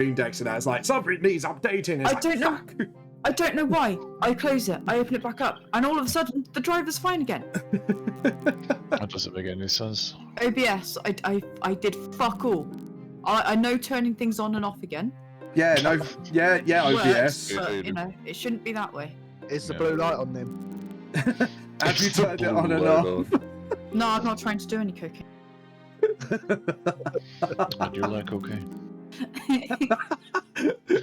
index and that. It's like, something needs updating. It's I don't know. I don't know why. I close it, I open it back up, and all of a sudden, the driver's fine again. That doesn't make any sense. OBS, I did fuck all. I know turning things on and off again. Yeah, no, yeah, OBS. Works, but, you know, it shouldn't be that way. Is the blue light on them? Have you turned it on and off? No, I'm not trying to do any cocaine. I do like cocaine.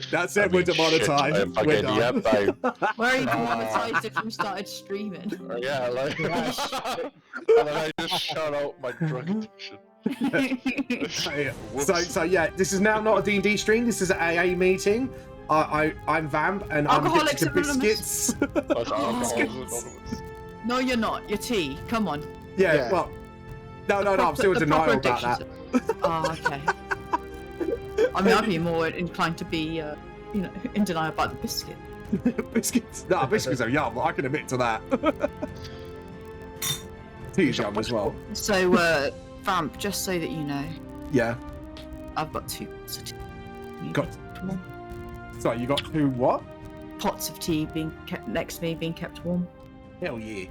That's it, we're demonetized. We're done. Where are you demonetized if you started streaming? Yeah, like, and then I just shout out my drug addiction. So yeah, this is now not a D&D stream. This is an AA meeting. I'm Vamp, and I'm addicted to biscuits. No, you're not. You're tea. Come on. Yeah. Well, no. I'm still in denial about that. Oh, okay. I mean, I'd be more inclined to be, you know, in denial about the biscuit. Biscuits? No, biscuits are yum. I can admit to that. Tea's yum as well. So, Vamp, just so that you know. Yeah. I've got 2 pots of tea. Sorry, you got 2 what? Pots of tea being kept next to me, being kept warm. Hell yeah.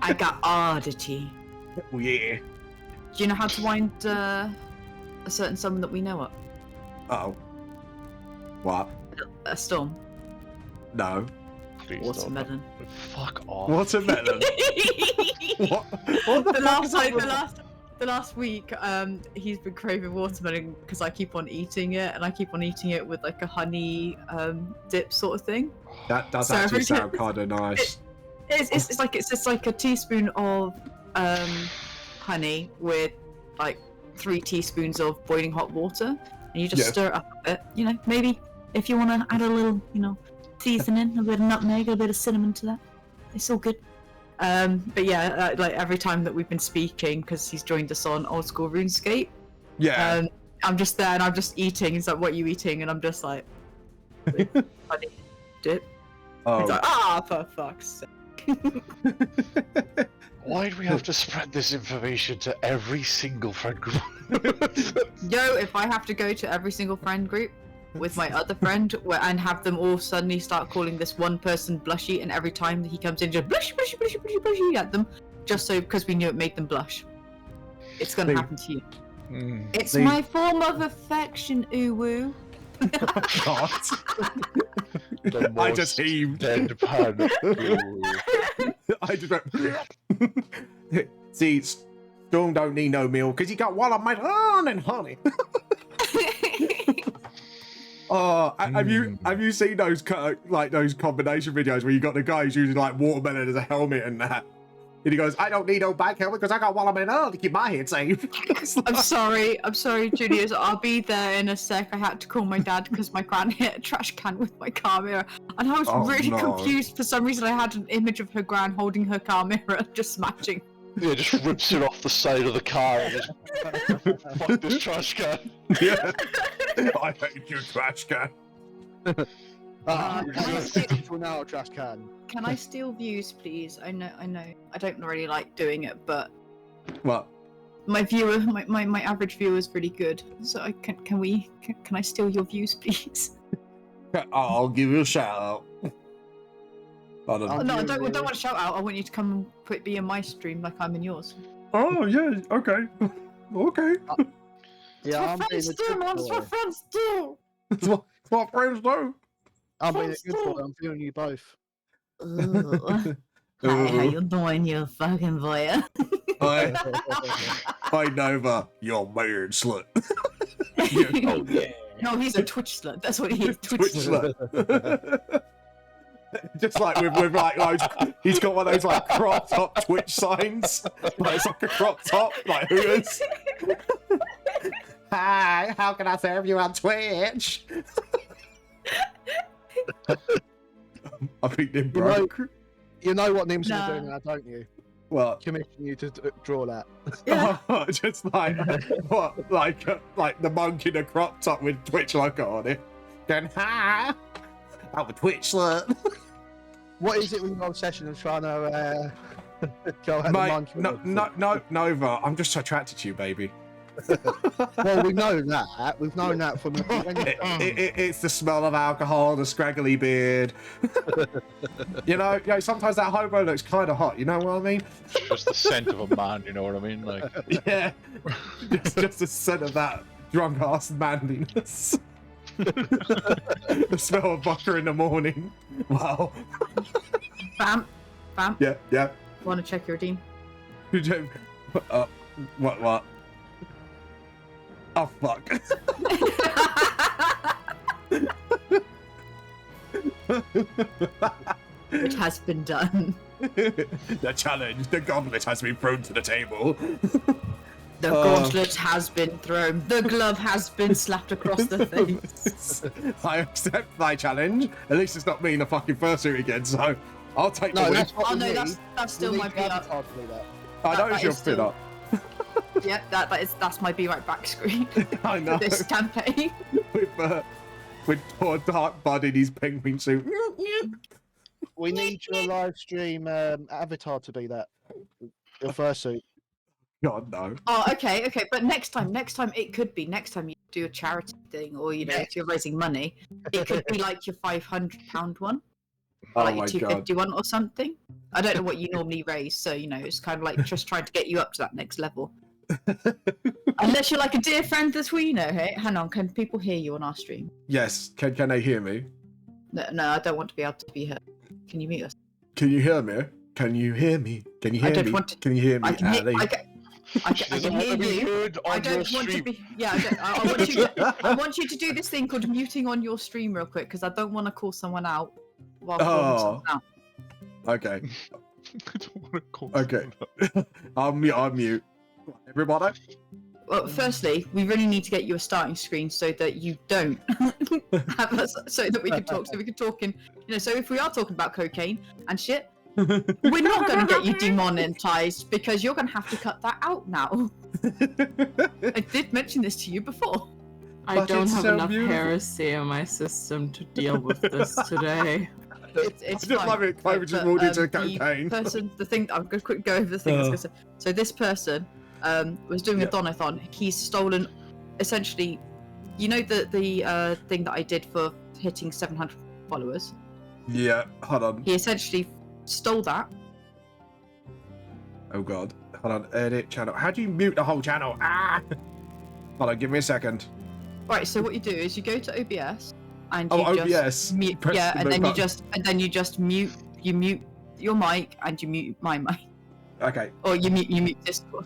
I got Arda tea. Hell yeah. Do you know how to wind a certain summon that we know of? Uh-oh. What? A storm. No. Please Watermelon. don't. Fuck off. Watermelon? What the fuck is that? The last week, he's been craving watermelon because I keep on eating it, and I keep on eating it with like a honey dip sort of thing. That does actually sound kind of nice. It's like a teaspoon of honey with like 3 teaspoons of boiling hot water, and you just stir it up a bit. You know, maybe if you want to add a little, you know, seasoning, a bit of nutmeg, a bit of cinnamon to that. It's all good. But yeah, like every time that we've been speaking, because he's joined us on Old School RuneScape. Yeah. I'm just there and I'm just eating. He's like, "What are you eating?" And I'm just like, "Honey dip." Oh. He's like, for fuck's sake. Why do we have to spread this information to every single friend group? Yo, if I have to go to every single friend group with my other friend and have them all suddenly start calling this one person blushy, and every time that he comes in just blush at them, just so because we knew it made them blush, it's gonna happen to you. It's my form of affection, uwu. God. I just heaved. Deadpan. I just went. See, Storm don't need no meal because he got watermelon and honey. Oh, have you seen those those combination videos where you got the guy who's using like watermelon as a helmet and that? And he goes, "I don't need no back helmet because I got watermelon to keep my head safe." I'm sorry, Julius. I'll be there in a sec. I had to call my dad because my gran hit a trash can with my car mirror, and I was really confused. For some reason, I had an image of her gran holding her car mirror, just smashing. Yeah, just rips it off the side of the car and just fuck this trash can. Yeah. I hate your trash can. Trash can. Can I steal views, please? I know. I don't really like doing it, but what? My viewer, my average viewer is pretty good. So can I steal your views, please? I'll give you a shout out. I don't want a shout out. I want you to come and be in my stream like I'm in yours. Oh yeah, okay, okay. Yeah, I'm friends do, man. That's what friends do. It's what friends do. I'm being a good boy. I'm feeling you both. Hi, how you doing, you fucking boy? Hi, Nova, you're married slut. Oh yeah. No, he's a Twitch slut. That's what he is. Twitch slut. Just like with like those, he's got one of those like crop top Twitch signs. Like it's like a crop top, like Hooters. Hi, how can I serve you on Twitch? I think they're broke. You know what Nim's doing now, don't you? What? Commission you to draw that. Yeah. Just like what? Like the monk in a crop top with Twitch logo on it. Going, hi, I'm a Twitch slut. What is it with your obsession of trying to go ahead and Nova, I'm just attracted to you, baby. Well, we know that. We've known that from. It's the smell of alcohol, the scraggly beard. you know, sometimes that hobo looks kind of hot. You know what I mean? Just the scent of a man, you know what I mean? Like, Yeah, just the scent of that drunk ass manliness. The smell of vodka in the morning. Wow. Bam. Yeah. Want to check your redeem? What? Oh fuck. It has been done. The challenge, the gauntlet has been thrown to the table. The gauntlet has been thrown. The glove has been slapped across the face. I accept thy challenge. At least it's not me in the fucking fursuit again, so I'll take the No, win. that's what Oh we no, need. that's still We my need B the up. avatar to do that. I know that it's your is fit still- up. Yep, that's my be right back screen I know. for this campaign. with poor Dark Bud in his penguin suit. We need your live stream avatar to be that. Your fursuit. God no. Oh, okay, but next time it could be next time you do a charity thing, or if you're raising money, it could be like your £500 one, or Oh like my your god. £250 one or something. I don't know what you normally raise, so it's kind of like just trying to get you up to that next level. Unless you're like a dear friend that we know. Hey, hang on, can people hear you on our stream? Yes. Can they hear me? No, I don't want to be able to be heard. Can you mute us? Can you hear me? Can you hear me? Can you I hear don't me? want to- Can you hear me? I can hear. Ali? I can hear you. I don't want to be. Yeah, I want you. I want you to do this thing called muting on your stream real quick because I don't want to call someone out while calling someone out. Okay. I don't want to call Okay. someone up. I'll mute. Everybody? Well, firstly, we really need to get you a starting screen so that you don't have us, so that we can talk. So we can talk in. So if we are talking about cocaine and shit, we're not going to get you demonetized because you're going to have to cut that out now. I did mention this to you before. I But don't it's have so enough beautiful. heresy in my system to deal with this today. It's I just fine, love it. Clover just but, walked into the cocaine. the thing. I'm going to quick go over the thing. I was gonna say. So this person was doing a donathon. He's stolen, essentially, the thing that I did for hitting 700 followers. Yeah, hold on. He essentially stole that. Oh god. Hold on. Edit channel. How do you mute the whole channel? Ah! Hold on, give me a second. Right. So what you do is you go to OBS and you Oh, just OBS. mute. Press Yeah, the and then button. you just mute. You mute your mic and you mute my mic, Okay. or you mute Discord.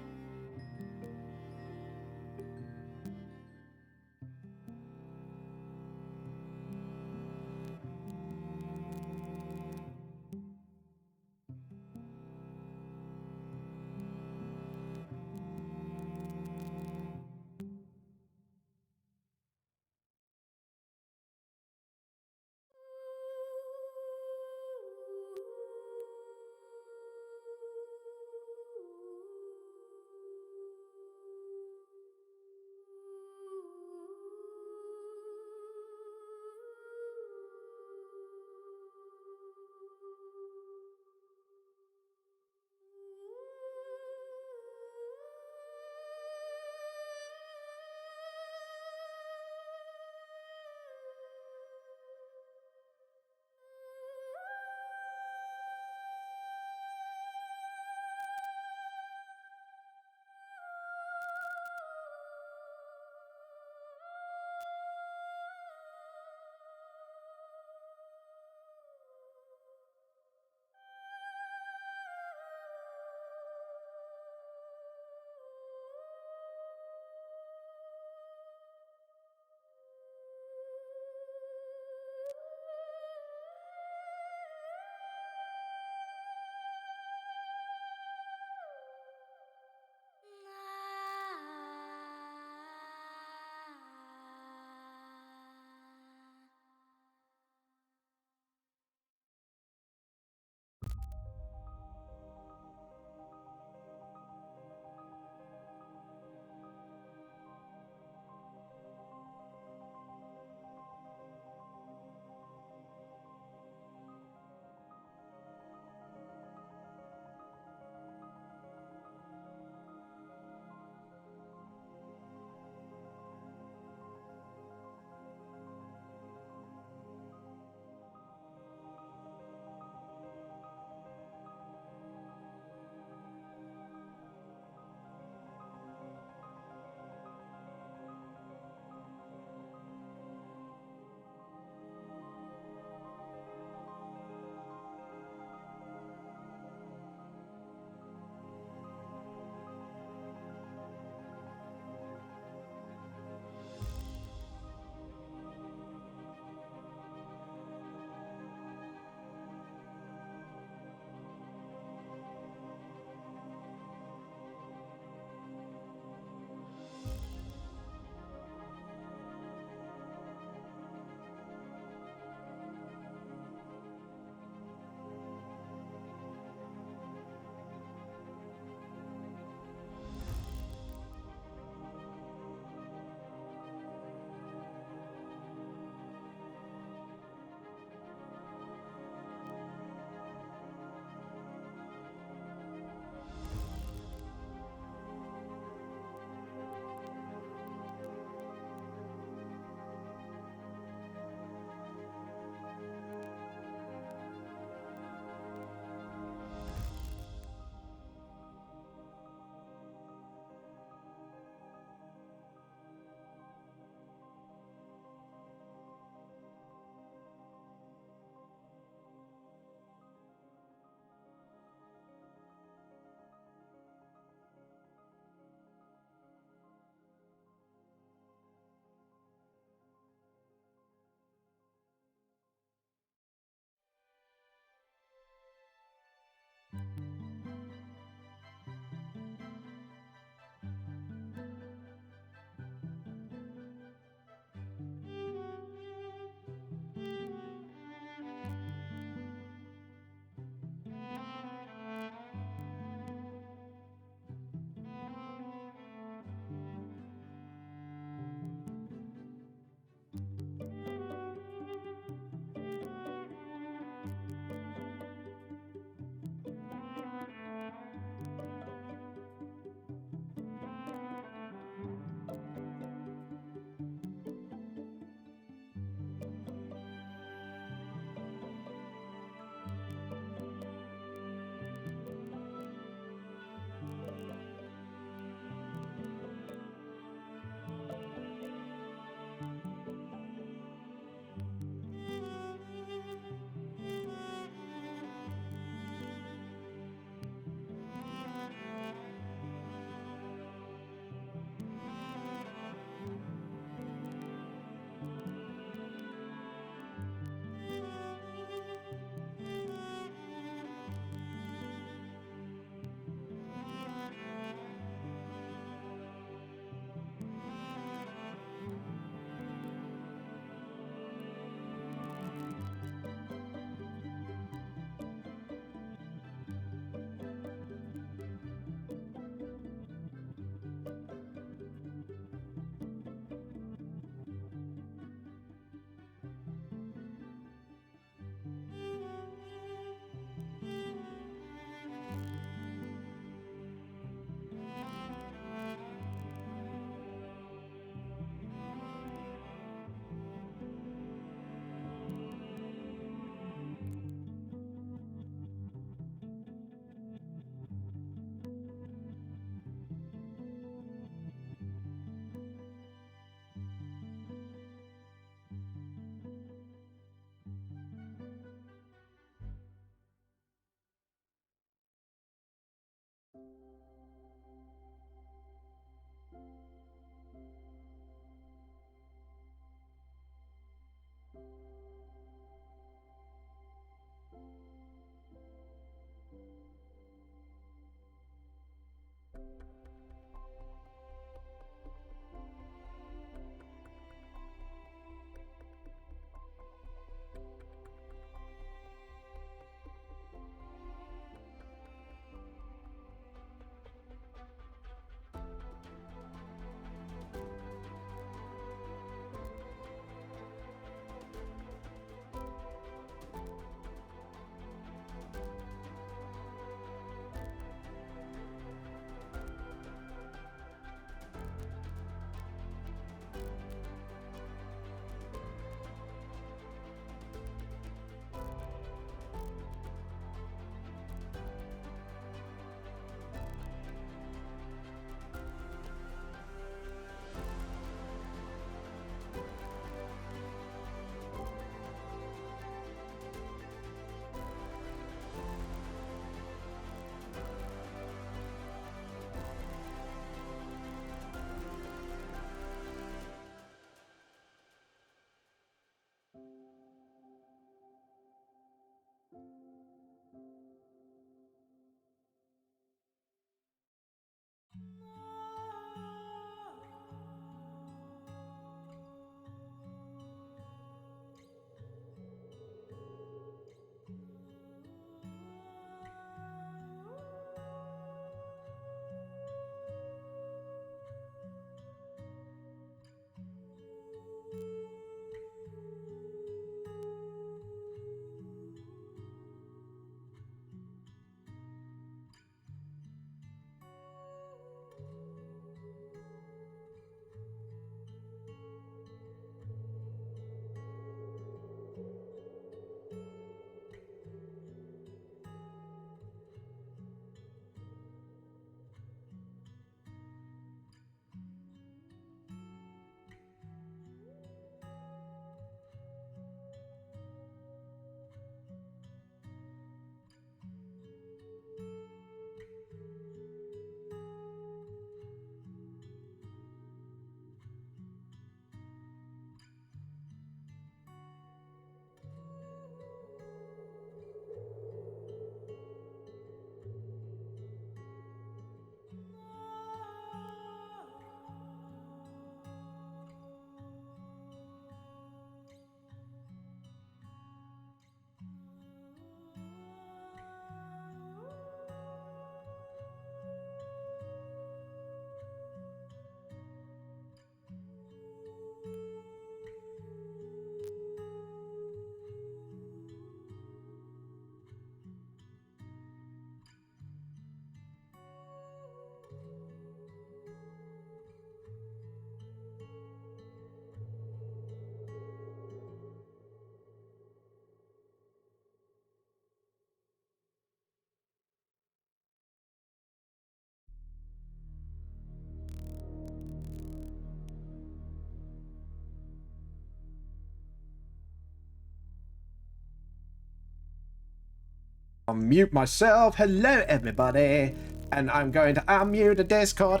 unmute myself. Hello, everybody. And I'm going to unmute the Discord.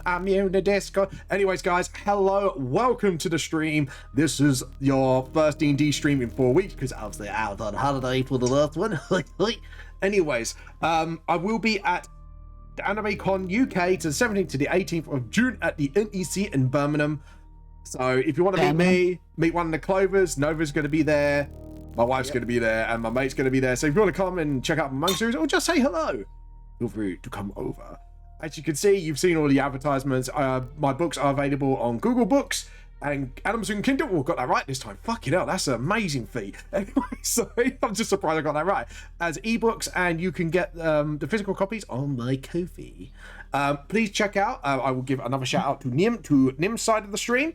Anyways, guys, hello. Welcome to the stream. This is your first D&D stream in 4 weeks because obviously I was on holiday for the last one. Anyways, I will be at the AnimeCon UK to the 17th to the 18th of June at the NEC in Birmingham. So if you want to meet me, meet one of the Clovers, Nova's going to be there, my wife's going to be there, and my mate's going to be there. So if you want to come and check out my manga series or just say hello, feel free to come over. As you can see, you've seen all the advertisements. My books are available on Google Books and Amazon Kindle. Oh, got that right this time. Fucking hell, that's an amazing feat. Anyway, sorry, I'm just surprised I got that right. As ebooks, and you can get the physical copies on my Ko-fi. Please check out. I will give another shout out to Nim's side of the stream.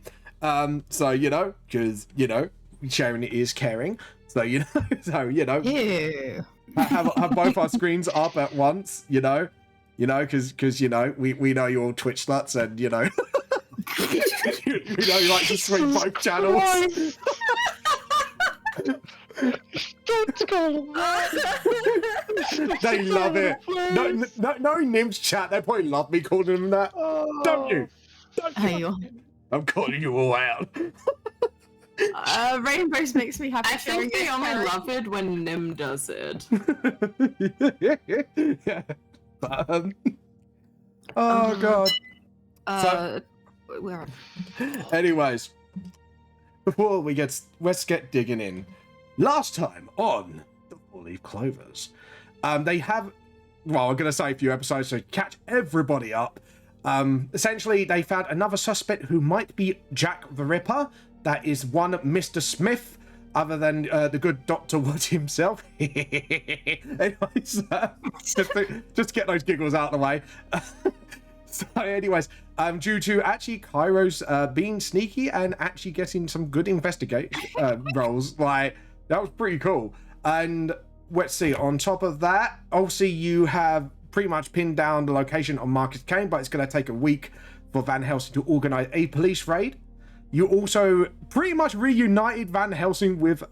So you know, because you know, sharing it is caring. So you know, Yeah. have both our screens up at once. You know, because you know we know you're all Twitch sluts, and you know. We know you like to swing both channels. Don't go. They love it. No Nim's chat, they probably love me calling them that. Don't you? Hang on. I'm calling you all out. Rainbows makes me happy. I think they only love it when Nim does it. Yeah. But, oh god. Where? Anyways, before let's get digging in. Last time on the Leaf Clovers, they have, well, I'm gonna say a few episodes to catch everybody up. Essentially, they found another suspect who might be Jack the Ripper. That is one Mr. Smith, other than the good Dr. Wood himself. Anyways, just to get those giggles out of the way. So anyways, due to actually Kairos being sneaky and actually getting some good investigate roles, like that was pretty cool. And let's see, on top of that, obviously you have pretty much pinned down the location of Marcus Kane, but it's going to take a week for Van Helsing to organize a police raid. You also pretty much reunited Van Helsing with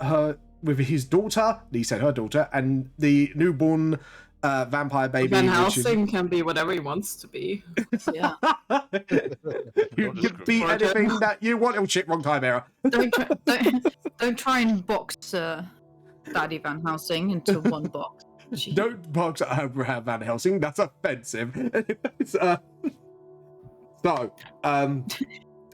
his daughter, he said her daughter, and the newborn vampire baby. Van Helsing can be whatever he wants to be. Yeah. You can be anything that you want. Oh shit, wrong time era. Don't try and box Daddy Van Helsing into one box. Jeez. Don't box Abraham Van Helsing. That's offensive. So,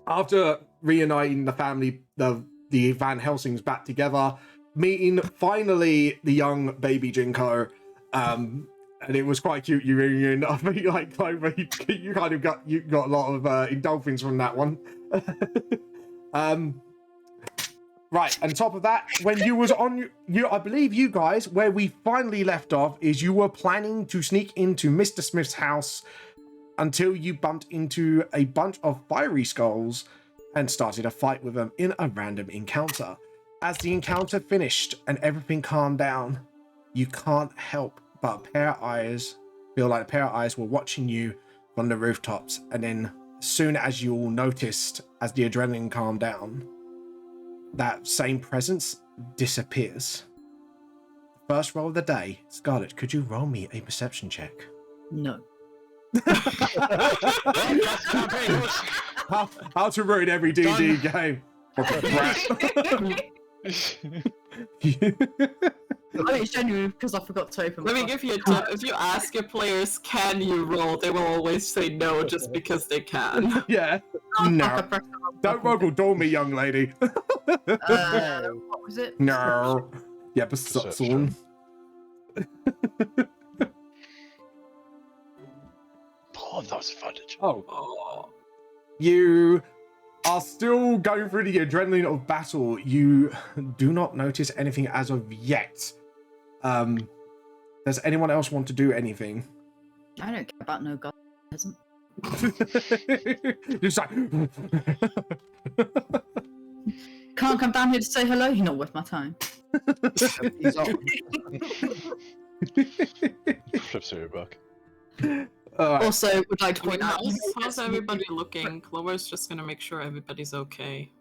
after reuniting the family, the Van Helsings back together, meeting finally the young baby Jinko. And it was quite cute reunion. I think like Clover, you kind of got a lot of endorphins from that one. Right, and top of that, when you was on I believe you guys, where we finally left off is you were planning to sneak into Mr. Smith's house until you bumped into a bunch of fiery skulls and started a fight with them in a random encounter. As the encounter finished and everything calmed down, you can't help but a pair of eyes feel like a pair of eyes were watching you from the rooftops. And then as soon as you all noticed, as the adrenaline calmed down, that same presence disappears. First roll of the day. Scarlett, could you roll me a perception check? No. How to ruin every D&D game. I mean, it's genuine because I forgot to open. Let me give you a tip. If you ask your players, can you roll, they will always say no just because they can. Yeah. No. Don't roll me, young lady. What was it? No. Yeah, perception. Oh, that was footage. Oh. You are still going through the adrenaline of battle. You do not notice anything as of yet. Does anyone else want to do anything? I don't care about no god. Just like... Can't come down here to say hello. You're not worth my time. He's on. Flips through your book. Also, would like to point out. How's everybody looking? Clover's just gonna make sure everybody's okay.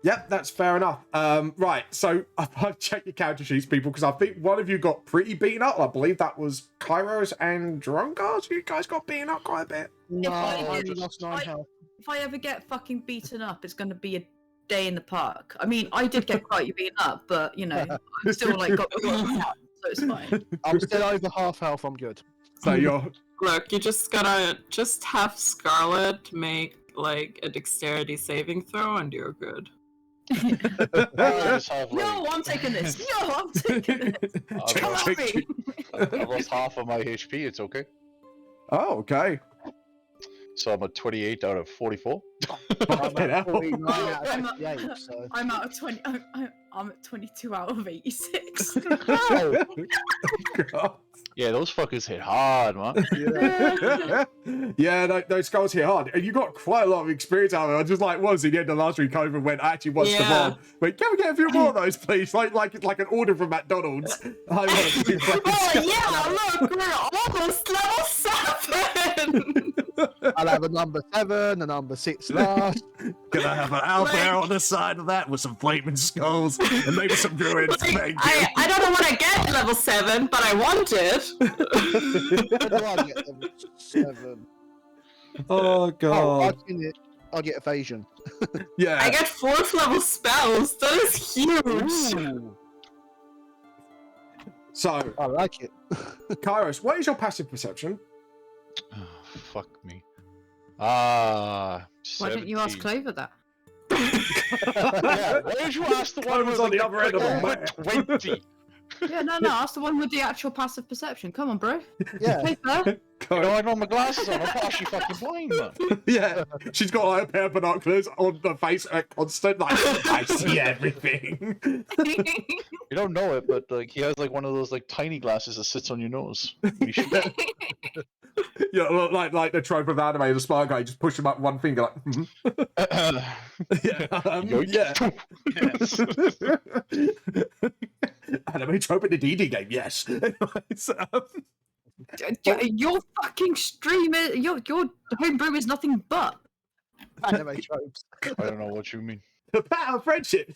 Yep, that's fair enough. Right, so I've checked your character sheets, people, because I think one of you got pretty beaten up. I believe that was Kairos and Drungar. You guys got beaten up quite a bit. No, I I did- lost 9 health. If I ever get fucking beaten up, it's going to be a day in the park. I mean, I did get quite beaten up, but, you know, I'm still, like, got beaten up, so it's fine. I'm still over half health. I'm good. So you're Look, you just gotta have Scarlet make like a dexterity saving throw, and you're good. Just have, like, No, I'm taking this. No, I'm taking this. Come I've at me. lost half of my HP. It's okay. Oh, okay. So I'm at 28 out of 44. Fucking hell. 49 out of I'm at- 58, so. I'm out of 20. I'm at 22 out of 86. Oh, God. Yeah, those fuckers hit hard, man. yeah. Yeah, those skulls hit hard. And you got quite a lot of experience out of it. I just like was in the end of last week over when I actually watched them Yeah. on. But can we get a few more of those, please? Like an order from McDonald's. I want a few fucking Oh skulls. yeah, look, we're almost level 7. I'll have a number 7, a number 6 last. Gonna have an owlbear on the side of that with some flaming skulls and maybe some druids. Thank you. I don't know what I get level 7, but I want it. What do I get? Level 7. Oh Oh, I'll get evasion. Yeah. I get 4th level spells. That is huge. Ooh, So, I like it. Kairos, what is your passive perception? Oh, fuck me. Why didn't you ask 17. Clover that? Yeah, why did you ask the one Clover's who on the other end of the over map. 20? Yeah, no, that's the one with the actual passive perception. Come on, bro. Yeah. Paper. You know, I know my glasses on. I'm partially fucking blind, man. Yeah, she's got like a pair of binoculars on her face at constant, like, I see everything. You don't know it, but like he has like one of those like tiny glasses that sits on your nose. You should- Yeah, like the trope of anime, the smart guy, just push him up one finger, like, mhm. Yeah, Yoink. Anime trope in the DD game, yes. Anyways, Your fucking stream is your homebrew is nothing but. Anime tropes. I don't know what you mean. the power of friendship.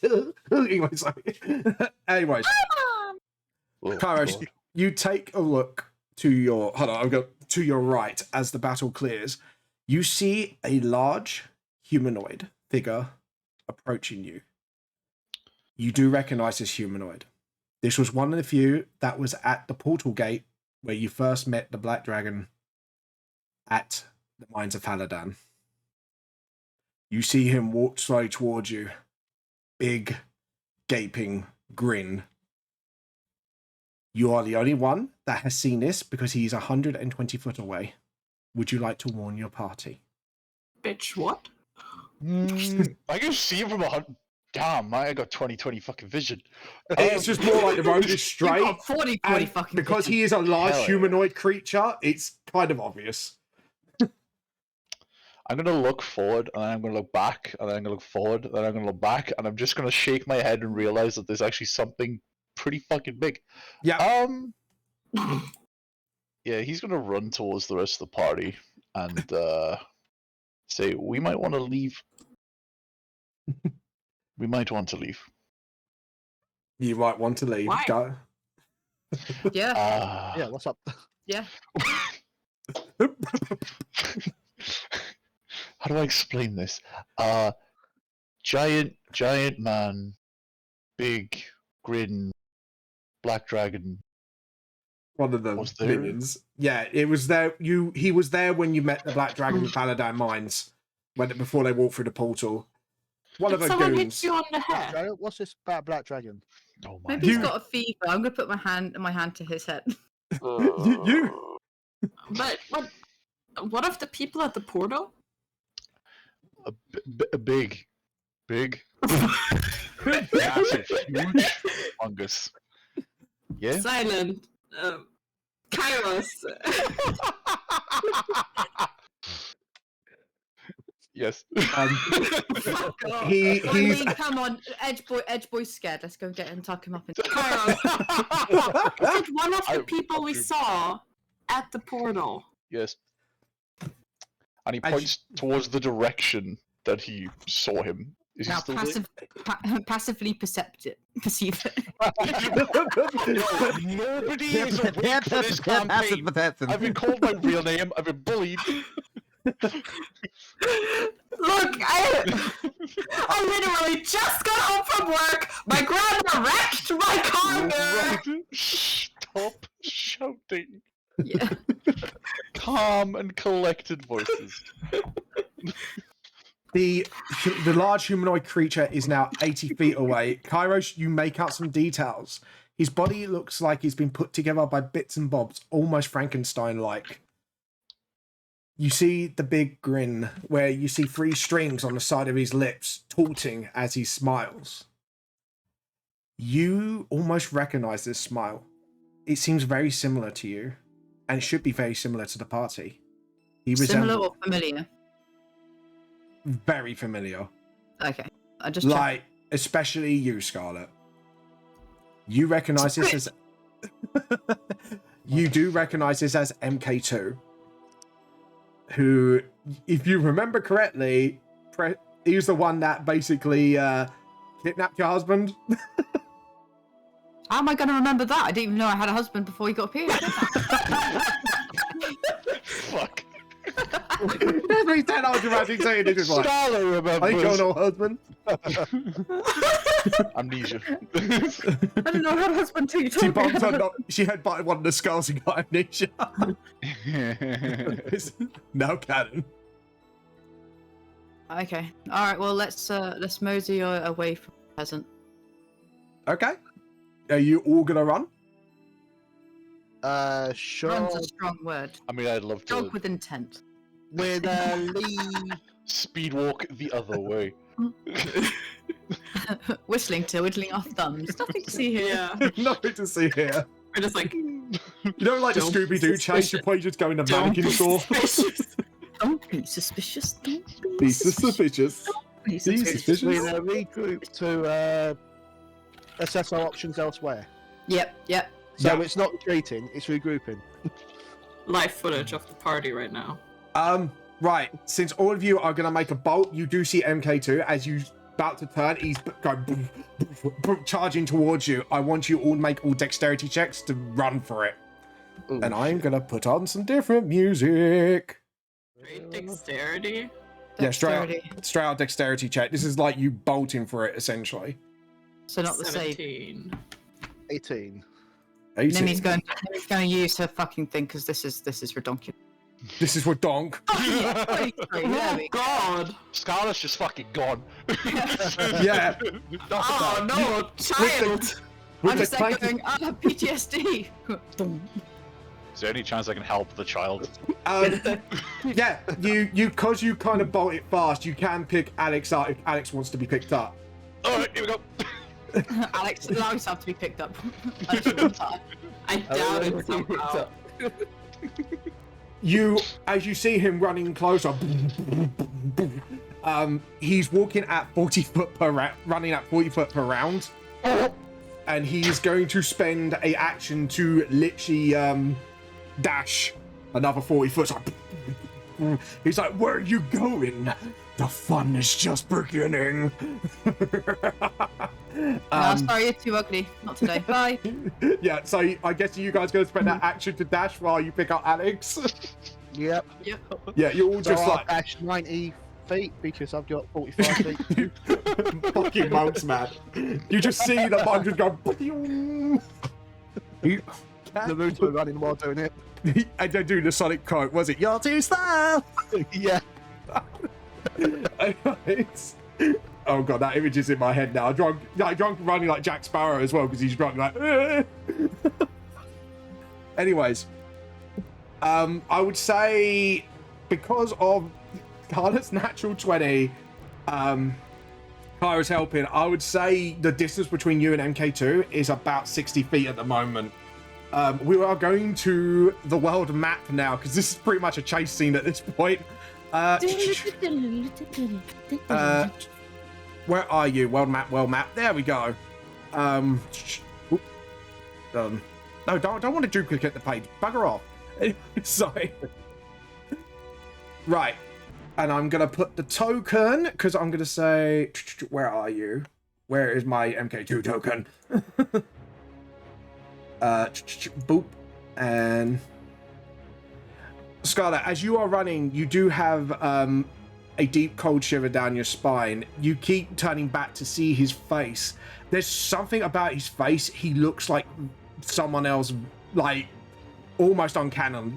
Anyways, anyways, Oh, Kairos, God. you take a look to your I'll go to your right as the battle clears. You see a large humanoid figure approaching you. You do recognize this humanoid. This was one of the few that was at the portal gate where you first met the Black Dragon at the Mines of Haladan. You see him walk slowly towards you. Big, gaping grin. You are the only one that has seen this because he's 120 foot away. Would you like to warn your party? Bitch, what? I can see him from 100. Damn, I got 20/20 fucking vision. It's just more like the road is You straight. got 40 And fucking because vision. he is a large Hell yeah. humanoid creature, it's kind of obvious. I'm gonna look forward, and then I'm gonna look back, and then I'm gonna look forward, and then I'm gonna look back, and I'm just gonna shake my head and realize that there's actually something pretty fucking big. Yeah. Yeah, he's gonna run towards the rest of the party and say, "We might want to leave. We might want to leave." You might want to leave. Why? Go. Yeah, Yeah, what's up? yeah. How do I explain this? Giant man, big grin, black dragon. One of the Was there? minions. Yeah, it was there. He was there when you met the Black Dragon with Paladin Mines before they walked through the portal. One of Did the someone goons. hit you on the Black head? Dragon? What's this about Black Dragon? Oh my! Maybe he's You- got a fever. I'm gonna put my hand to his head. You- But what of the people at the portal? A big, massive, huge fungus. Yeah. Silent. Kairos. Yes. Fuck off. He's I mean, come on, Edge boy's scared. Let's go get him, tuck him up. Kairos. I said one of the I- people we saw at the portal. Yes. And he As points towards the direction that he saw him. Is he Now still there? passively perceive it. Nobody is awake for this campaign. I've been called my real name. I've been bullied. Look, I literally just got home from work. My grandma wrecked my car mirror. Right. Stop shouting. Yeah. Calm and collected voices. The large humanoid creature is now 80 feet away. Kairos, you make out some details. His body looks like he's been put together by bits and bobs, almost Frankenstein-like. You see the big grin, where you see 3 strings on the side of his lips, taunting as he smiles. You almost recognize this smile. It seems very similar to you, and it should be very similar to the party. He Similar or familiar? Very familiar. Okay. I just Like, especially you, Scarlet. You recognize this as... You do recognize this as MK2. Who, if you remember correctly, he's the one that basically kidnapped your husband. How am I going to remember that? I didn't even know I had a husband before he got appeared. Fuck. That's what he said. I was dramatic saying it. Just like, Scarlet remembers. I ain't got no husband. Amnesia. I didn't know I had a husband too. You She told me I bumped had her, a- she headbutted one of the skulls and got amnesia. It's now canon. Okay. All right. Well, let's mosey away from the peasant. Okay. Are you all gonna run? Sure. Run's a strong word. I mean, I'd love to Jog with intent. With Lee. speed walk the other way. Whistling to whittling our thumbs. Nothing to see here. Yeah, Nothing to see here. we're just like, You know, like the Don't be Scooby-Doo chase, you probably just go in the don't mannequin be store. Don't suspicious. be suspicious. Don't Be suspicious. Be Be suspicious. suspicious. We regroup to assess our options elsewhere. Yep. Yep. So Yeah. it's not retreating, it's regrouping. Live footage of the party right now. Right. Since all of you are gonna make a bolt, you do see MK2 as you about to turn. He's going charging towards you. I want you all to make all dexterity checks to run for it. Ooh, And I'm gonna put on some different music. Great dexterity. Yeah, straight Dexterity. out dexterity check. This is like you bolting for it essentially. So not the save. 17. 18. 18. Nimi's going to use her fucking thing because this is redonkulous. This is for Donk. Yeah, 23, there Oh we go. God! Scarlet's just fucking gone. Yeah. Oh no, child! With I'm the just there clank- going, PTSD. Is there any chance I can help the child? Yeah, you cause you kind of bolt it fast, you can pick Alex out if Alex wants to be picked up. Alright, here we go. Alex, allow yourself to be picked up. I just want time. I doubt it somehow. You, as you see him running closer, he's walking at 40 foot per running at 40 foot per round, and he's going to spend a action to literally dash another 40 foot. He's like, "Where are you going? The fun is just beginning." No, sorry, you're too ugly. Not today. Bye. Yeah, so I guess you guys gonna spend that action to dash while you pick up Alex. Yep. Yep. Yeah, you're all So just I'll like dash 90 feet because I've got 45 feet. fucking monks, man. You just see the monk just go. Naruto running while doing it. And then do the Sonic quote. Was it "You're too slow"? Yeah. It's- oh god, that image is in my head now. Drunk running like Jack Sparrow as well because he's drunk like. Anyways, I would say because of Scarlet's natural 20, Kyra's helping. I would say the distance between you and MK2 is about 60 feet at the moment. We are going to the world map now because this is pretty much a chase scene at this point. Where are you? World map. There we go. No, don't want to duplicate the page. Bugger off. Sorry. Right. And I'm going to put the token, because I'm going to say, where are you? Where is my MK2 token? Boop. And Scarlet, as you are running, you do have a deep cold shiver down your spine. You keep turning back to see his face. There's something about his face. He looks like someone else, like almost uncannily,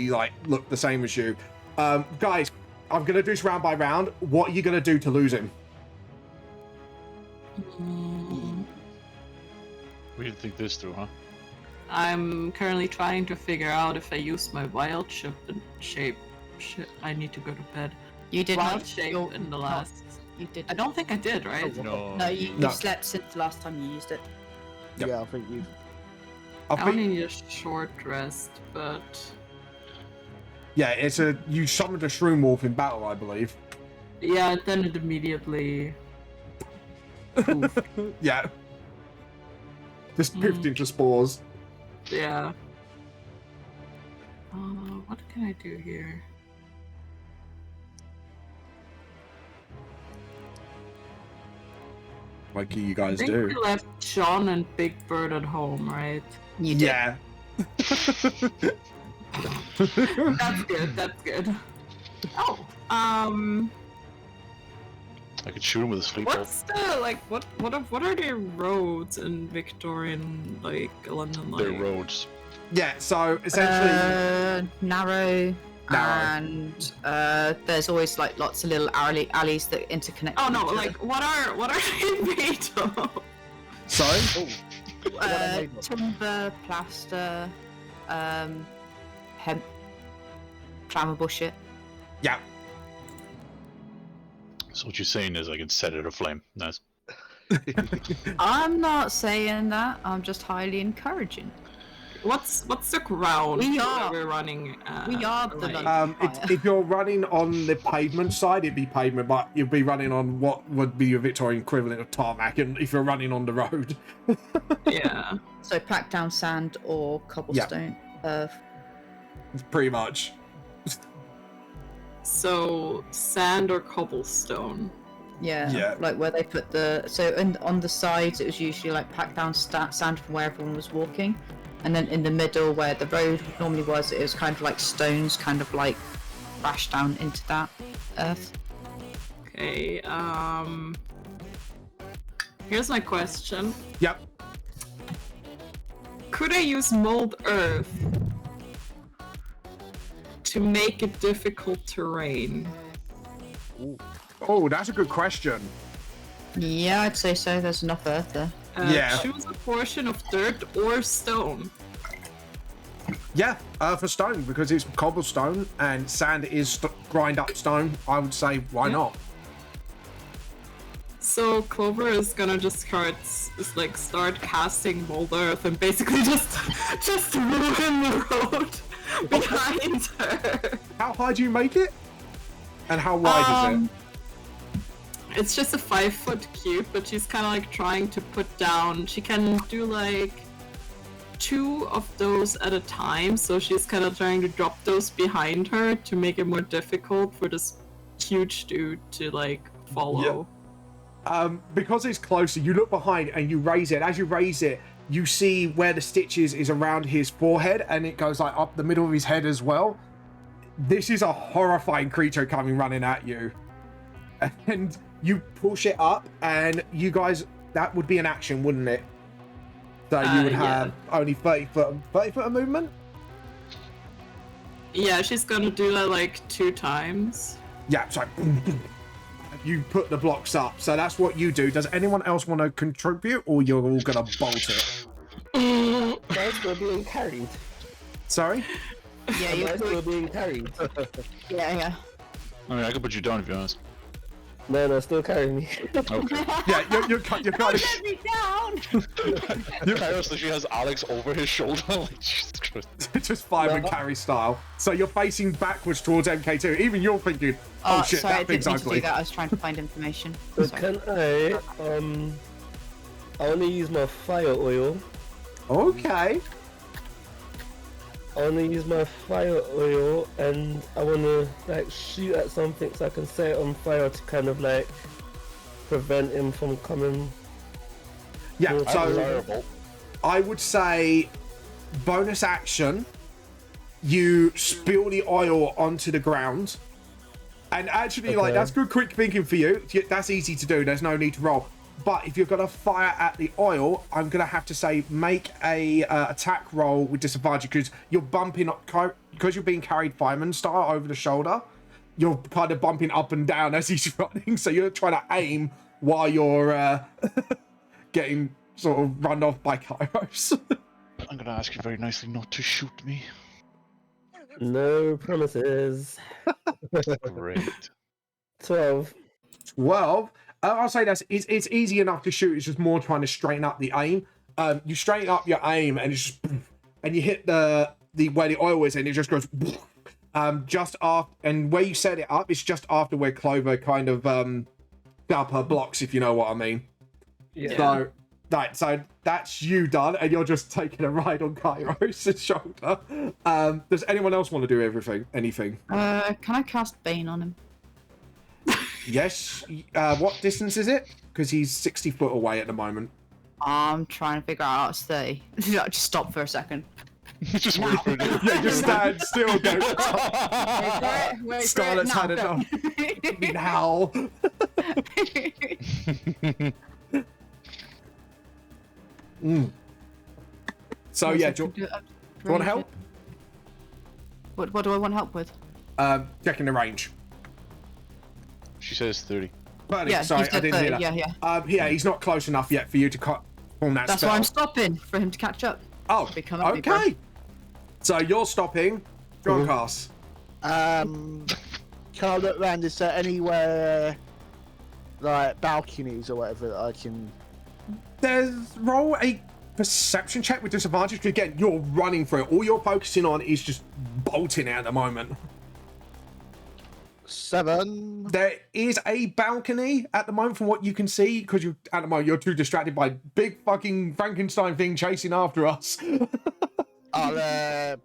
like look the same as you. Guys, I'm gonna do this round by round. What are you gonna do to lose him? We didn't think this through, huh? I'm currently trying to figure out if I use my wild shape. Shit, I need to go to bed. You did Wild not. shape in the last. You did. I don't think I did, right? No. No, you No. slept since the last time you used it. Yep. Yeah, I think you. I I only think, need a short rest, but yeah, you summoned a shroom wolf in battle, I believe. yeah, then it immediately. Yeah. Just piffed into spores. Yeah. What can I do here? Like you I guys think do. we left John and Big Bird at home, right? You did. Yeah. That's good. That's good. Oh, I could shoot him with a sleep ball. what's the like? What are the roads in Victorian like London like? They're roads. Yeah, so essentially Narrow. Narrow. And there's always like lots of little alleys that interconnect. Oh no! with each Like what are they made of? sorry? Oh, what are they made of? timber, plaster, hemp, flammable shit. Yeah. So what you're saying is I can set it aflame. Nice. I'm not saying that. I'm just highly encouraging. What's the ground We that are- we're running? we are the like? London- If you're running on the pavement side, it'd be pavement, but you'd be running on what would be your Victorian equivalent of tarmac, and if you're running on the road. Yeah. So packed down sand or cobblestone earth. Pretty much. So sand or cobblestone. Yeah, Yeah. like where they put on the sides it was usually like packed down sand from where everyone was walking, and then in the middle where the road normally was, it was kind of like stones kind of like bashed down into that earth. Okay. Here's my question. Yep. Could I use mold earth to make it difficult terrain? Oh, that's a good question. Yeah, I'd say so. There's enough earth there. Yeah. Choose a portion of dirt or stone. Yeah, for stone, because it's cobblestone and sand is grind up stone. I would say, why Yeah. not? So Clover is gonna just start casting mold earth and basically just ruin the road behind her. How high do you make it? And how wide is it? It's just a 5-foot cube, but she's kind of like trying to put down. She can do like 2 of those at a time, so she's kind of trying to drop those behind her to make it more difficult for this huge dude to like follow. Because it's closer, you look behind and you raise it. As you raise it, you see where the stitches is around his forehead, and it goes like up the middle of his head as well. This is a horrifying creature coming running at you. And you push it up, and you guys, that would be an action, wouldn't it? So you would have only 30 foot of movement? Yeah, she's gonna do that like 2 times. Yeah, so you put the blocks up. So that's what you do. Does anyone else want to contribute, or you're all gonna bolt it? That's still being carried. Sorry? Yeah, That's still being carried. yeah. I mean, I could put you down if you want. No, still carrying me. Okay. Yeah, you're kind of. me down! Seriously, she has Alex over his shoulder. Like, Jesus Christ. Just fireman carry style. So you're facing backwards towards MK2. Even you're thinking, oh shit, sorry, I that didn't thing's mean to do ugly. that. I was trying to find information. So Sorry. can I only use my fire oil, Okay. I wanna use my fire oil and I wanna like shoot at something so I can set it on fire to kind of like prevent him from coming. Yeah, More so Desirable. I would say bonus action, you spill the oil onto the ground. And actually, like, Okay. that's good quick thinking for you. That's easy to do. There's no need to roll. But if you're going to fire at the oil, I'm going to have to say make a attack roll with disadvantage because you're bumping up, because you're being carried fireman style over the shoulder. You're kind of bumping up and down as he's running. So you're trying to aim while you're getting sort of run off by Kairos. I'm gonna ask you very nicely not to shoot me. No promises. Great. 12. 12. I'll say it's easy enough to shoot. It's just more trying to straighten up the aim. You straighten up your aim and it's just, and you hit the where the oil is and it just goes just after, and where you set it up, it's just after where Clover kind of up her blocks, if you know what I mean. Yeah. So that's you done, and you're just taking a ride on Kairos' shoulder. Does anyone else want to do anything? Can I cast Bane on him? Yes. What distance is it? Because he's 60 foot away at the moment. I'm trying to figure out how to stay. Just stop for a second. Just wait for it. Yeah, just stand still. Go. Wait for Scarlett's had it now. now. So yeah, do you want to help? What do I want help with? Checking the range. She says 30. But Yeah, sorry, you I said didn't hear 30, that. yeah. Yeah, he's not close enough yet for you to form that That's spell. why I'm stopping, for him to catch up. Oh, Be coming at me, bro. okay. So you're stopping. Drunkass. Can I look around? Is there anywhere like balconies or whatever that I can? Roll a perception check with disadvantage. Because again, you're running through it. All you're focusing on is just bolting at the moment. 7. There is a balcony at the moment from what you can see, because you at the moment you're too distracted by big fucking Frankenstein thing chasing after us. I'll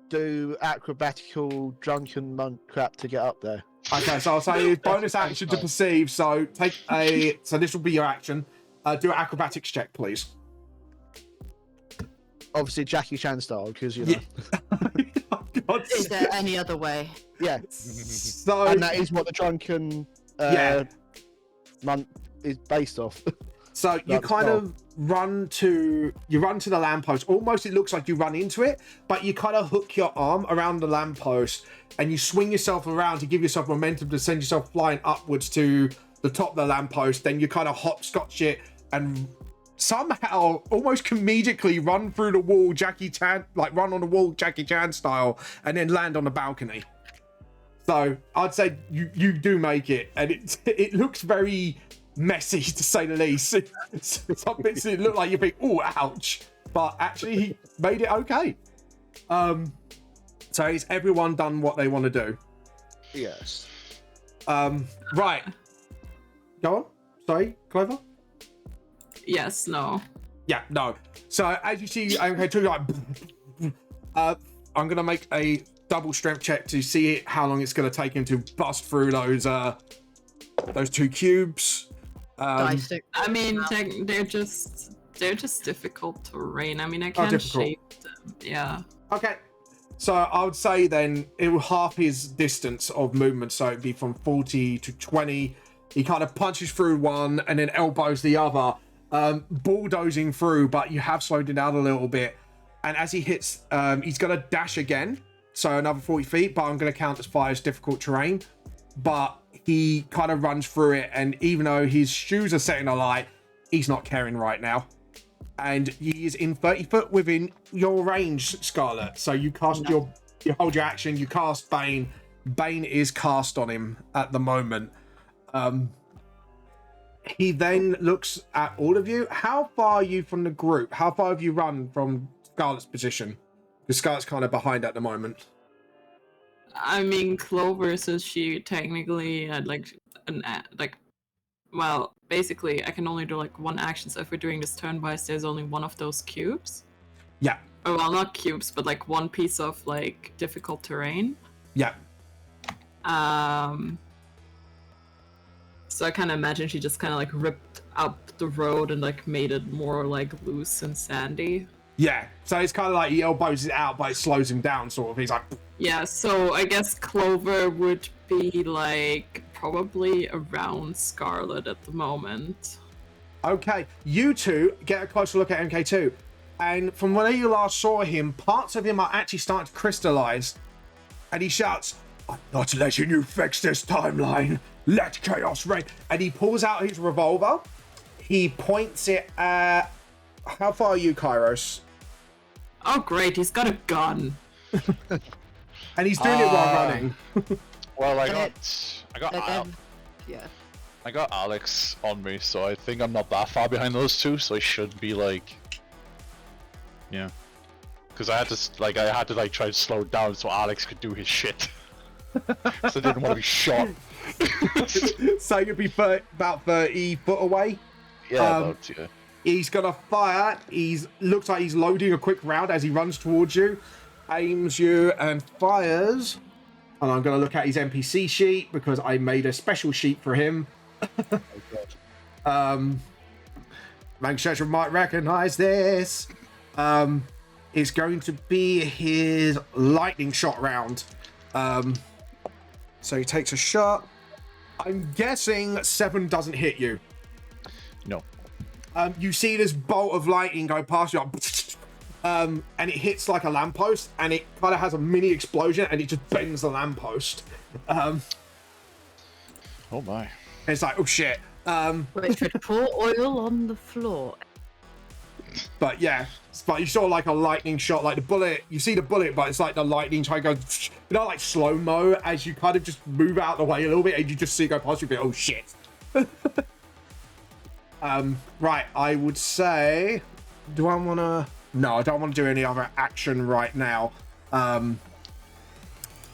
do acrobatical drunken monk crap to get up there. Okay, so I'll say bonus action to perceive. So so this will be your action. Do an acrobatics check, please. Obviously Jackie Chan style, because you know. Oh, God's Is there any other way? Yeah. So And that is what the drunken monk is based off. So you That's kind cool. of run to the lamppost. Almost it looks like you run into it, but you kind of hook your arm around the lamppost and you swing yourself around to give yourself momentum to send yourself flying upwards to the top of the lamppost. Then you kind of hopscotch it and somehow almost comedically run through the wall, Jackie Chan, like run on the wall, Jackie Chan style, and then land on the balcony. So I'd say you do make it, and it looks very messy to say the least. Some bits it look like you think, oh, ouch, but actually he made it okay. So is everyone done what they want to do? Yes. Right. Go on. Sorry, Clover. Yes, no. Yeah, no. So as you see, okay, two like, I'm gonna make a double strength check to see how long it's gonna take him to bust through those two cubes. Dissect. I mean, they're just difficult terrain. I mean, I can't difficult. shape them. Yeah. Okay. So I would say then it will half his distance of movement, so it'd be from 40 to 20. He kind of punches through one and then elbows the other, bulldozing through, but you have slowed it down a little bit. And as he hits, he's going to dash again, so another 40 feet, but I'm going to count as far as difficult terrain. But he kind of runs through it, and even though his shoes are setting alight, he's not caring right now. And he is in 30 foot within your range, Scarlet. So you cast you hold your action, you cast Bane. Bane is cast on him at the moment. He then looks at all of you. How far are you from the group? How far have you run from Scarlet's position? Because Scarlet's kind of behind at the moment. I mean, Clover says she technically had well, basically, I can only do like one action. So if we're doing this turn-wise, there's only one of those cubes. Yeah. oh well, not cubes, but like one piece of like difficult terrain. Yeah. So I kind of imagine she just kind of like ripped up the road and like made it more like loose and sandy. Yeah. So it's kind of like he elbows it out, but it slows him down, sort of. He's like, Yeah, so I guess Clover would be like probably around Scarlet at the moment. okay, you two get a closer look at MK2. And from when you last saw him, parts of him are actually starting to crystallize. And he shouts, I'm not letting you fix this timeline. Let chaos reign. And he pulls out his revolver. He points it at... How far are you, Kairos? Oh great, he's got a gun. And he's doing it while running. Well, I got Alex on me, so I think I'm not that far behind those two, so I should be like, yeah, because I had to try to slow it down so Alex could do his shit. So I didn't want to be shot. So you'd be about 30 foot away. Yeah, yeah. He's gonna fire. Looks like he's loading a quick round as he runs towards you, aims you and fires. And I'm gonna look at his NPC sheet because I made a special sheet for him. Manchester might recognize this. It's going to be his lightning shot round. So he takes a shot. I'm guessing 7 doesn't hit you. No. You see this bolt of lightning go past you, and it hits like a lamppost, and it kind of has a mini explosion, and it just bends the lamppost. Oh my. And it's like, oh shit. Richard, pour oil on the floor. But yeah, but you saw like a lightning shot, like the bullet. You see the bullet, but it's like the lightning trying to go, like slow mo as you kind of just move out of the way a little bit, and you just see it go past you. Oh shit. Right, I would say, do I want to? No, I don't want to do any other action right now.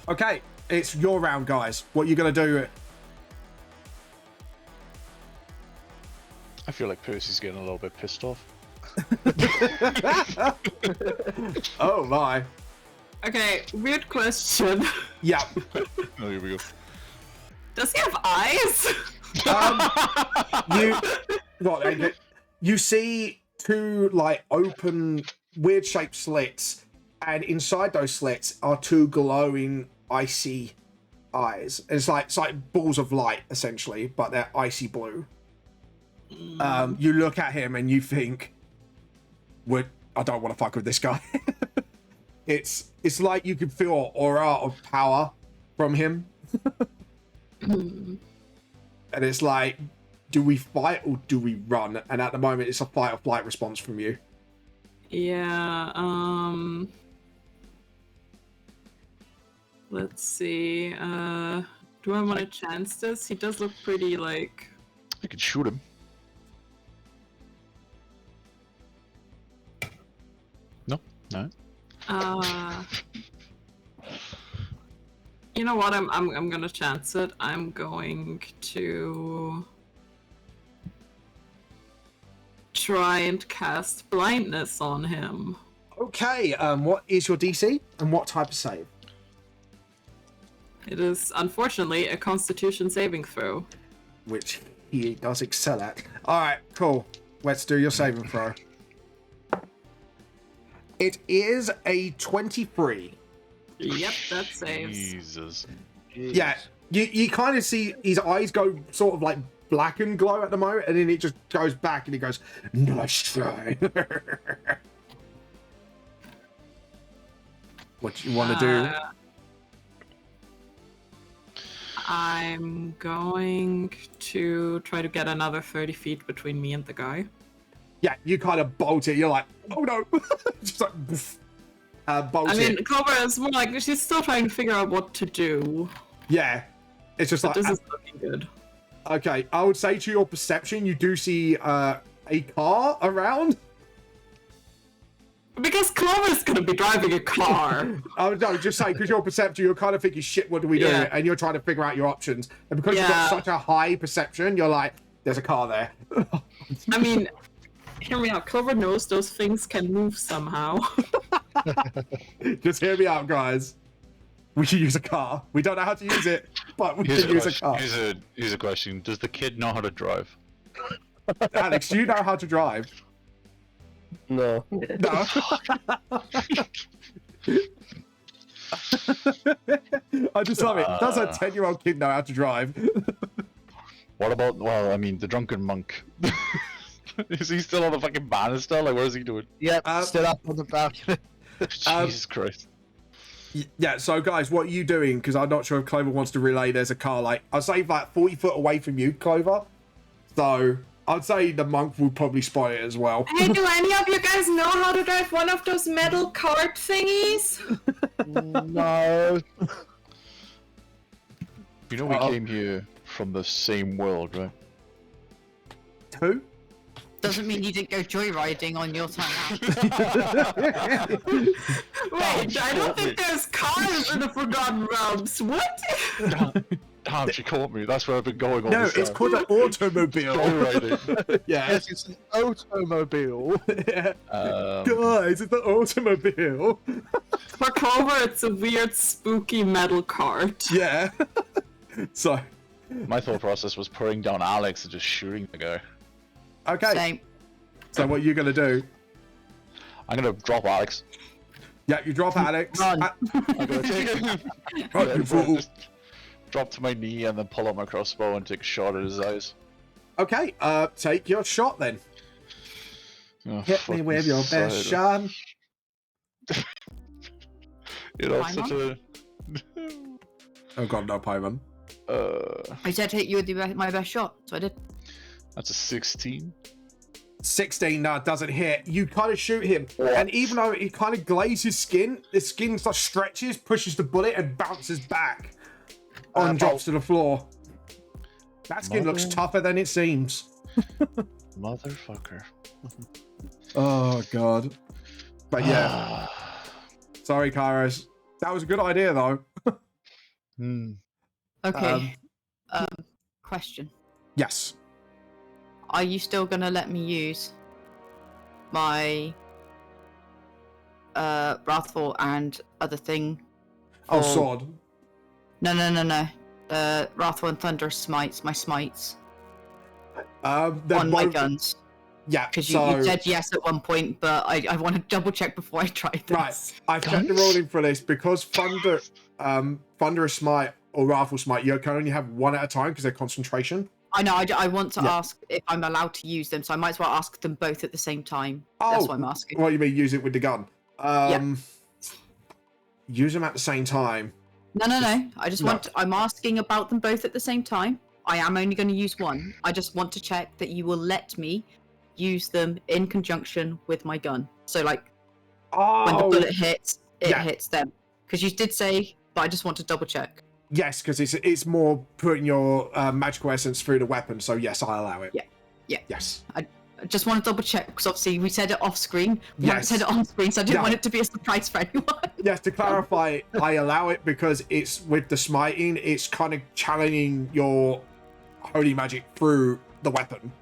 Okay, it's your round, guys. What are you gonna do? I feel like Percy's getting a little bit pissed off. Oh my. Okay, weird question. Yeah. Oh, here we go. Does he have eyes? You see 2 like open weird shaped slits, and inside those slits are 2 glowing icy eyes. It's like balls of light essentially, but they're icy blue. You look at him and you think, I don't want to fuck with this guy. It's like you could feel an aura of power from him. And it's like, do we fight or do we run? And at the moment, it's a fight or flight response from you. Yeah, let's see. Do I want to chance this? He does look pretty like... You could shoot him. No? No? You know what? I'm gonna chance it. I'm going to try and cast blindness on him. Okay, what is your DC and what type of save? It is unfortunately a Constitution saving throw. Which he does excel at. All right, cool. Let's do your saving throw. It is a 23. Yep, that saves. Jesus. Yeah, you kind of see his eyes go sort of like black and glow at the moment, and then it just goes back and he goes, nice try. What do you want to do? I'm going to try to get another 30 feet between me and the guy. Yeah, you kind of bolt it. You're like, oh no. Just like, bolt I mean, it. Clover is more like, she's still trying to figure out what to do. Yeah. It's just But like, this is looking good. okay, I would say to your perception, you do see a car around. Because Clover's gonna be driving a car. Oh no, just say, because your perception, you're kind of thinking, shit, what do we do? Yeah. And you're trying to figure out your options. And because you've got Yeah. such a high perception, you're like, there's a car there. I mean, hear me out. Clover knows those things can move somehow. Just hear me out, guys. We can use a car. We don't know how to use it, but we can use a car. Here's a question. Does the kid know how to drive? Alex, do you know how to drive? No. No. I just love it. Does a 10-year-old kid know how to drive? What about, well, I mean, the drunken monk? Is he still on the fucking banister? Like, what is he doing? Yep, still up on the balcony. Jesus Christ. Yeah, so guys, what are you doing? Because I'm not sure if Clover wants to relay there's a car, like, I'd say like 40 foot away from you, Clover. So I'd say the monk will probably spot it as well. Hey, do any of you guys know how to drive one of those metal cart thingies? No. You know we came here from the same world, right? Who? Doesn't mean you didn't go joyriding on your time out. Wait, I don't think there's cars in the Forgotten Realms. What? Damn, she caught me. That's where I've been going all No, this time. it's called an automobile. Joyriding. Yeah. Yes, it's an automobile. Yeah. Guys, it's an automobile. For Clover, it's a weird, spooky metal cart. Yeah. So, My thought process was putting down Alex and just shooting the guy. okay. Same. So what are you going to do? I'm gonna drop Alex. Yeah, you drop Alex. Run. I'm gonna take him. Right, you fool. Just drop to my knee and then pull out my crossbow and take a shot at his eyes. Okay, take your shot then. Oh, Hit me fucking with your best side. shot. You know, Why such a. Oh god, no, Pyman. I said hit you with my best shot, so I did. That's a 16. 16, no, it doesn't hit. You kind of shoot him, and even though it kind of glazes his skin, the skin sort of stretches, pushes the bullet, and bounces back and drops to the floor. That skin looks tougher than it seems. Motherfucker. Oh god. But yeah, sorry, Kairos. That was a good idea though. Okay. Question. Yes. Are you still gonna let me use my Wrathful and other thing? Oh, for- sword. No. Wrathful and Thunder smites, my smites They're on my both- guns. Yeah, Because so... you said yes at one point, but I want to double check before I try this. Right, I've checked the ruling for this because Thunderous Smite or Wrathful Smite, you can only have one at a time because they're concentration. I know. I want to Yeah. ask if I'm allowed to use them, so I might as well ask them both at the same time. Oh, That's what I'm asking. What you mean, use it with the gun? Use them at the same time. No. I just want. I'm asking about them both at the same time. I am only going to use one. I just want to check that you will let me use them in conjunction with my gun. So, like, when the bullet hits, it hits them. Because you did say, but I just want to double check. Yes, because it's more putting your magical essence through the weapon. So yes, I allow it. Yeah. Yes. I just want to double check because obviously we said it off screen. We haven't Yes. said it on screen, so I didn't No. want it to be a surprise for anyone. Yes, to clarify, I allow it because it's with the smiting, it's kind of channeling your holy magic through the weapon.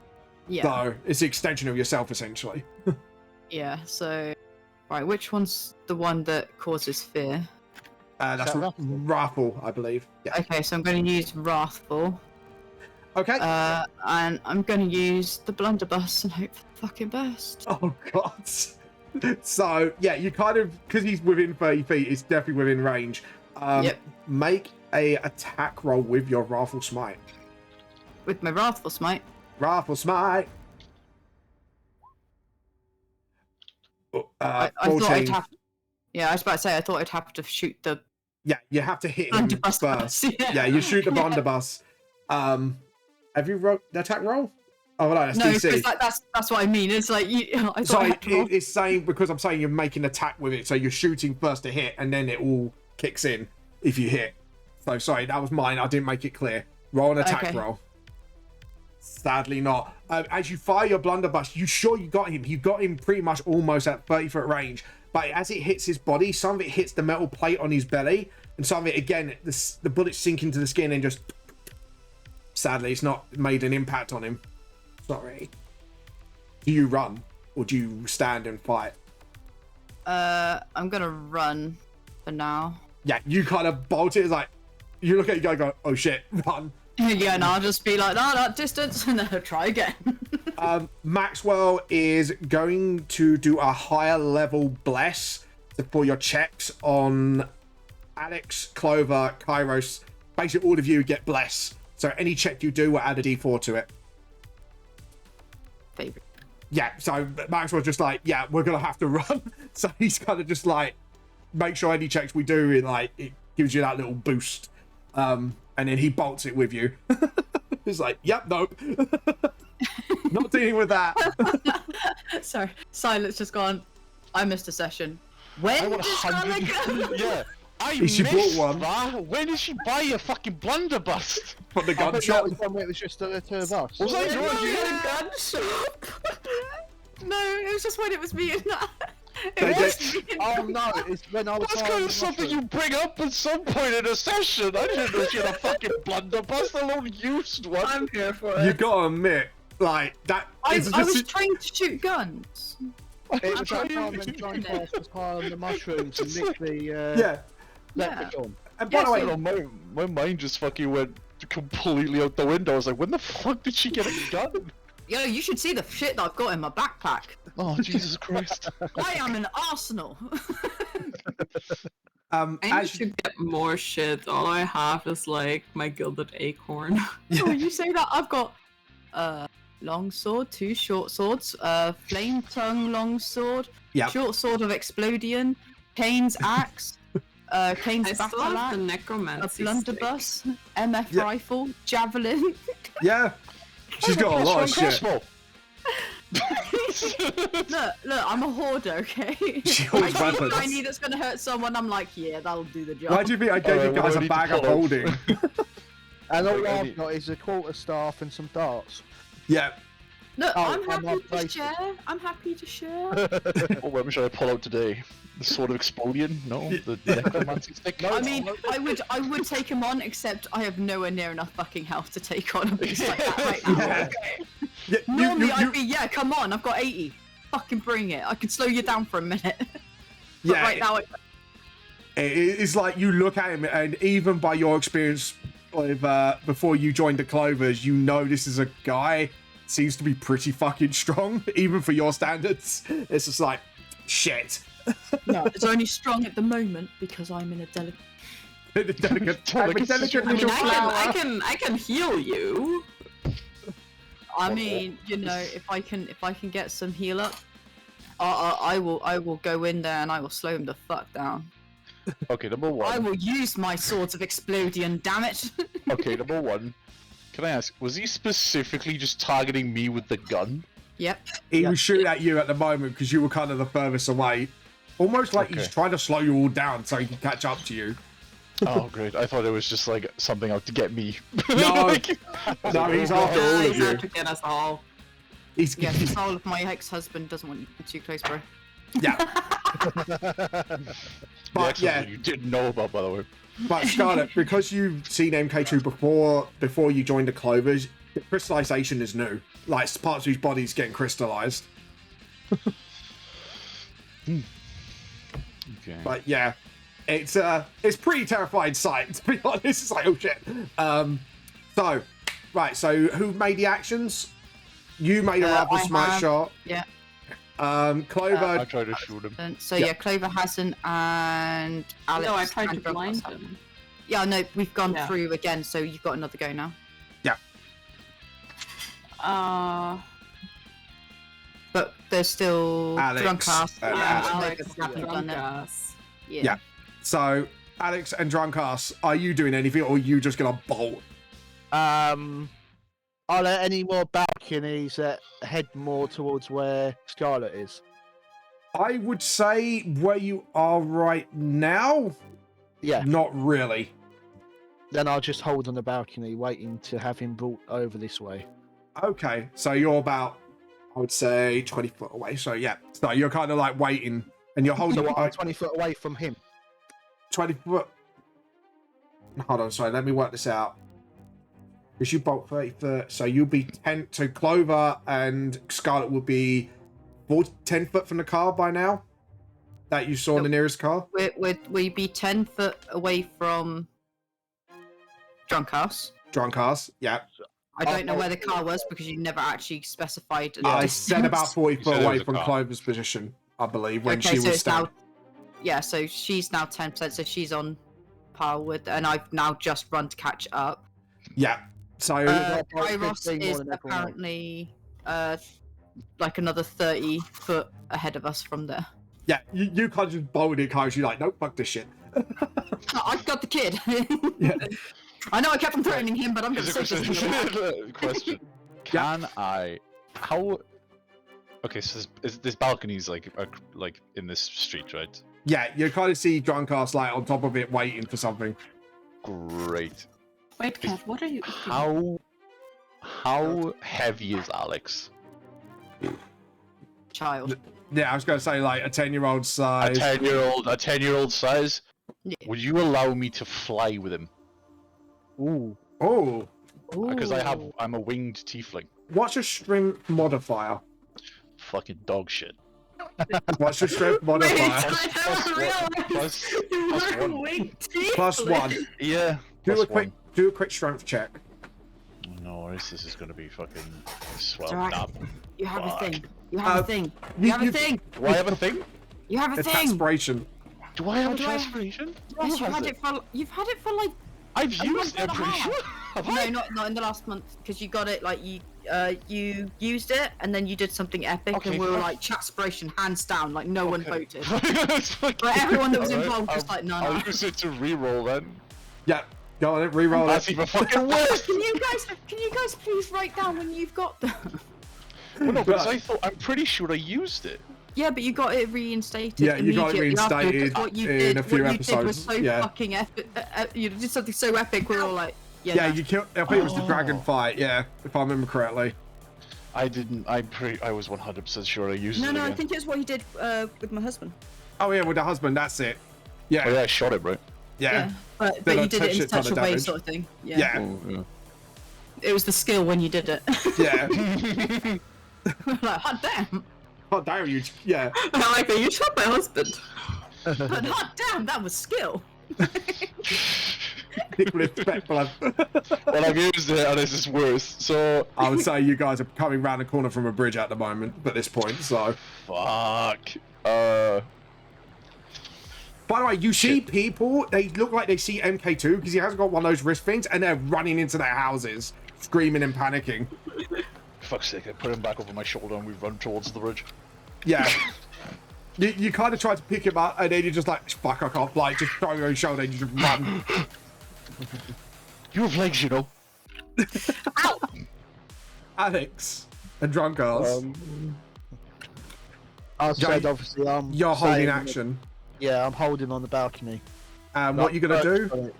Yeah. So it's the extension of yourself, essentially. Yeah. So, right, which one's the one that causes fear? That's that Wrathful, I believe. Yeah. Okay, so I'm going to use Wrathful. Okay. And I'm going to use the Blunderbuss and hope for the fucking best. Oh god. So yeah, you kind of, because he's within 30 feet, it's definitely within range. Yep. Make a attack roll with your Wrathful Smite. With my Wrathful Smite. Wrathful Smite. I thought 14. I'd have. Yeah, I was about to say I thought I'd have to shoot the Yeah, you have to hit him Blunderbuss first. first. Yeah, you shoot the blunderbuss. Have you wrote the attack roll? Oh no, that's No, DC. because that's what I mean. It's like you. I thought I Sorry, had to roll. it's saying, because I'm saying you're making an attack with it, so you're shooting first to hit, and then it all kicks in if you hit. So sorry, that was mine. I didn't make it clear. Roll an attack Okay. roll. Sadly not. As you fire your blunderbuss, you sure you got him. You got him pretty much almost at 30-foot range. But as it hits his body, some of it hits the metal plate on his belly, and some of it, again, the bullets sink into the skin and just... Sadly, it's not made an impact on him. Sorry. Do you run, or do you stand and fight? I'm gonna run for now. Yeah, you kind of bolt it. It's like you look at it, you go, oh shit, run. Yeah, and I'll just be like, no, that distance, and then I'll try again. Maxwell is going to do a higher level bless for your checks on Alex, Clover, Kairos. Basically, all of you get bless. So any check you do will add a d4 to it. Favorite. Yeah, so Maxwell's just like, yeah, we're going to have to run. So he's kind of just like, make sure any checks we do, it gives you that little boost. And then he bolts it with you. He's like, yep, nope. Not dealing with that. Sorry, Silence just gone. I missed a session. When did Scarlet go? Yeah. She bought one. When did she buy a fucking blunderbuss? From the I gun think shop. that was when it was just the two of us. Was I When doing we you? had a gun shop. No, it was just when it was me and that. They It was did- me and Oh no, it's when I was That's trying kind to of something mushroom. you bring up at some point in a session. I didn't know she had a fucking blunderbuss, let alone used one. I'm here for You it. gotta admit, like, that I is was just... trained to shoot guns. It was that trying time to when John do it. Cross was high on the mushrooms and nicked the Yeah. leprechaun. And by the Yes, way, My mind just fucking went completely out the window. I was like, when the fuck did she get a gun? Yo, you should see the shit that I've got in my backpack. Oh, Jesus Christ. I am an arsenal. I need as to get more shit. All I have is like my gilded acorn. So when you say that, I've got long sword, 2 short swords, flame tongue long sword, Yep. short sword of explodion, Kane's axe, Kane's I still battle have the axe, a necromancy blunderbuss, MF Yeah. rifle, javelin. yeah, she's got a lot of shit. Look, I'm a hoarder, okay? She I holds see a weapons. shiny that's gonna hurt someone, I'm like, yeah, that'll do the job. Why do you think I gave you Alright, guys what do I a need bag to of pull out? holding? And all Okay, I I've need- got is a quarterstaff and some darts. Yeah. Look, Oh, I'm I'm happy not to basic. share. I'm happy to share. What weapon should I pull out today? The sword of explosion? No? The necromancy stick? I mean, I would take him on, except I have nowhere near enough fucking health to take on a beast like that right now. Yeah. Okay? Yeah, Normally I'd be, yeah, come on, I've got 80. Fucking bring it. I can slow you down for a minute. But yeah, right now, it's like you look at him, and even by your experience with before you joined the Clovers, you know this is a guy seems to be pretty fucking strong, even for your standards. It's just like, shit. no, it's only strong at the moment because I'm in a delicate. I'm a delicate situation. I mean, little flower. I can heal you. I mean, you know, if I can get some heal up, I will go in there and I will slow him the fuck down. Okay, number I one. will use my swords of explodion, damn it. Okay, number one. Can I ask, was he specifically just targeting me with the gun? Yep. He was shooting at you at the moment because you were kind of the furthest away. Almost like he's Okay. trying to slow you all down so he can catch up to you. Oh, great. I thought it was just like something out to get me. No. Like- No, he's after all of He's you. out to get us all. He's Yeah, the soul of my ex-husband doesn't want you too close, bro. yeah. The But ex-husband yeah, you didn't know about, by the way. but Scarlet, because you've seen MK2 before you joined the Clovers, the crystallization is new. Like parts of his body's getting crystallized. Okay. But yeah, it's pretty terrifying sight, to be honest. It's like, oh shit. So right, so who made the actions? You made a rather I smart have. shot. Yeah. Clover. I tried to shoot him. And so Yeah. yeah, Clover hasn't, and Alex. No, I tried to and Drunk blind also. him. Yeah, no, we've gone Yeah. through again, so you've got another go now. But there's still Alex Drunk Ass and and Alex. Alex haven't done it. Drunkass. Yeah. Yeah. So Alex and Drunkass, are you doing anything, or are you just gonna bolt? Are there any more balconies that head more towards where Scarlet is? I would say where you are right now, Yeah. not really. Then I'll just hold on the balcony, waiting to have him brought over this way. Okay, so you're about, I would say, 20 foot away. So yeah, so you're kind of like waiting, and you're holding So what, I'm like 20 foot away from him. 20 foot. Hold on, sorry, let me work this out. Because you bolt 30 foot, so you'll be 10 to Clover, and Scarlet will be 10 foot from the car by now. that you saw in the nearest car? We'd be 10 foot away from Drunk House. Drunk House, yeah. I don't know where the car was because you never actually specified. I said about 40 You foot said it away was a from car. Clover's position, I believe, when Okay, she so was it's now. stabbed. Yeah, so she's now 10%, so she's on par with, and I've now just run to catch up. Yeah. So Kairos 15 more is than everyone else. apparently like another 30 foot ahead of us from there. yeah, you kind of just bolted it, Kairos. You're like, nope, fuck this shit. I've got the kid. Yeah. I know I kept on threatening him, but I'm going to Here's say a this. question. Can I? How? Okay, so this balcony's like in this street, right? Yeah, you kind of see Drunk House like on top of it, waiting for something. Great. Wait, Kat, what are you eating? How heavy is Alex? Child. Yeah, I was going to say like a 10-year-old A size. 10-year-old size. Yeah. Would you allow me to fly with him? Ooh. Oh, Because I'm a winged tiefling. what's your strength modifier? Fucking dog shit. What's your strength Wait, modifier? I never realized Plus you were one. a winged +1. Yeah. Do a quick strength check. No worries, this is gonna be fucking swell. Alright. Nah. You have a Fuck. thing. You have a thing. you- You have a you- thing. Do I have a thing? You have a It's thing. aspiration. Do I have a do I- transformation? Yes, Who you've has had it for. You've had it for like. I've a used month it, I'm and a pretty half. sure. Have No, I? not in the last month because you got it like you used it and then you did something epic Okay, and we were fine. like chatspiration hands down like no one voted. It's fucking- But everyone that was Alright, involved was I'll- like, no, I'll no. use it to reroll then. Yeah, go on it, reroll That's it. even fucking worse. Can you guys please write down when you've got them? Well, no, because I'm pretty sure I used it. Yeah, but you got it reinstated. Yeah, you got it immediately after, 'cause reinstated what you in did, a few what you did was episodes, so yeah. fucking epic. You did something so epic. We're all like, yeah. Yeah, no. you killed. I think it was the dragon fight. Yeah, if I remember correctly. I didn't. I was 100% sure I used No, it no, again. I think it was what he did with my husband. Oh yeah, with the husband. That's it. Oh Yeah, yeah, I shot it, right? yeah, But Then I you did touched it in it, ton such of a way, damage. sort of thing. Yeah. yeah, Oh, yeah. It was the skill when you did it. yeah. Like, hot damn. Oh damn you! Yeah, I like that you shot my husband. But hot damn, that was skill. Nicholas Petblood. Well, I've used it, and this is worse. So I would say you guys are coming round the corner from a bridge at the moment. At this point, so. fuck. By the way, you see people, they look like they see MK2 because he hasn't got one of those wrist things and they're running into their houses, screaming and panicking. Fuck's sake! I put him back over my shoulder, and we run towards the bridge. Yeah. You kind of try to pick him up and then you're just like, fuck, I can't fly. Just throw your shoulder and you just run. You have legs, you know. Ow! Alex and Drunkards, I said Jay, obviously I'm. you're holding staying- action. Yeah, I'm holding on the balcony. And what you going to do?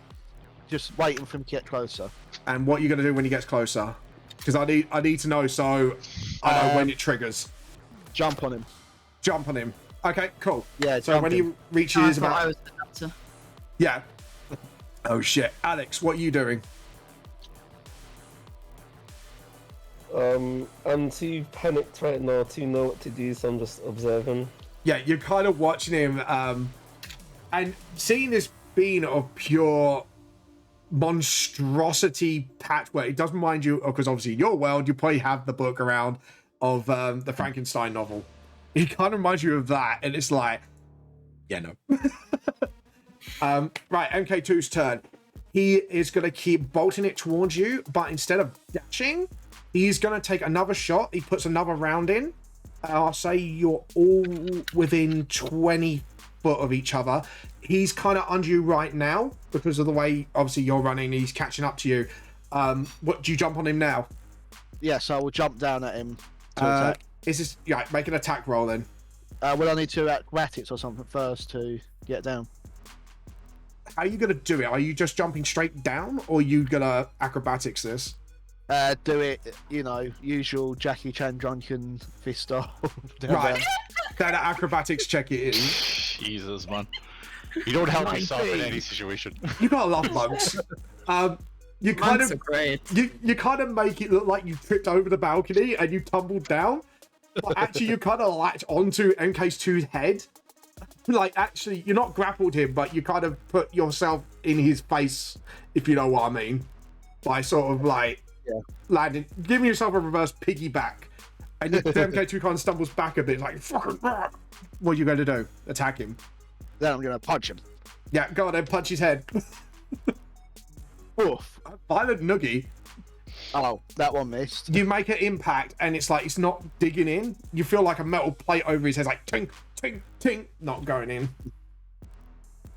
Just waiting for him to get closer. And what you going to do when he gets closer? Because I need to know so I know when it triggers. Jump on him. Jump on him. Okay, cool. Yeah, So jump when him. he I reaches thought I about... was the doctor. Yeah. Oh shit. Alex, what are you doing? I'm too panicked right now to know what to do, so I'm just observing. Yeah, you're kind of watching him, and seeing this being of pure monstrosity patchwork. It doesn't mind you, because obviously in your world, you probably have the book around of the Frankenstein novel. It kind of reminds you of that, and it's like, yeah, no. Right, MK2's turn. He is going to keep bolting it towards you, but instead of dashing, he's going to take another shot. He puts another round in. I'll say you're all within 20 foot of each other. He's kind of under you right now because of the way, obviously, you're running. He's catching up to you. What do you jump on him now? Yes, I will jump down at him to attack. Is this yeah? Make an attack roll then. Will I need to acrobatics or something first to get down? How are you gonna do it? Are you just jumping straight down, or are you gonna acrobatics this? Do it, usual Jackie Chan drunken fist style. down, Right. down. Then an acrobatics check it is. Jesus, man. You don't help yourself in 19. any situation. You gotta love monks. You kind Monks are of great. you kind of make it look like you tripped over the balcony and you tumbled down, but actually you kind of latch onto MK2's head like actually, you're not grappled him, but you kind of put yourself in his face, if you know what I mean, by sort of like landing, giving yourself a reverse piggyback, and the MK2 kind of stumbles back a bit, like fucking. What are you going to do? Attack him? Then I'm gonna punch him. Yeah, go on then, punch his head. Oof. Violent noogie. Oh, that one missed. You make an impact, and it's like it's not digging in. You feel like a metal plate over his head, like ting, ting, ting, not going in.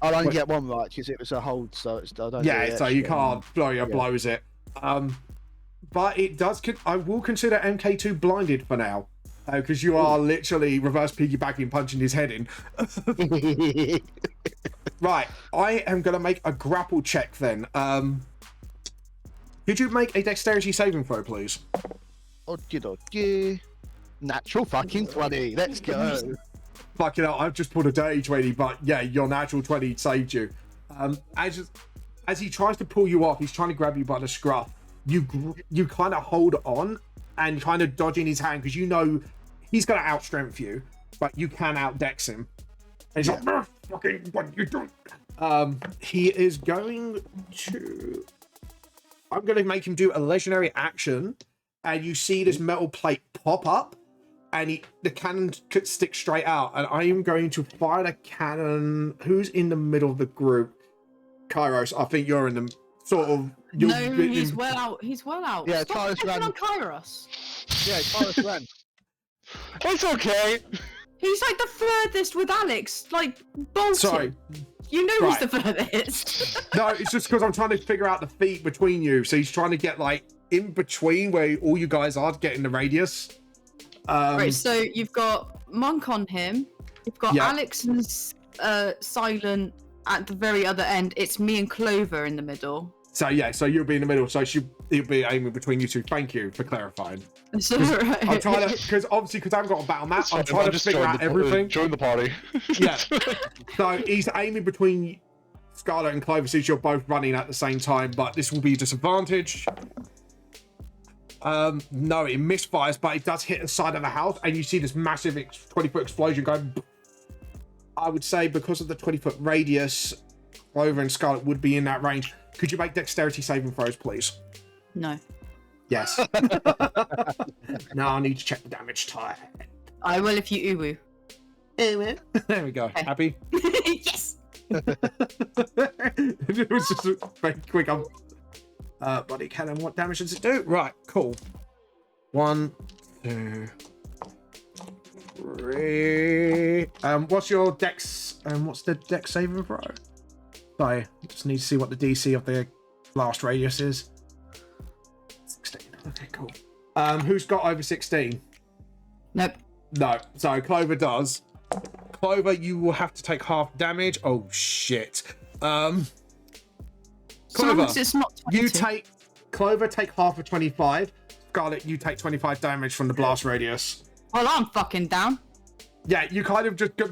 I'll only get one right because it was a hold, so it's I don't. Yeah, do so you extra. can't blow your blows it. But it does. I will consider MK2 blinded for now, because you are literally reverse piggybacking, punching his head in. Right, I am going to make a grapple check then. Could you make a dexterity saving throw, please? Okie dokie. Natural fucking 20. Let's go. Fucking hell, I've just put a dirty 20, but yeah, your natural 20 saved you. As he tries to pull you off, he's trying to grab you by the scruff. You kind of hold on and kind of dodge in his hand because you know he's going to outstrength you, but you can outdex him. And he's like, fucking, what are you doing? He is going to... I'm going to make him do a legendary action, and you see this metal plate pop up, and the cannon could stick straight out, and I am going to fire the cannon. Who's in the middle of the group? Kairos, I think you're in the sort of... No, he's well out. He's well out. Yeah, Stop Kairos picking ran. on Kairos. Yeah, Kairos ran. It's okay. He's like the furthest with Alex, like bolted. Sorry. You know Right. who's the furthest. No, it's just because I'm trying to figure out the feet between you. So he's trying to get like in between where all you guys are to get in the radius. Right, so you've got Monk on him. You've got Yeah. Alex and Silent at the very other end. It's me and Clover in the middle. So yeah, so you'll be in the middle. So he'll be aiming between you two. Thank you for clarifying. It's alright. I'm trying to, because I haven't got a battle map. I'm trying to figure out everything. Join the party. Yeah. So he's aiming between Scarlet and Clover since you're both running at the same time, but this will be a disadvantage. No, it misfires, but it does hit the side of the house, and you see this massive 20-foot explosion going. I would say because of the 20-foot radius, Clover and Scarlet would be in that range. Could you make dexterity saving throws, please? No. Yes. Now I need to check the damage type. I will if you uwu. There we go. Okay. Happy? Yes! It was just very quick. Body cannon, what damage does it do? Right, cool. 1, 2, 3. What's your dex? What's the dex saving throw? Sorry, just need to see what the DC of the blast radius is. 16. Okay, cool. Who's got over 16? Nope. No. So Clover does. Clover, you will have to take half damage. Oh shit. Clover, It's not 22. Clover take half of 25. Scarlet, you take 25 damage from the blast radius. Well, I'm fucking down. Yeah, you kind of just go,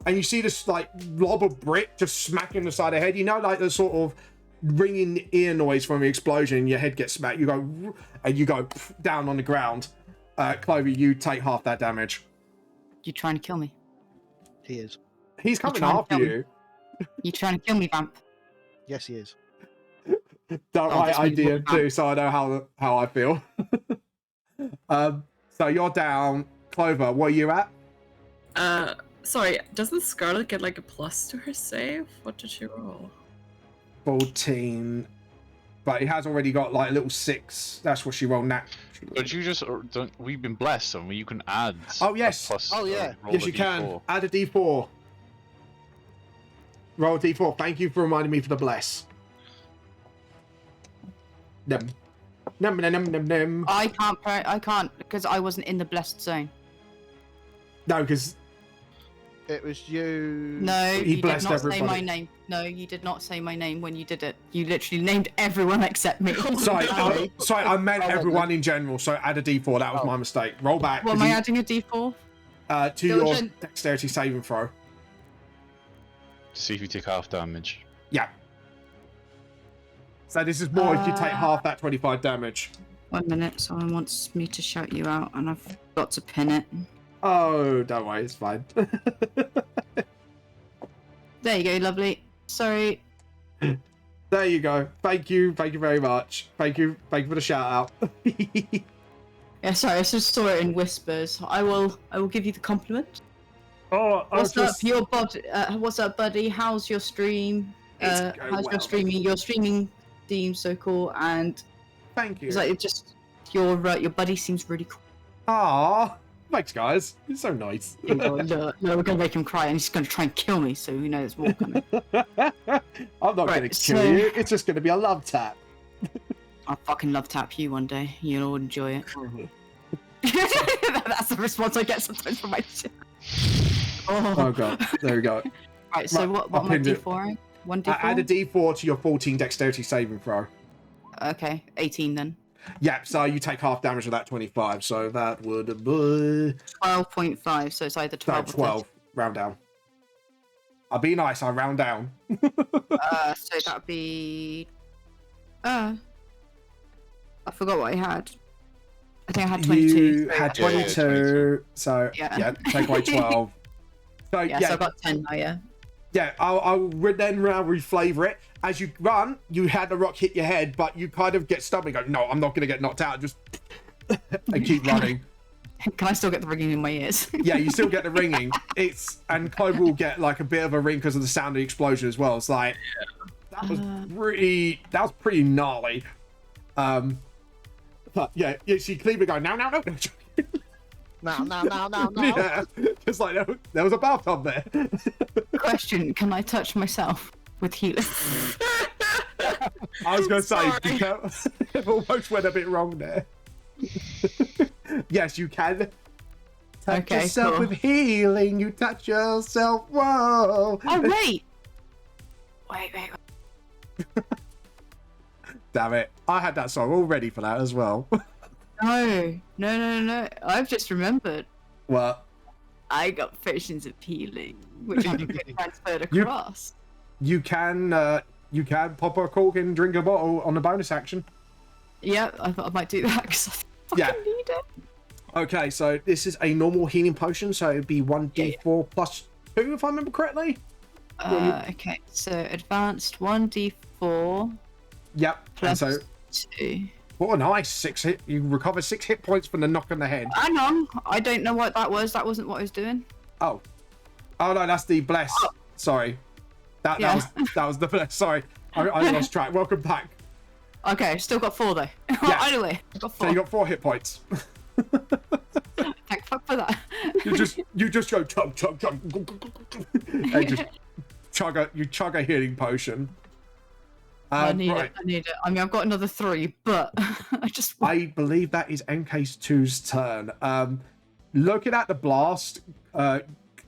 and you see this like lob of brick just smacking the side of the head. You know, like the sort of ringing ear noise from the explosion, and your head gets smacked. You go, and you go down on the ground. Clover, you take half that damage. You trying to kill me? He is. He's coming trying to after kill you. You trying to kill me, Vamp? Yes, he is. Don't Oh, write this means idea we're too, so I know how I feel. So you're down. Clover, what are you at? Sorry, doesn't Scarlet get like a plus to her save? What did she roll? 14. But he has already got like a little 6. That's what she rolled naturally. But you just we've been blessed, and you can add. Oh, yes. a plus, Oh, yeah. roll Yes, a you can. D4. Add a d4. Roll a d4. Thank you for reminding me for the bless. Num. Num, num, num, num. I can't because I wasn't in the blessed zone. No, because It was you. No, He you did blessed not say my everybody. name. No, you did not say my name when you did it. You literally named everyone except me. sorry, I meant Oh, everyone in general. So add a d4. That was Oh. my mistake. Roll back. What, 'cause am I you- adding a D4? to your Diligent. dexterity saving throw. See if you take half damage. Yeah. So this is more if you take half that 25 damage. 1 minute, someone wants me to shout you out and I've got to pin it. Oh, don't worry, it's fine. There you go, lovely. Sorry. There you go. Thank you very much. Thank you for the shout out. Yeah, sorry, I just saw it in whispers. I will give you the compliment. Oh, What's up, your body? What's up, buddy? How's your stream? It's going How's well. your streaming? Your streaming seems so cool, and Thank you. it's like your buddy seems really cool. Aw, thanks, guys. You're so nice. No, we're gonna make him cry, and he's gonna try and kill me. So we know there's more coming. I'm not Right, gonna kill so- you. It's just gonna be a love tap. I'll fucking love tap you one day. You'll all enjoy it. That's the response I get sometimes from my chat. Oh god, there we go. Right, so Right, what I'll am I pin it. D4ing? 1d4? Add a D4 to your 14 dexterity saving throw. Okay, 18 then. Yeah, so you take half damage of that 25, so that would be 12.5, so it's either 12 or 12. Round down. I'll be nice, I round down. 13. So that'd be... I forgot what I had. I think I had 22. You so- had 22, so yeah, take away 12. So yeah, so I've got 10 now, yeah. Yeah, I'll then reflavor it. As you run, you had the rock hit your head, but you kind of get stubborn and go, no, I'm not going to get knocked out. Just and keep running. Can I still get the ringing in my ears? Yeah, you still get the ringing. And Clover will get like a bit of a ring because of the sound of the explosion as well. It's like, that was pretty gnarly. But yeah, you see Cleaver go, no. No. Yeah, just like there was a bathtub there. Question, can I touch myself with healing? I was going to say, Sorry. it almost went a bit wrong there. Yes, you can. Touch Okay, yourself cool. with healing. You touch yourself. Whoa. Oh, wait! Wait. Damn it. I had that song all ready for that as well. No. I've just remembered. Well, I got potions of healing, which I can get transferred You- across. you can pop a cork and drink a bottle on the bonus action. Yeah, I thought I might do that because I fucking Yeah. need it. Okay, so this is a normal healing potion, so it'd be 1d4 plus 2, if I remember correctly. Okay, so advanced 1d4 Yep. plus And so, 2. oh, nice. 6 hit. You recover 6 hit points from the knock on the head. Hang on, I don't know what that was. That wasn't what I was doing. Oh no, that's the bless. Sorry, that was the bless. Sorry, I lost track. Welcome back. Okay, still got 4 though. Yeah. Anyway, I got 4. So you got 4 hit points. Thank fuck for that. you just go chug, and just chug a healing potion. I need right. it. I mean, I've got another 3, but I believe that is MK2's turn. Looking at the blast,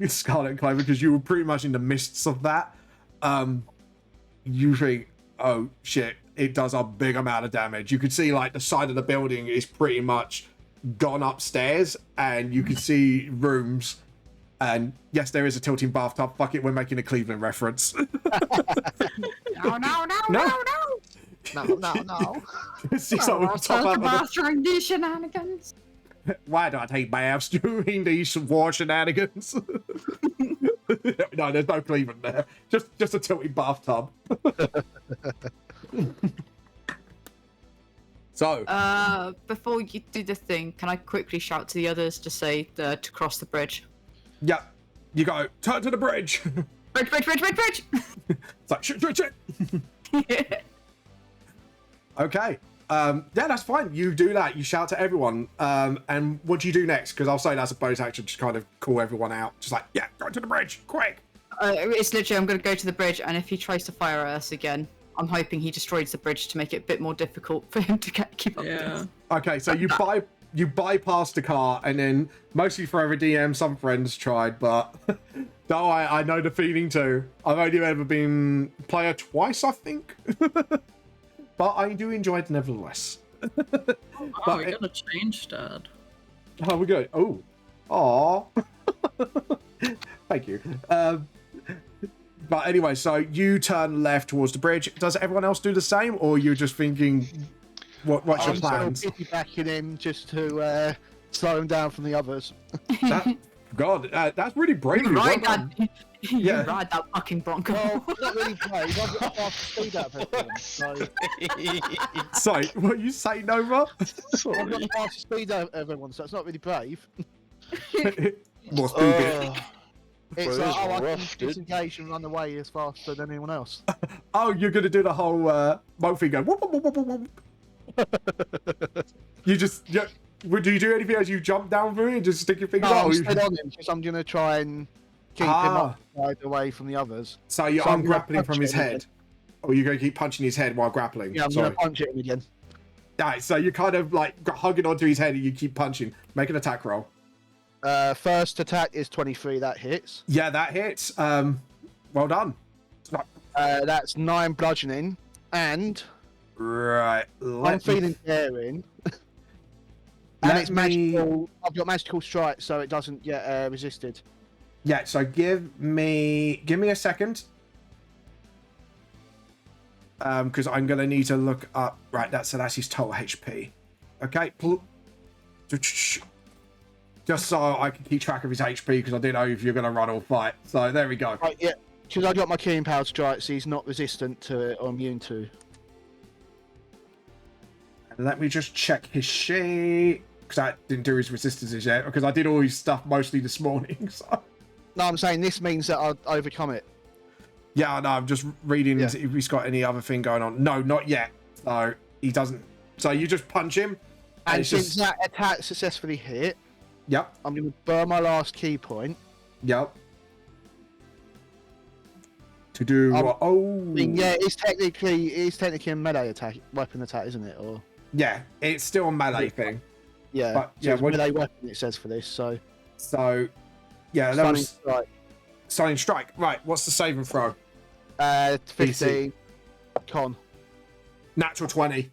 Scarlet and Clover, because you were pretty much in the midst of that, you think, oh shit, it does a big amount of damage. You could see like the side of the building is pretty much gone upstairs, and you can see rooms. And yes, there is a tilting bathtub. Fuck it, we're making a Cleveland reference. no. No. See something top Talk up of the- about during these shenanigans. Why do I take baths during these war shenanigans? No, there's no Cleveland there. Just a tilting bathtub. So, Before you do the thing, can I quickly shout to the others to say to cross the bridge? yeah, you go, turn to the bridge. Bridge! It's like, shit. Okay. Yeah, that's fine. You do that. You shout to everyone. And what do you do next? Because I'll say that's a bonus action, just kind of call everyone out. Just like, yeah, go to the bridge, quick. It's literally, I'm going to go to the bridge, and if he tries to fire at us again, I'm hoping he destroys the bridge to make it a bit more difficult for him to keep up with Yeah. us. Okay, so you bypass the car, and then mostly Forever DM, some friends tried, but no, I know the feeling too. I've only ever been player twice, I think. But I do enjoy it nevertheless. Oh, we gotta change that. Oh, we go. Oh, aw. Thank you. But anyway, so you turn left towards the bridge. Does everyone else do the same, or you're just thinking, what's your I'm sort of plans? piggybacking in just to slow him down from the others. God, that's really brave. You Well ride done. that. You Yeah. ride that fucking bronco. Well, not really brave. I've got faster speed out of everyone. So Sorry, what you say, Nova? I've got Sorry. the fastest speed out of everyone, so it's not really brave. More stupid. It's Well, like, it is I rough, can dude. disengage and run away as faster than anyone else. Oh, you're gonna do the whole boat thing going. Whoop, whoop, whoop, whoop, whoop. You just do you do anything as you jump down through it and just stick your fingers No, out? I'm or you- still on him because I'm going to try and keep him occupied away from the others. So you're So I'm gonna ungrappling from punch his him head, or you're gonna keep punching his head while grappling? Yeah, I'm Sorry. going to punch him again. Right, so you're kind of like hugging onto his head and you keep punching. Make an attack roll. First attack is 23, that hits. Yeah, that hits. Well done. That's 9 bludgeoning, and Right. I'm feeling daring. And Let it's me- magical. I've got magical strike, so it doesn't get resisted. Yeah, so give me a second. Because I'm gonna need to look up. Right, that's his total HP. Okay. Just so I can keep track of his HP, because I didn't know if you're gonna run or fight. So there we go. Right, yeah. Because I got my Keen Power strike, so he's not resistant to it or immune to. Let me just check his sheet, because I didn't do his resistances yet, because I did all his stuff mostly this morning. So. No, I'm saying this means that I'll overcome it. Yeah, no, I'm just reading Yeah. if he's got any other thing going on. No, not yet. So he doesn't. So you just punch him, And it's since just. that attack successfully hit, Yep, I'm going to burn my last key point. yep. To do what? Oh, I mean, yeah, it's technically a melee attack, weapon attack, isn't it? Or yeah, it's still a melee thing. yeah, But, so yeah, it's what- melee weapon. It says for this, so So, yeah, that stunning was strike. Stunning Strike. Right, what's the saving throw? 15 con. Natural 20.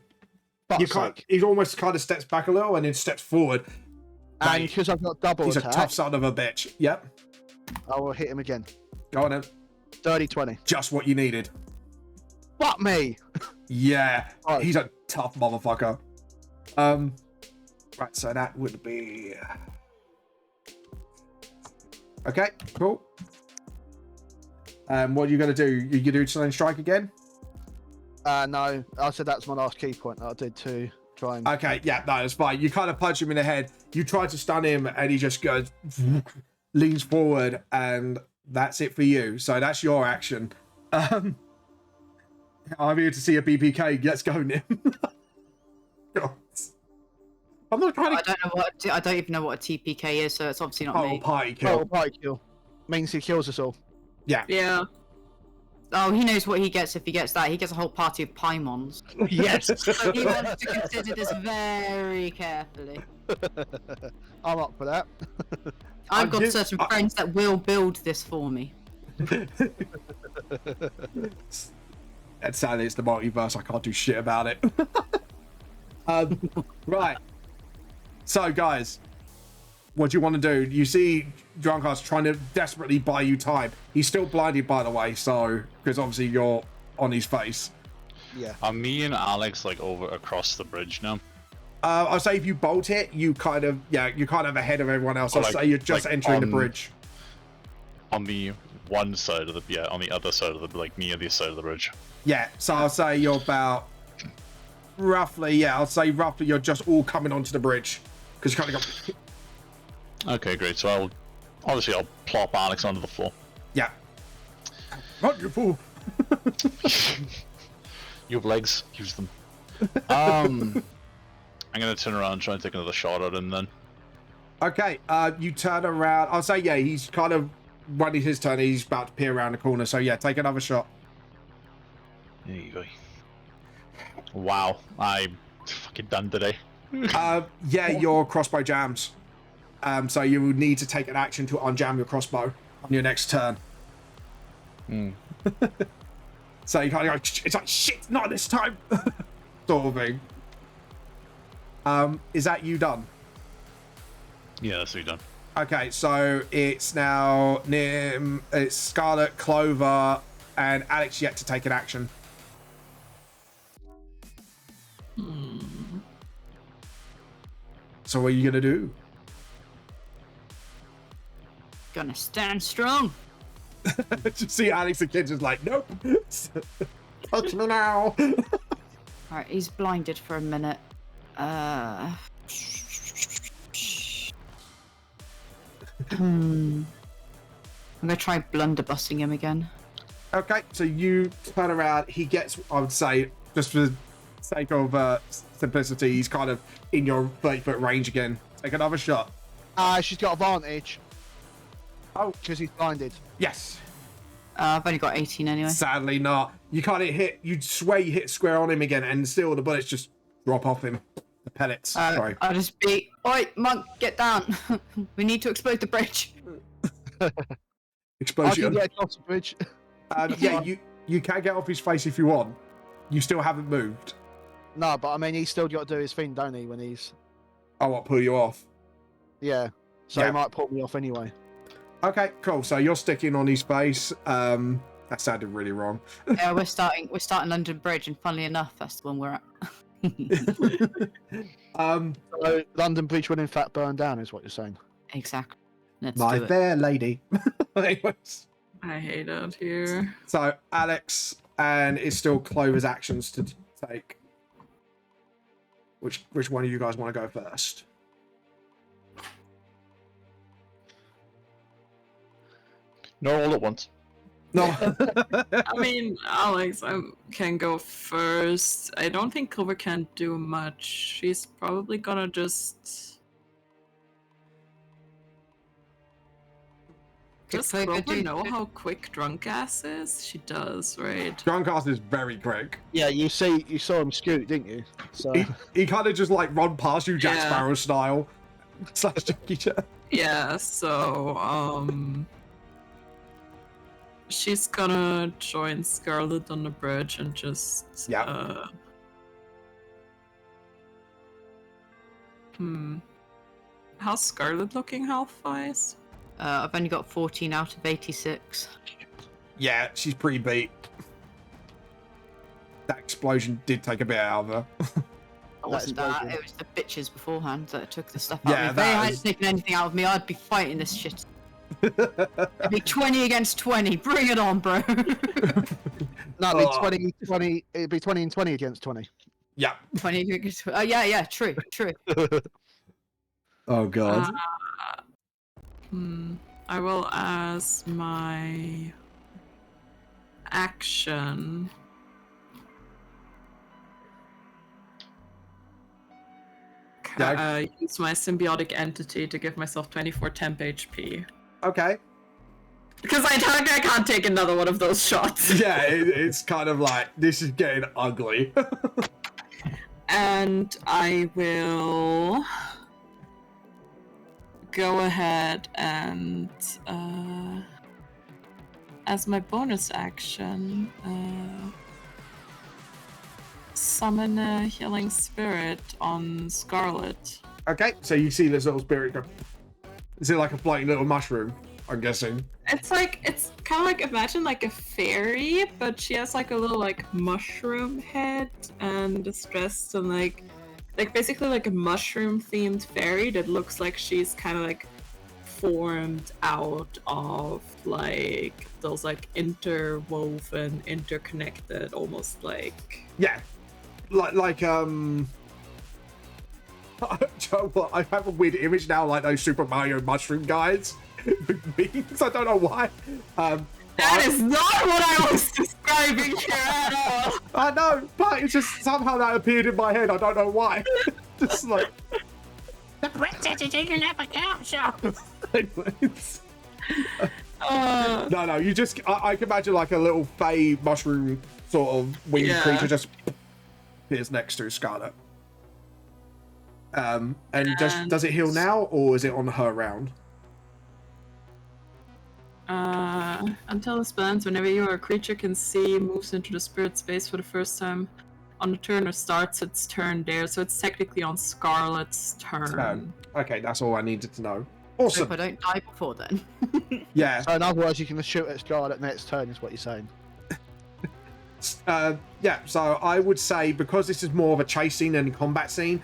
Fuck's You can't. sake. He almost kind of steps back a little and then steps forward. And Mate, because I've got double he's a attack, tough son of a bitch. Yep. I will hit him again. Go on then. 30-20. Just what you needed. Fuck me! Yeah. Oh. He's a tough motherfucker. Right, so that would be. Okay, cool. What are you gonna do? You gonna do Stunning Strike again? No, I said that's my last key point that I did to try and. Okay, yeah, no, it's fine. You kind of punch him in the head. You try to stun him, and he just goes, leans forward, and that's it for you. So that's your action. I'm here to see a BPK. Let's go, Nim. God. I'm not trying to. I don't even know what a TPK is, so it's obviously not Oh, me. party Oh, kill. party kill. Means he kills us all. Yeah. Yeah. Oh, he knows what he gets if he gets that. He gets a whole party of Paimons. Yes! So he wants to consider this very carefully. I'm up for that. I've got just- certain friends that will build this for me. And sadly, it's the multiverse. I can't do shit about it. Right. So, guys, what do you want to do? You see Drunkar's trying to desperately buy you time. He's still blinded, by the way, so because obviously you're on his face. Yeah. Are me and Alex like over across the bridge now? I'll say if you bolt it, you're kind of ahead of everyone else. Oh, I'll like- say you're just like entering the on- bridge. On the one side of the on the other side of the like near the side of the bridge. Yeah, so I'll say you're about roughly you're just all coming onto the bridge because you kind of go. Okay, great. So I'll plop Alex onto the floor. Yeah. Not you fool. You have legs, use them. I'm gonna turn around and try and take another shot at him then. Okay, you turn around. I'll say, yeah, he's kind of when it's his turn, he's about to peer around the corner. So yeah, take another shot. There you go. Wow, I'm fucking done today. Yeah, your crossbow jams. So you will need to take an action to unjam your crossbow on your next turn. So you kind of go, it's like, shit, not this time. Sort of thing. Is that you done? Yeah, that's what you done. Okay, so it's now Nim, it's Scarlet, Clover, and Alex yet to take an action. So what are you gonna do? Gonna stand strong. Just see Alex the kid just like, nope. Touch me now. Alright, he's blinded for a minute. I'm gonna try blunderbussing him again. Okay, so you turn around. He gets, I would say, just for the sake of simplicity, he's kind of in your 30-foot range again. Take another shot. She's got advantage. Oh. Because he's blinded. Yes. I've only got 18 anyway. Sadly not. You can't hit, you'd swear you hit square on him again, and still the bullets just drop off him. The pellets. Sorry. I'll just be, oi, monk, get down. We need to explode the bridge. Explosion. I can get across the bridge. Yeah, you can get off his face if you want. You still haven't moved. No, but I mean, he's still got to do his thing, don't he, when he's... Oh, what, pull you off? Yeah. So Yeah. he might pull me off anyway. Okay, cool. So you're sticking on his face. That sounded really wrong. Yeah, we're starting London Bridge, and funnily enough, that's the one we're at. So London Bridge will in fact burn down, is what you're saying. Exactly. Let's My do it. fair lady. Anyways. I hate it here. So Alex, and it's still Clover's actions to take. Which one of you guys want to go first? Not all at once. No. I mean, Alex, I can go first. I don't think Clover can do much. She's probably gonna just... Does Clover Clover do- know how quick drunk ass is? She does, right? Drunkcast is very quick. Yeah, you saw him scoot, didn't you? So He kind of just like run past you, Jack Yeah. Sparrow style. / Jackie Chan. Yeah, so, she's gonna join Scarlet on the bridge and just, Yeah. How's Scarlet looking health-wise? I've only got 14 out of 86. Yeah, she's pretty beat. That explosion did take a bit out of her. It wasn't that. broken. It was the bitches beforehand that took the stuff Yeah, out of me. If they that hadn't was- taken anything out of me, I'd be fighting this shit. It'd be 20 against 20. Bring it on, bro. no, it'd be 20. It'd be 20 and 20 against 20. Yeah. 20 against 20. Yeah, true. Oh god. I will as my action. Use my symbiotic entity to give myself 24 temp HP. Okay. Because I can't take another one of those shots. Yeah, it's kind of like, this is getting ugly. And I will go ahead and, as my bonus action, summon a healing spirit on Scarlet. Okay, so you see this little spirit go. Is it like a floating little mushroom? I'm guessing. It's kind of like, imagine like a fairy, but she has like a little like mushroom head and is dressed in like basically like a mushroom themed fairy that looks like she's kind of like formed out of like those like interwoven, interconnected, almost like... Yeah. Like Joe, what? I have a weird image now, like those Super Mario mushroom guys with wings. I don't know why. That is not what I was describing here at all! I know, but it's just somehow that appeared in my head. I don't know why. Just like. The princess is eating up a cow show. Anyways. No, you just. I can imagine like a little fey mushroom sort of winged creature just appears next to Scarlet. And does it heal now, or is it on her round? Until this ends, whenever you or a creature can see moves into the spirit space for the first time on the turn or starts its turn there, so it's technically on Scarlet's turn. Okay, that's all I needed to know. So Awesome. if I don't die before then. Yeah. So in other words, you can shoot at Scarlet next turn, is what you're saying. Yeah, so I would say because this is more of a chase scene than a combat scene,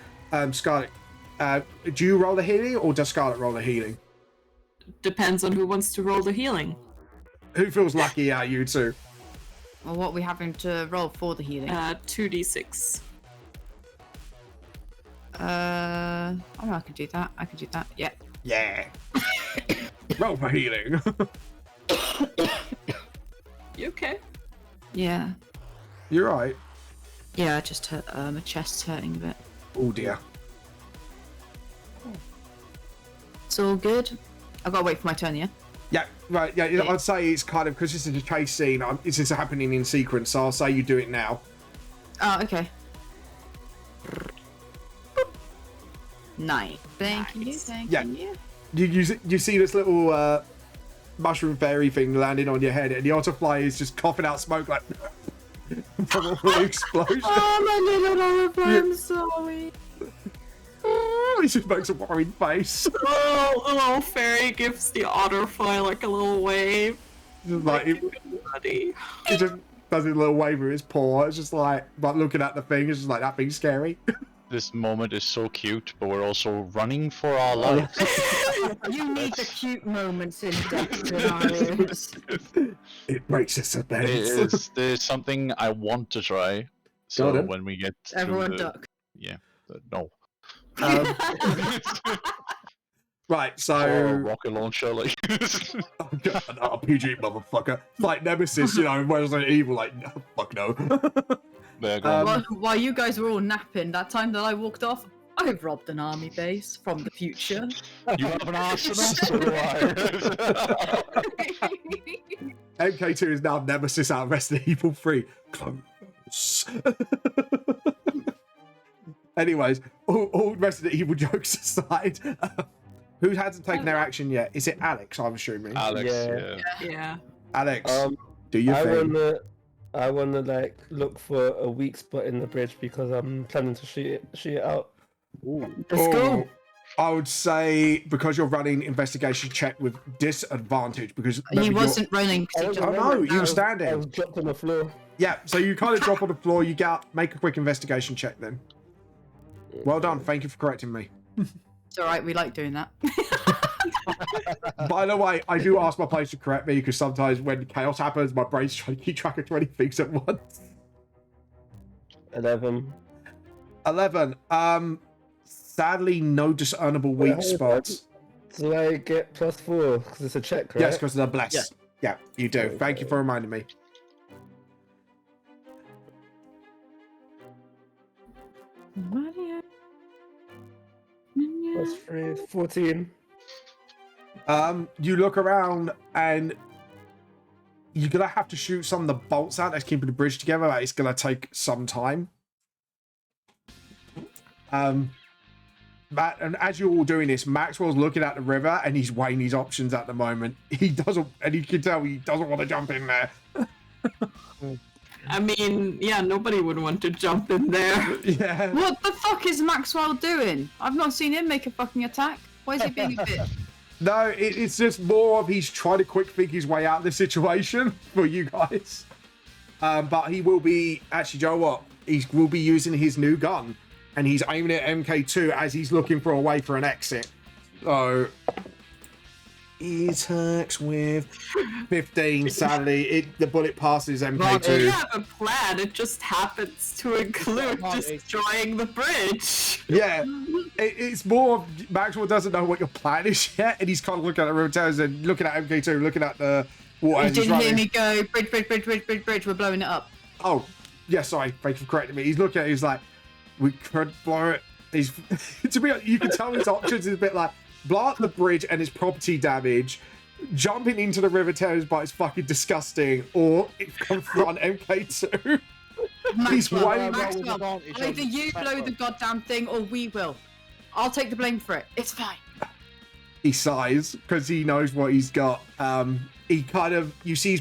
Scarlet, do you roll the healing or does Scarlet roll the healing? depends on who wants to roll the healing. Who feels lucky out of you two? Well, what are we having to roll for the healing? 2d6. Oh, I can do that. I can do that. Yeah. Yeah. Roll for healing. You okay? Yeah. You're right. Yeah, I just hurt, my chest's hurting a bit. Oh dear. It's all good. I've got to wait for my turn, yeah? Yeah, right. Yeah, I'd say it's kind of because this is a chase scene. This is happening in sequence, so I'll say you do it now. Oh, okay. Nice. Thank you. Thank you. You see this little mushroom fairy thing landing on your head, and the otterfly is just coughing out smoke like from a little explosion. Oh, my little otterfly, I'm sorry. He just makes a worried face. Oh, the little fairy gives the otterfly like a little wave. Just like Buddy. he just does a little wave with his paw. It's just like looking at the thing. It's just like that thing's scary. This moment is so cute, but we're also running for our lives. You need the cute moments in death scenarios. It breaks the suspense. There's something I want to try. So when we get to Everyone duck. Yeah, no. Right, so rocket launcher, like oh god, an RPG motherfucker. It's like Nemesis, you know, Resident Evil, like no, fuck no. there, go on. While you guys were all napping, that time that I walked off, I robbed an army base from the future. You have an arsenal, so do I. MK2 is now Nemesis out of Resident Evil 3. Close. Anyways, all Resident Evil jokes aside, who hasn't taken their action yet? Is it Alex, I'm assuming? Alex, Yeah. Alex, do you think? I wanna like look for a weak spot in the bridge because I'm planning to shoot it out. Let's go. I would say because you're running investigation check with disadvantage because He wasn't running. 'cause he just Oh no, you were standing. I was dropped on the floor. Yeah, so you kind of drop on the floor. You make a quick investigation check then. Well done. Thank you for correcting me. It's alright, we like doing that. By the way, I do ask my players to correct me because sometimes when chaos happens, my brain's trying to keep track of 20 things at once. 11. 11. Sadly, no discernible weak spots. Do I get +4? Because it's a check, right? Yes, because of the bless. Yeah, you do. Okay. Thank you for reminding me. +3, 14. You look around and you're gonna have to shoot some of the bolts out that's keeping the bridge together. That is gonna take some time. Matt, and as you're all doing this, Maxwell's looking at the river and he's weighing his options at the moment. He doesn't, and you can tell he doesn't want to jump in there. I mean, yeah, nobody would want to jump in there. Yeah. What the fuck is Maxwell doing? I've not seen him make a fucking attack. Why is he being a bitch? No, it's just more of he's trying to quick think his way out of the situation for you guys. But he will be, actually, Joe, what? He will be using his new gun and he's aiming at MK2 as he's looking for a way for an exit. So he attacks with 15. Sadly, the bullet passes MK2. You have a plan. It just happens to include destroying the bridge. Yeah, it's more of Maxwell doesn't know what your plan is yet, and he's kind of looking at the river towers and looking at MK2, looking at the water. You didn't hear me go, bridge, we're blowing it up. Oh, yeah, sorry, thank you for correcting me. He's looking at it, he's like, we could blow it. He's, to be honest, you can tell his options is a bit like, blow up the bridge and its property damage, jumping into the river Thames, but it's fucking disgusting, or confront MK2. He's way Maxwell, either you blow the goddamn thing or we will. I'll take the blame for it. It's fine. He sighs because he knows what he's got. He kind of, you see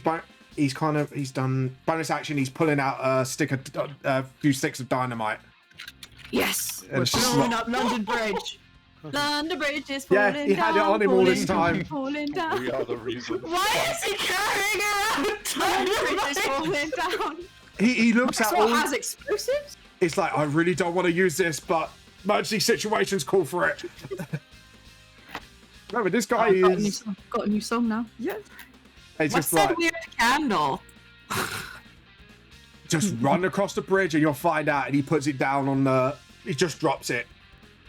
he's done bonus action. He's pulling out a few sticks of dynamite. Yes, And we're it's just blowing like- up London Bridge. London Bridge is falling down. Yeah, he had it on him all this time. Falling down. We are the reason. Why is he carrying around London Bridge is falling down. He looks at Maxwell all. has explosives? It's like, I really don't want to use this, but emergency situations call for it. Remember, this guy is. Got a new song now. Yeah. It's What's just that like weird candle? just run across the bridge and you'll find out. And he puts it down on the. He just drops it.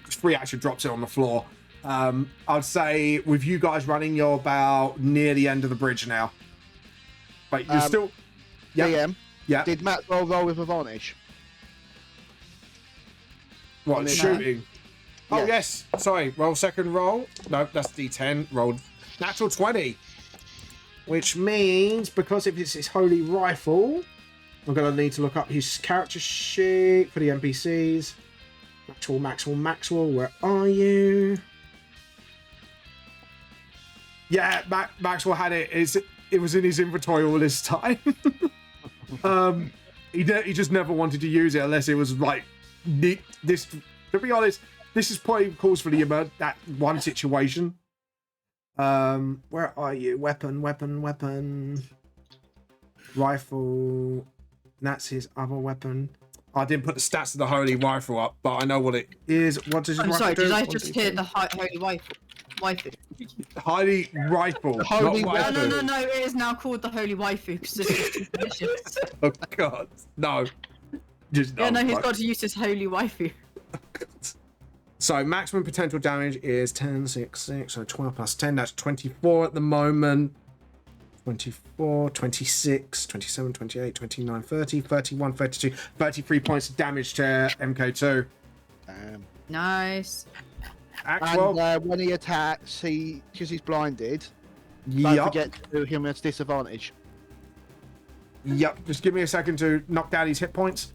Just free action drops it on the floor. I'd say with you guys running, you're about near the end of the bridge now. But you're still. Yeah. DM. Yeah. Did Matt roll with advantage? What, shooting? Oh, Yes. yes. Sorry. Roll second roll. No, that's D10. Rolled natural 20. Which means, because if it's his holy rifle, I'm going to need to look up his character sheet for the NPCs. Maxwell, where are you? Yeah, Maxwell had it. It was in his inventory all this time. He just never wanted to use it unless it was like this. To be honest, this is probably calls for that one situation. Where are you? Weapon, rifle. That's his other weapon. I didn't put the stats of the holy rifle up, but I know what it is. What does his I'm rifle sorry, do? did I just hear the holy waifu? Holy rifle. Holy not waifu. No, it is now called the holy waifu because it's just too delicious. Oh god, no. Just Yeah, no, he's fuck. got to use his holy waifu. So maximum potential damage is 10, 6, 6, so 12 plus 10, that's 24 at the moment. 24, 26, 27, 28, 29, 30, 31, 32, 33 points of damage to MK2. Nice. Axwell, And when he attacks, because he's blinded, don't yep, forget to do him at disadvantage. yep. Just give me a second to knock down his hit points.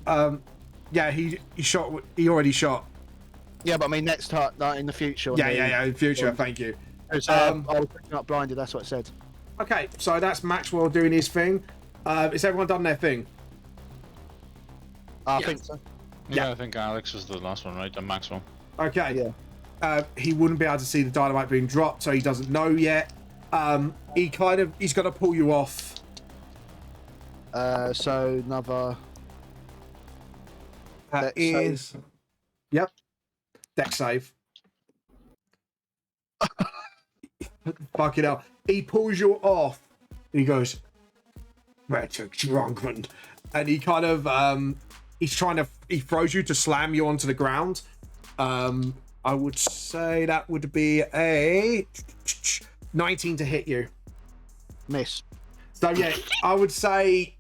Yeah, he already shot. Yeah, but I mean next time, like in the future. Yeah, in future, thank you. I was picking up blinded, that's what it said. Okay, so that's Maxwell doing his thing. Is everyone done their thing? I think so. Yeah, I think Alex was the last one, right? And Maxwell. Okay. Yeah. He wouldn't be able to see the dynamite being dropped, so he doesn't know yet. He's gonna pull you off. So another. That Dex save. is. Yep. Dex save. Fucking hell. He pulls you off. And he goes, "Better drunken," and he kind of he throws you to slam you onto the ground. I would say that would be a 19 to hit you. Miss. So yeah, I would say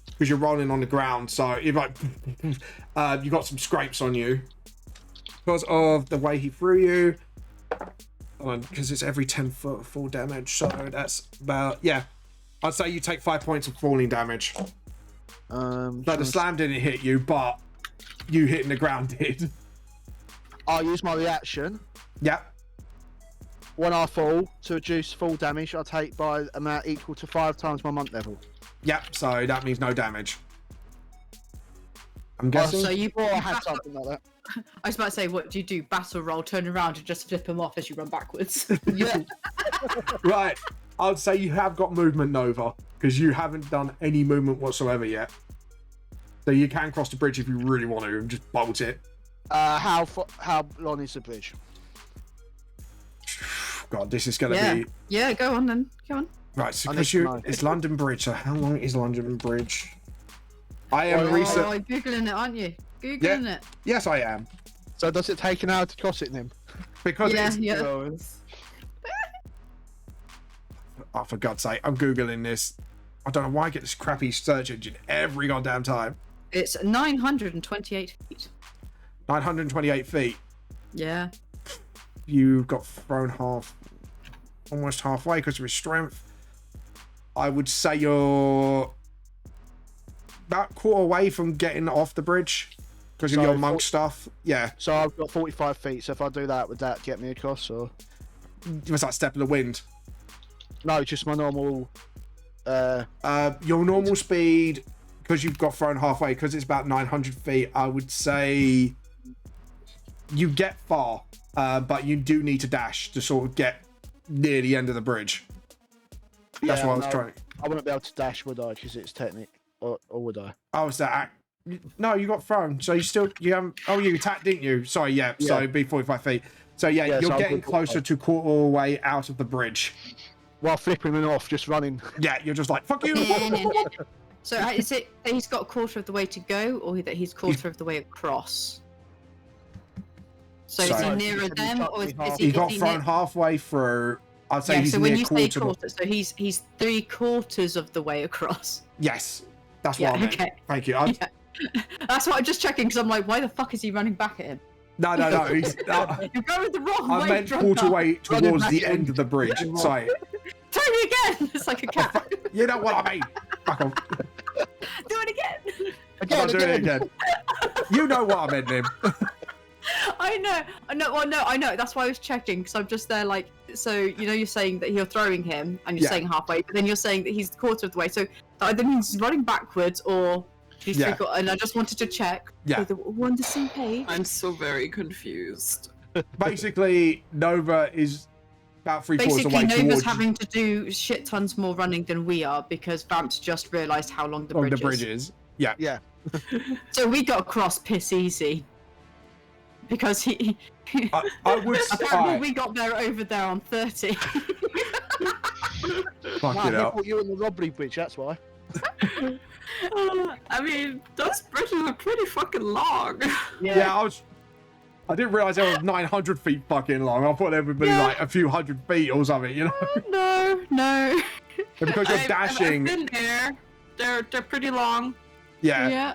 because you're rolling on the ground, so you're like you got some scrapes on you because of the way he threw you. Because it's every 10 foot full damage, so that's about I'd say you take 5 points of falling damage. Like the slam didn't hit you, but you hitting the ground did. I'll use my reaction. Yep. When I fall, to reduce full damage, I take by amount equal to 5 times my monk level. Yep. So that means no damage. I'm guessing. So you Or I had something like that. I was about to say, what do you do? Battle roll, turn around, and just flip him off as you run backwards. Yeah. Right. I'd say you have got movement, Nova, because you haven't done any movement whatsoever yet. So you can cross the bridge if you really want to and just bolt it. How long is the bridge? God, this is going to be... Yeah, go on then. Go on. Right, so I because need to know. it's London Bridge, so how long is London Bridge? I am Oh, research. you're Googling it, aren't you? Googling it. Yes, I am. So does it take an hour to cross it then? Because Yeah, it's... yeah. Oh, for God's sake, I'm Googling this. I don't know why I get this crappy search engine every goddamn time. It's 928 feet. 928 feet. Yeah. You got thrown almost halfway because of your strength. I would say you're about quarter way from getting off the bridge because of So your monk stuff. Yeah. So I've got 45 feet, so if I do that, would that get me across, or...? It was like step of the wind. No, just my normal... Your normal speed, because you've got thrown halfway, because it's about 900 feet, I would say you get far, but you do need to dash to sort of get near the end of the bridge. That's Yeah, what I was no. trying. I wouldn't be able to dash, would I? Because it's technic, or would I? I was that. No, you got thrown, so you haven't. Oh, you attacked, didn't you? Sorry, yeah. So Yeah. it'd be 45 feet. So yeah, Yeah, you're so I'm getting good. closer to quarter of the way out of the bridge. While flipping him off, just running. Yeah, you're just like, fuck you. So is it that he's got a quarter of the way to go, or that he's quarter of the way across? So is Sorry. he nearer them, or is He he? got is thrown near- halfway through. I'd say Yeah. he's So when near you say quarter. quarter, so he's 3/4 of the way across. Yes, that's Yeah. what I meant. Okay. Thank you. Yeah. That's what I'm just checking because I'm like, why the fuck is he running back at him? No. He's, You're going the wrong way. I meant drunk quarter up. way Running towards back the at end him. of the bridge. Sorry. Try me again. It's like a cat. You know what I mean. Fuck off. Do it again. I'm not doing it again. You know what I meant, Nim. I know. Well, no, I know. That's why I was checking because I'm just there, like, so you're saying that you're throwing him, and you're Yeah. saying halfway, but then you're saying that he's a quarter of the way. So that either means he's running backwards or he's Yeah. and I just wanted to check. Yeah. We're on the same page. I'm so very confused. Basically, Nova is about 3/4 Basically, away Nova's towards having to do shit tons more running than we are because Vamp's just realised how long the on bridge the bridges. Yeah. Yeah. So we got across piss easy because he. I would. Apparently, Alright, we got there over there on 30. fuck Nah, it he up. put you on the robbery bridge, that's why. I mean, those bridges are pretty fucking long. Yeah, I didn't realise they were 900 feet fucking long. I thought they would be like a few hundred feet or something, you know? No. And because you're I've dashing, been there. They're pretty long. yeah.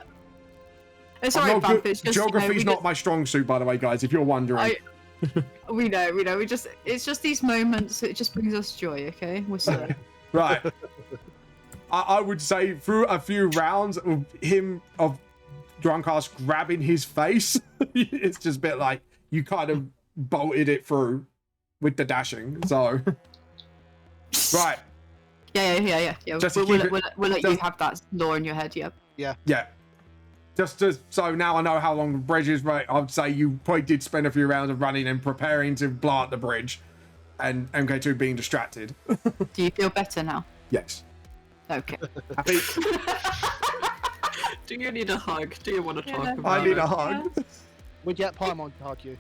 It's I'm alright, not Vamp. good- It's just Geography's we not my strong suit, by the way, guys. If you're wondering. We know. It's just these moments. It just brings us joy. Okay, we're sorry. Right. I would say through a few rounds of drunk ass grabbing his face, it's just a bit like you kind of bolted it through with the dashing. So, right. Yeah. Just to We'll keep it- let you just- have that lore in your head. Yep. Yeah. So now I know how long the bridge is, right? I'd say you probably did spend a few rounds of running and preparing to blow up the bridge, and MK2 being distracted. Do you feel better now? Yes. Okay. Happy? Do you need a hug? Do you want to talk Yeah. about I need it? a hug. We'd get Paimon to hug you.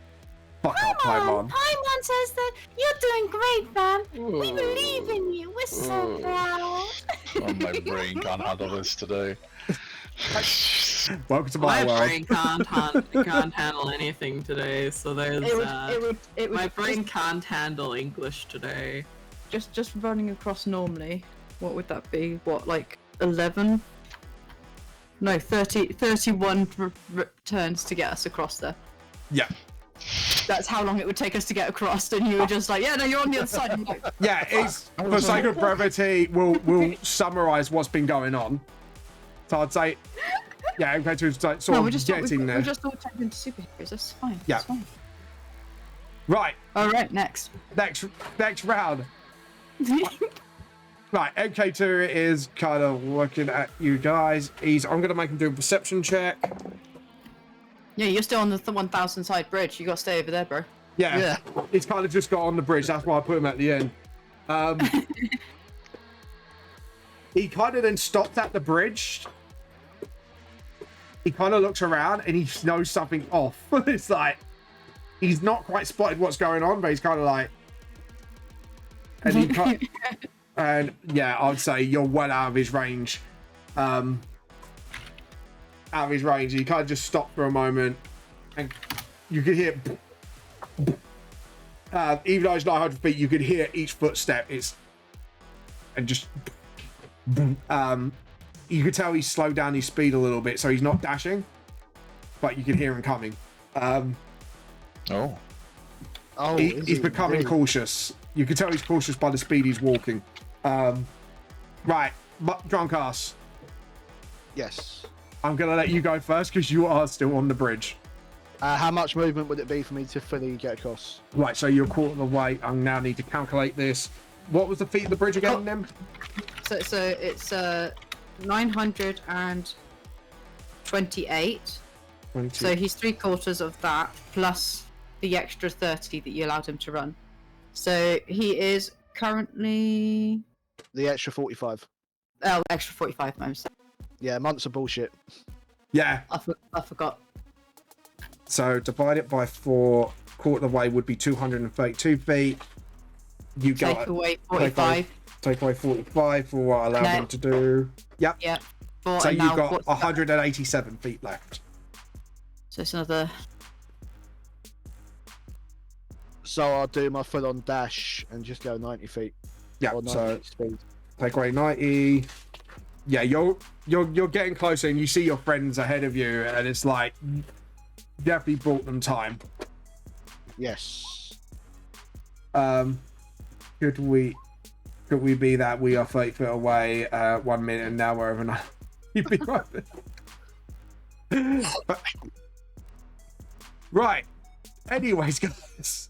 Fuck up, Paimon. Paimon says that you're doing great, Vamp. We believe in you. We're so proud. Oh, my brain can't handle this today. Welcome to my My world. brain can't handle anything today, so there's It would my brain can't handle English today. just running across normally. What would that be? What, like 11? No, 31 turns to get us across there. Yeah. That's how long it would take us to get across, and you were just like, yeah, no, you're on the other side. I'm like, Yeah, it's for sake of brevity, we'll summarize what's been going on. So I'd say, yeah, MK2's like sort no, of we're just getting there. we're just all turned into superheroes. That's fine. Yeah. That's fine. Right, All right, next. next round. Right, MK2 is kind of looking at you guys. I'm gonna make him do a perception check. Yeah, you're still on the 1,000 side bridge. You gotta stay over there, bro. Yeah, he's kind of just got on the bridge. That's why I put him at the end. He kind of then stops at the bridge. He kind of looks around and he knows something off. It's like he's not quite spotted what's going on, but he's kind of like, and he and yeah, I'd say you're well out of his range. Out of his range. He kind of just stopped for a moment, and you could hear. Even though it's 900 feet, you could hear each footstep. And just. You could tell he's slowed down his speed a little bit, so he's not dashing, but you can hear him coming. Oh. He's becoming cautious. You can tell he's cautious by the speed he's walking. Right, drunk ass. Yes. I'm gonna let you go first because you are still on the bridge. How much movement would it be for me to fully get across? Right, so you're a quarter of the way. I now need to calculate this. What was the feet of the bridge again, then? So it's 928. 22. So he's 3/4 of that plus the extra 30 that you allowed him to run. So he is currently The extra 45. extra 45 moments. Yeah, months of bullshit. Yeah. I forgot. So divide it by 4, quarter of the way would be 232 feet. You Take got away 45. Take away 45 for what I allowed him to do. Yep. Yep. 4, So and you've now got what's that? 187 feet left. So it's another. So I'll do my full-on dash and just go 90 feet. Yeah. Or 90 So speed. take away 90. Yeah, you're getting closer, and you see your friends ahead of you, and it's like definitely brought them time. Yes. Could we be that we are 30 feet away 1 minute, and now we're over 90? You'd be right there. Right. Anyways, guys.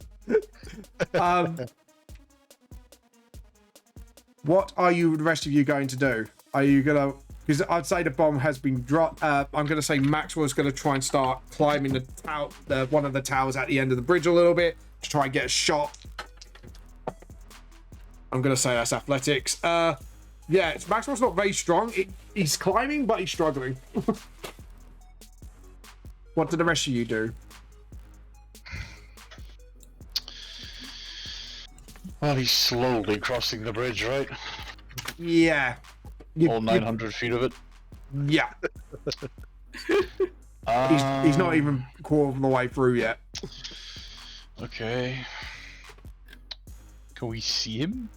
What are the rest of you going to do? Are you gonna? Because I'd say the bomb has been dropped. I'm gonna say Maxwell's gonna try and start climbing one of the towers at the end of the bridge a little bit to try and get a shot. I'm gonna say that's athletics. Yeah, Maxwell's not very strong. He's climbing, but he's struggling. What do the rest of you do? Well, he's slowly crossing the bridge, right? Yeah. All 900 feet of it. Yeah. He's not even quarter of the way through yet. Okay. Can we see him?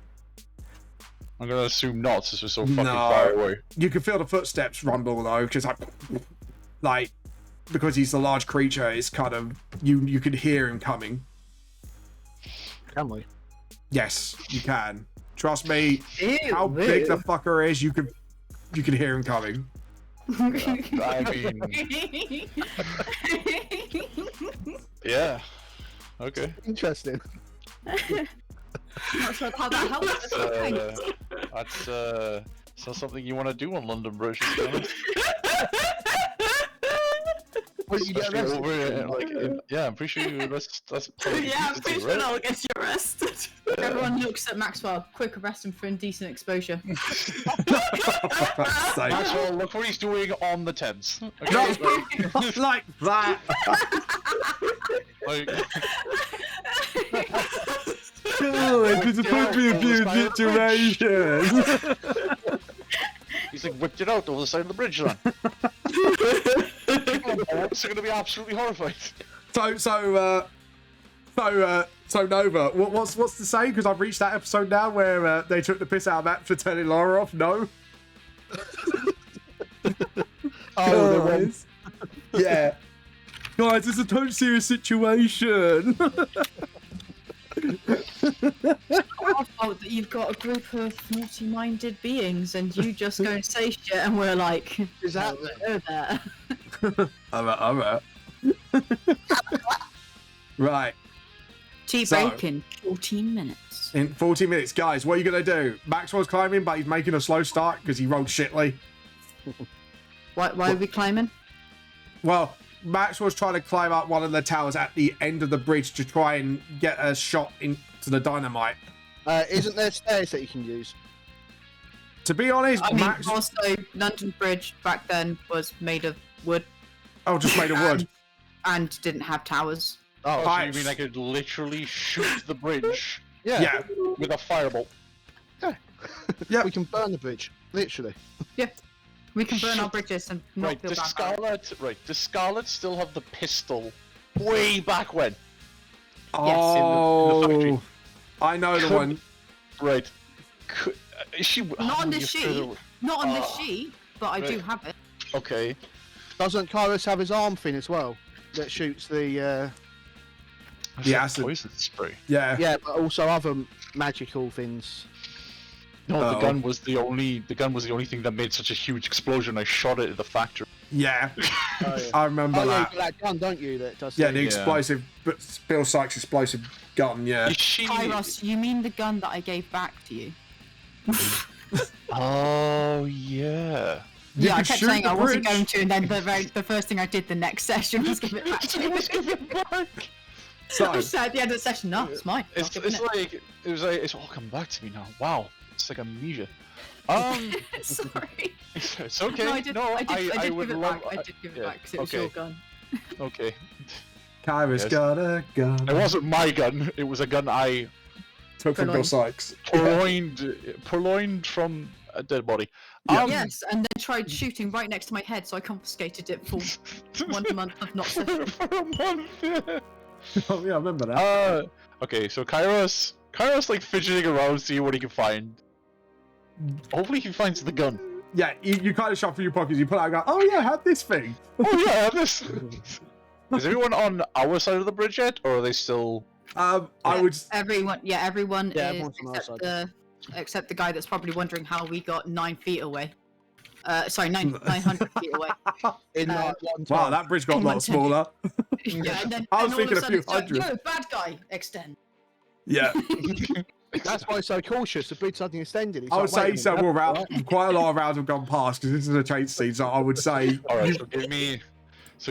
I'm gonna assume not, since we're so fucking far away. You can feel the footsteps rumble though, because like because he's a large creature, it's kind of you could hear him coming. Can we? Yes, you can. Trust me. Ew, How big the ew. fucker is, you could hear him coming. I mean, yeah. Okay. Interesting. Not sure how that helps. That's it's not something you want to do on London Bridge. To be honest. Well, you get Especially arrested. over, yeah, I'm pretty sure that's Yeah, I'm pretty sure I'll get you arrested. Everyone looks at Maxwell. Quick, arrest him for indecent exposure. Maxwell, look what he's doing on the Thames. Okay? No, not like that. Like, It's supposed to be a few situations. he's like whipped it out over the side of the bridge, then. They're gonna be absolutely horrified. So Nova, what's the saying? Because I've reached that episode now where they took the piss out of Matt for telling Laura off. No. Oh, Guys. Yeah. Guys, it's a totally serious situation. Our fault that you've got a group of naughty-minded beings, and you just go and say shit, and we're like, Is that "Hello there." All right. Right. Tea So- break in 14 minutes. In 40 minutes, guys, what are you going to do? Maxwell's climbing, but he's making a slow start because he rolled shitly. Why are we climbing? Well, Maxwell's trying to climb up one of the towers at the end of the bridge to try and get a shot into the dynamite. isn't there stairs that you can use? To be honest, I mean, Max... also, London Bridge back then was made of wood Oh, just made of wood. and didn't have towers. Oh, so Right. you mean I could literally shoot the bridge Yeah. with a firebolt? Yeah. We can burn the bridge, literally. We can burn our bridges and not Right, feel does bad about it. Does Scarlet still have the pistol way back when? Oh, in the factory. I know the one. Right. Is she... Not on this sheet. Not on this Oh. sheet, but I do Right. have it. Okay. Doesn't Kairos have his arm thing as well? That shoots the, The acid. Poison spray. Yeah. yeah, but also other magical things. No, the Oh. gun was the only thing that made such a huge explosion. I shot it at the factory. Yeah. Oh, yeah. I remember Oh, yeah, that. you got that gun, don't you? That does Yeah, the- the explosive, but Bill Sykes' explosive gun, yeah. Is she... Kairos, you mean the gun that I gave back to you? Oh yeah. You Yeah, I could kept shoot saying the I wasn't bridge. going to, and then the first thing I did the next session was give it back to you. I So, said at the end of the session, no, it's mine. It's it's all come back to me now. Wow, it's like amnesia. Sorry. It's okay. No, I did, No, I did I give would it love. back. I did give it yeah, back because it was okay. your gun. Okay. Kyra's got a gun. It wasn't my gun. It was a gun I Took from Bill Sykes. purloined from a dead body. Yes, and then tried shooting right next to my head, so I confiscated it for 1 month of not session. For a month. Oh yeah, I remember that. Okay, so Kairos like fidgeting around, seeing what he can find. Hopefully he finds the gun. Yeah, you kind of shuffle your pockets, you pull out and go, oh yeah, I have this thing. Oh yeah, I have this. Is everyone on our side of the bridge yet, or are they still? I would. Everyone is everyone's on our except the guy that's probably wondering how we got 9 feet away. Sorry, 900 feet away. In like one Wow, time. that bridge got a In lot one smaller. Yeah, and then I was and all thinking of a few sudden it's like, hundred. Yo, bad guy, extend. Yeah, That's why he's so cautious. The bridge suddenly extended. He's I would like, say wait a several minute, rounds, right? quite a lot of rounds have gone past because this is a chase scene. So I would say, All right, so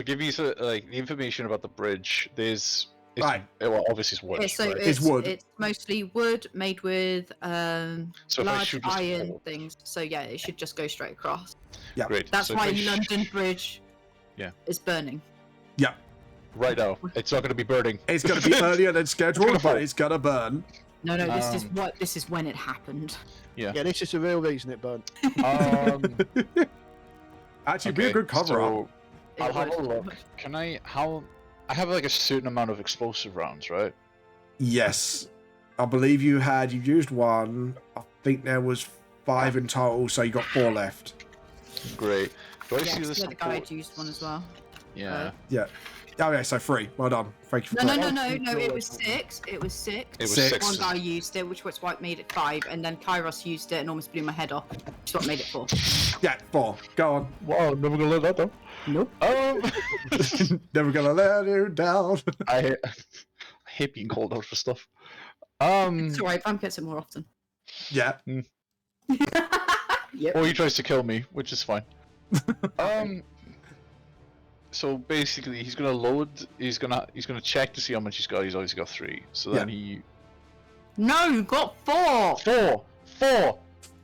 give me like the information about the bridge. Right. Well, obviously it's wood. Yeah, so right? It's wood. It's mostly wood made with So if I large shoot this iron hole- things. So yeah, it should just go straight across. Great. That's so if why I London Bridge is burning. yeah, Right now, it's not going to be burning. it's going to be earlier than scheduled, but it's going to burn. No, this is when it happened. Yeah, this is the real reason it burnt. Actually, be a good cover up. I'll It have a would. look. Can I? I have like a certain amount of explosive rounds, right? Yes, I believe you used one. I think there was 5 in total, so you got 4 left. Great. Do I Yeah, see the this? other guy had used one as well. Yeah. Yeah. Oh yeah, so 3. Well done. Thank you for No, that. it was 6. It was 6. It was 6. 6. One guy used it, which was what made it 5, and then Kairos used it and almost blew my head off, which is what made it 4. Yeah, 4. Go on. Wow, never gonna let that down. Nope. Never gonna let you down. I hate being called out for stuff. It's alright, Vamp gets it more often. Yeah. Yep. Or he tries to kill me, which is fine. So basically, he's gonna load. He's gonna check to see how much he's got. He's obviously got 3. So then he. No, you got 4! 4.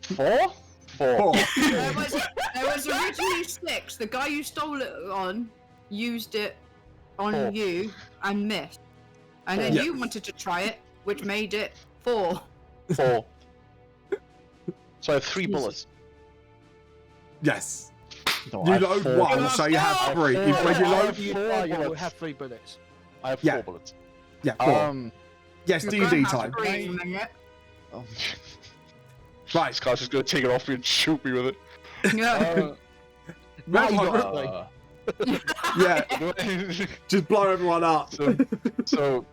Four. There was originally 6. The guy you stole it on used it on 4. you and missed. And then Yeah. you wanted to try it, which made it 4. 4. So I have 3 bullets. Yes. No, You I have load 4 1, bullets. so you have 3. four. When you I load, have You 4 will bullets. have 3 bullets. I have Yeah. 4 bullets. yeah, 4. Yes, You're DD gonna have time. 3 in a minute. Oh. Right. This guy's just gonna take it off me and shoot me with it. Yeah. Red you hot- got yeah, just blow everyone up. so,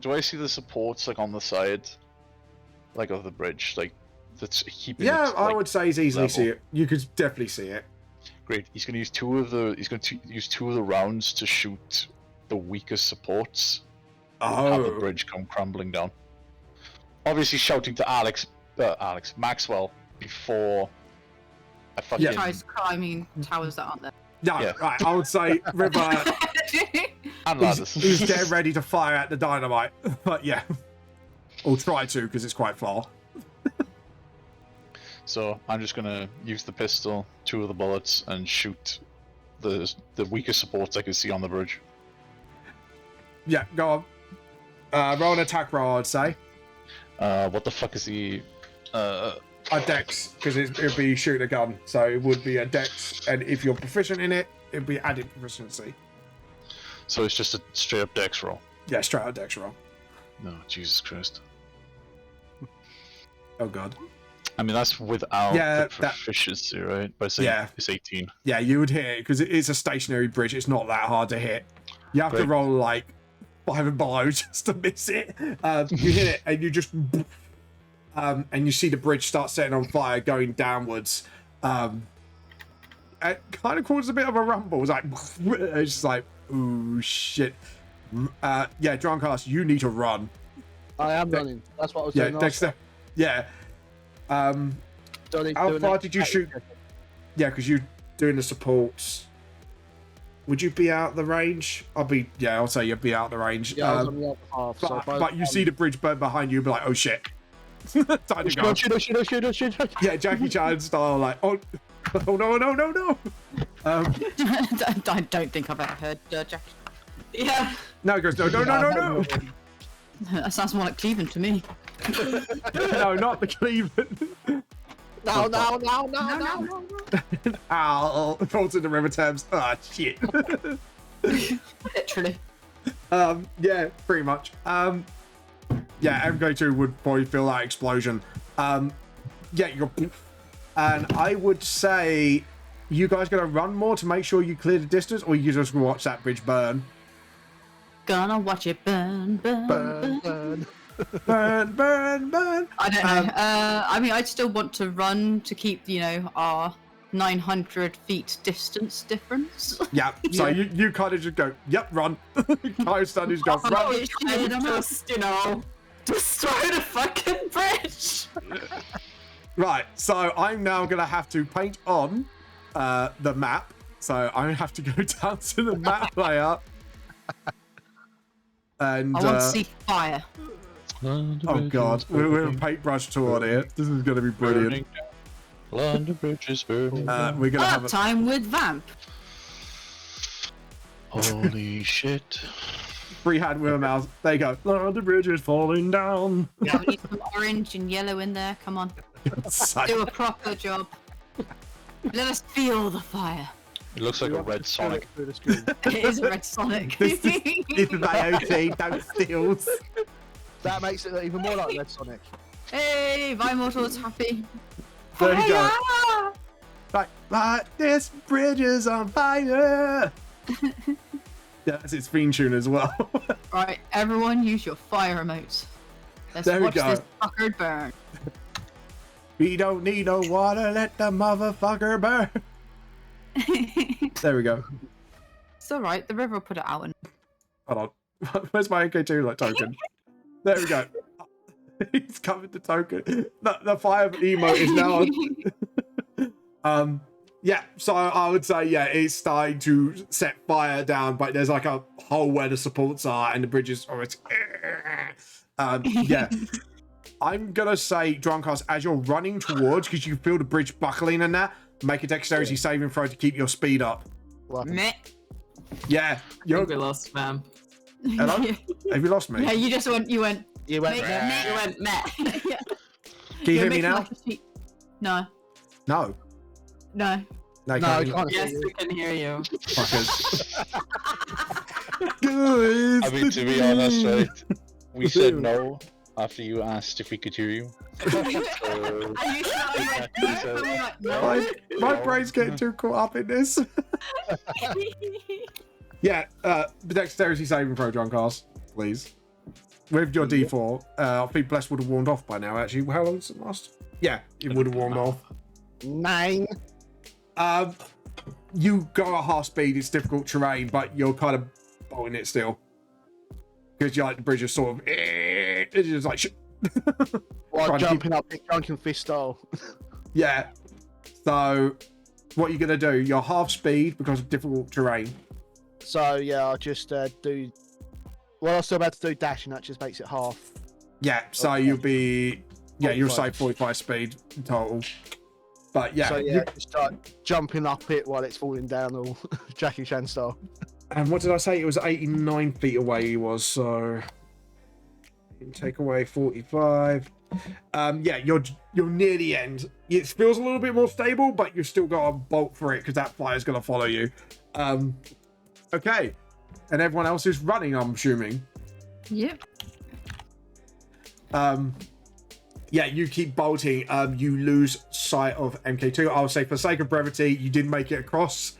do I see the supports like on the side, like of the bridge, like that's keeping? Yeah, it, I like, would say he's easily level? see it. You could definitely see it. Great. He's gonna use 2 of the. He's going to use 2 of the rounds to shoot the weakest supports. Have the Oh. bridge come crumbling down. Obviously, shouting to Maxwell before I fucking. Yeah. Tries climbing towers that aren't there. No, Yeah. right, I would say River And is ladders. getting ready to fire at the dynamite. But yeah. Or try to, because it's quite far. So I'm just gonna use the pistol, 2 of the bullets, and shoot the weakest supports I can see on the bridge. Yeah, go on. Roll an attack roll, I'd say. What the fuck is he? A dex, because it'd be shooting a gun. So it would be a dex, and if you're proficient in it, it'd be added proficiency. So it's just a straight up dex roll. Yeah, straight out dex roll. No, Jesus Christ. Oh god. I mean, that's without Yeah, the proficiency, right? But it's, Yeah. it's 18. Yeah, you would hit it, because it's a stationary bridge. It's not that hard to hit. You have to Great. roll like 5 and below just to miss it. You hit it, and you just... and you see the bridge start setting on fire, going downwards. It kind of causes a bit of a rumble. It's like... It's just like, ooh, shit. Yeah, Drunkcast, you need to run. I am running. That's what I was Yeah, doing last Dexter. Yeah. time. Don't need to How do an far did you attack. shoot? Yeah, because you're doing the supports. Would you be out the range? I'll say you'd be out the range. Yeah, I was on the other half. So But you see the bridge burn behind you, you'd be like, oh shit. Time to go. Shoot. Yeah, Jackie Chan style, like, oh no. I don't think I've ever heard Jackie. Yeah. No, it goes, no. That sounds more like Cleveland to me. No, not the Cleveland. No. Ow, falls into River Thames. Ah, shit. Literally. Yeah, pretty much. Yeah, MK2 would probably feel that explosion. Yeah, you're... And I would say you guys gonna run more to make sure you clear the distance, or you just watch that bridge burn? Gonna watch it burn, burn, burn. Burn. Burn. I don't know. I mean, I'd still want to run to keep, you know, our 900 feet distance difference. Yeah, so you kind of just go, yep, run. Kyle Studies go, run. I'm Just, you know, destroy the fucking bridge. Right, so I'm now going to have to paint on the map. So I have to go down to the map layer. And I want to see fire. oh god, we're a paintbrush tour here. This is going to be brilliant. London Bridge is burning. We're going to have a Time with Vamp. Holy shit. free hand with a mouse. There you go. The bridge is falling down. Yeah, we need some orange and yellow in there. Come on. Do a proper job. Let us feel the fire. It looks like a red Sonic. It is a red Sonic. This is IoT, don't steals. That makes it even more like Red Sonic. Hey, Vimortal's happy. There you go. Like this bridge is on fire. Yeah, that's its theme tune as well. Right, everyone use your fire emotes. Let's There we watch go. this fucker burn. We don't need no water, let the motherfucker burn. There we go. It's alright, the river will put it out and Hold on. Where's my AK2 like token? There we go. He's covered the token. The fire emote is now. Yeah, so I would say, yeah, it's starting to set fire down, but there's like a hole where the supports are and the bridges are. Yeah. I'm gonna say, Drunkhouse, as you're running towards, because you feel the bridge buckling and that, make a dexterity saving throw to keep your speed up. meh. Yeah, you're. We lost, fam. Hello? Have you lost me? Yeah, you just went. You went. You went. Meh. You went meh. Yeah. Can you hear You're me making now? like a sheep. No. No. No. No, No, I can't. can't hear Yes, you. we can hear you. Fuckers. Good. I mean, to be honest, right, we said no after you asked if we could hear you. So, Are you sure you went no? And we went, no. My brain's getting too caught up in this. Yeah, dexterity saving throw, Drunkhouse, please. With your D4. I think Bless would have warned off by now, actually. How long does it last? Yeah, it would have warned off. 9. You go at half speed, it's difficult terrain, but you're kind of bolting it still. Because you're like, the bridge is sort of... It's just like... While Trying to jumping up in drunken fist style. Yeah. So, what are you going to do? You're half speed because of difficult terrain. So yeah, I'll just do. Well, I was still about to do dash, and that just makes it half. Yeah, so Okay. you'll be... Yeah, you'll say 45. 45 speed in total. But yeah. So yeah, just start jumping up it while it's falling down, all Jackie Chan style. And what did I say? It was 89 feet away he was, so... You take away 45. Yeah, you're near the end. It feels a little bit more stable, but you've still got to bolt for it because that fire's going to follow you. Okay. And everyone else is running, I'm assuming. Yep. Yeah, you keep bolting. You lose sight of MK2. I'll say for sake of brevity, you didn't make it across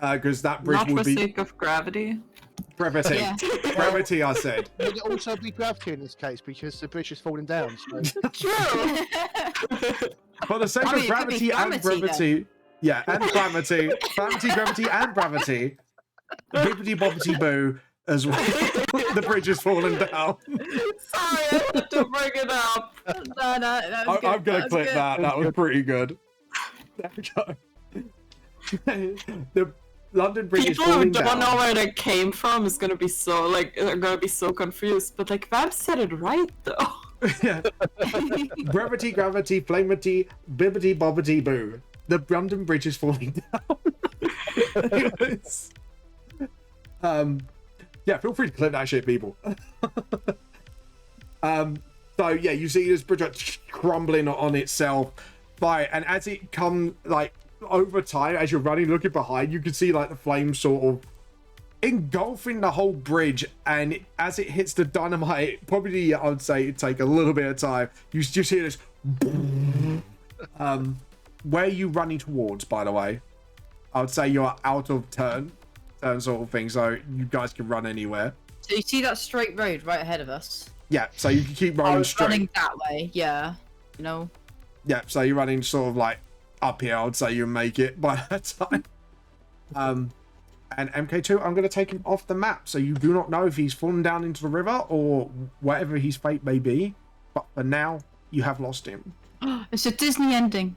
because that bridge Not for would be... sake of gravity. Brevity. Yeah. Brevity, I said. Would it also be gravity in this case because the bridge is falling down? So. True. For the sake I mean, of it could be gravity and gravity, brevity, yeah, and gravity, gravity, and gravity, bippity boppity boo as well. The bridge is falling down. Sorry, I had to bring it up. No, that was good. I'm gonna was clip good. that. That was pretty good. There we go. The London Bridge is People who falling don't down. know where they came from is gonna be so they're gonna be so confused. But like Vamp said it right though. Yeah. Brevity, gravity, flamity, bibbity bobbity boo. The London Bridge is falling down. Anyways. Yeah, feel free to clip that shit, people. So yeah, you see this bridge like crumbling on itself. And as it comes, like, over time, as you're running, looking behind, you can see, like, the flames sort of engulfing the whole bridge. And as it hits the dynamite, probably, I would say, it'd take a little bit of time. You just hear this. Where are you running towards, by the way? I would say you're out of turn sort of thing, so you guys can run anywhere. So you see that straight road right ahead of us? Yeah, so you can keep running straight. Running that way, yeah. You know? Yeah, so you're running sort of like up here. I would say you'll make it by that time. And MK2, I'm going to take him off the map, so you do not know if he's fallen down into the river or whatever his fate may be. But for now, you have lost him. It's a Disney ending.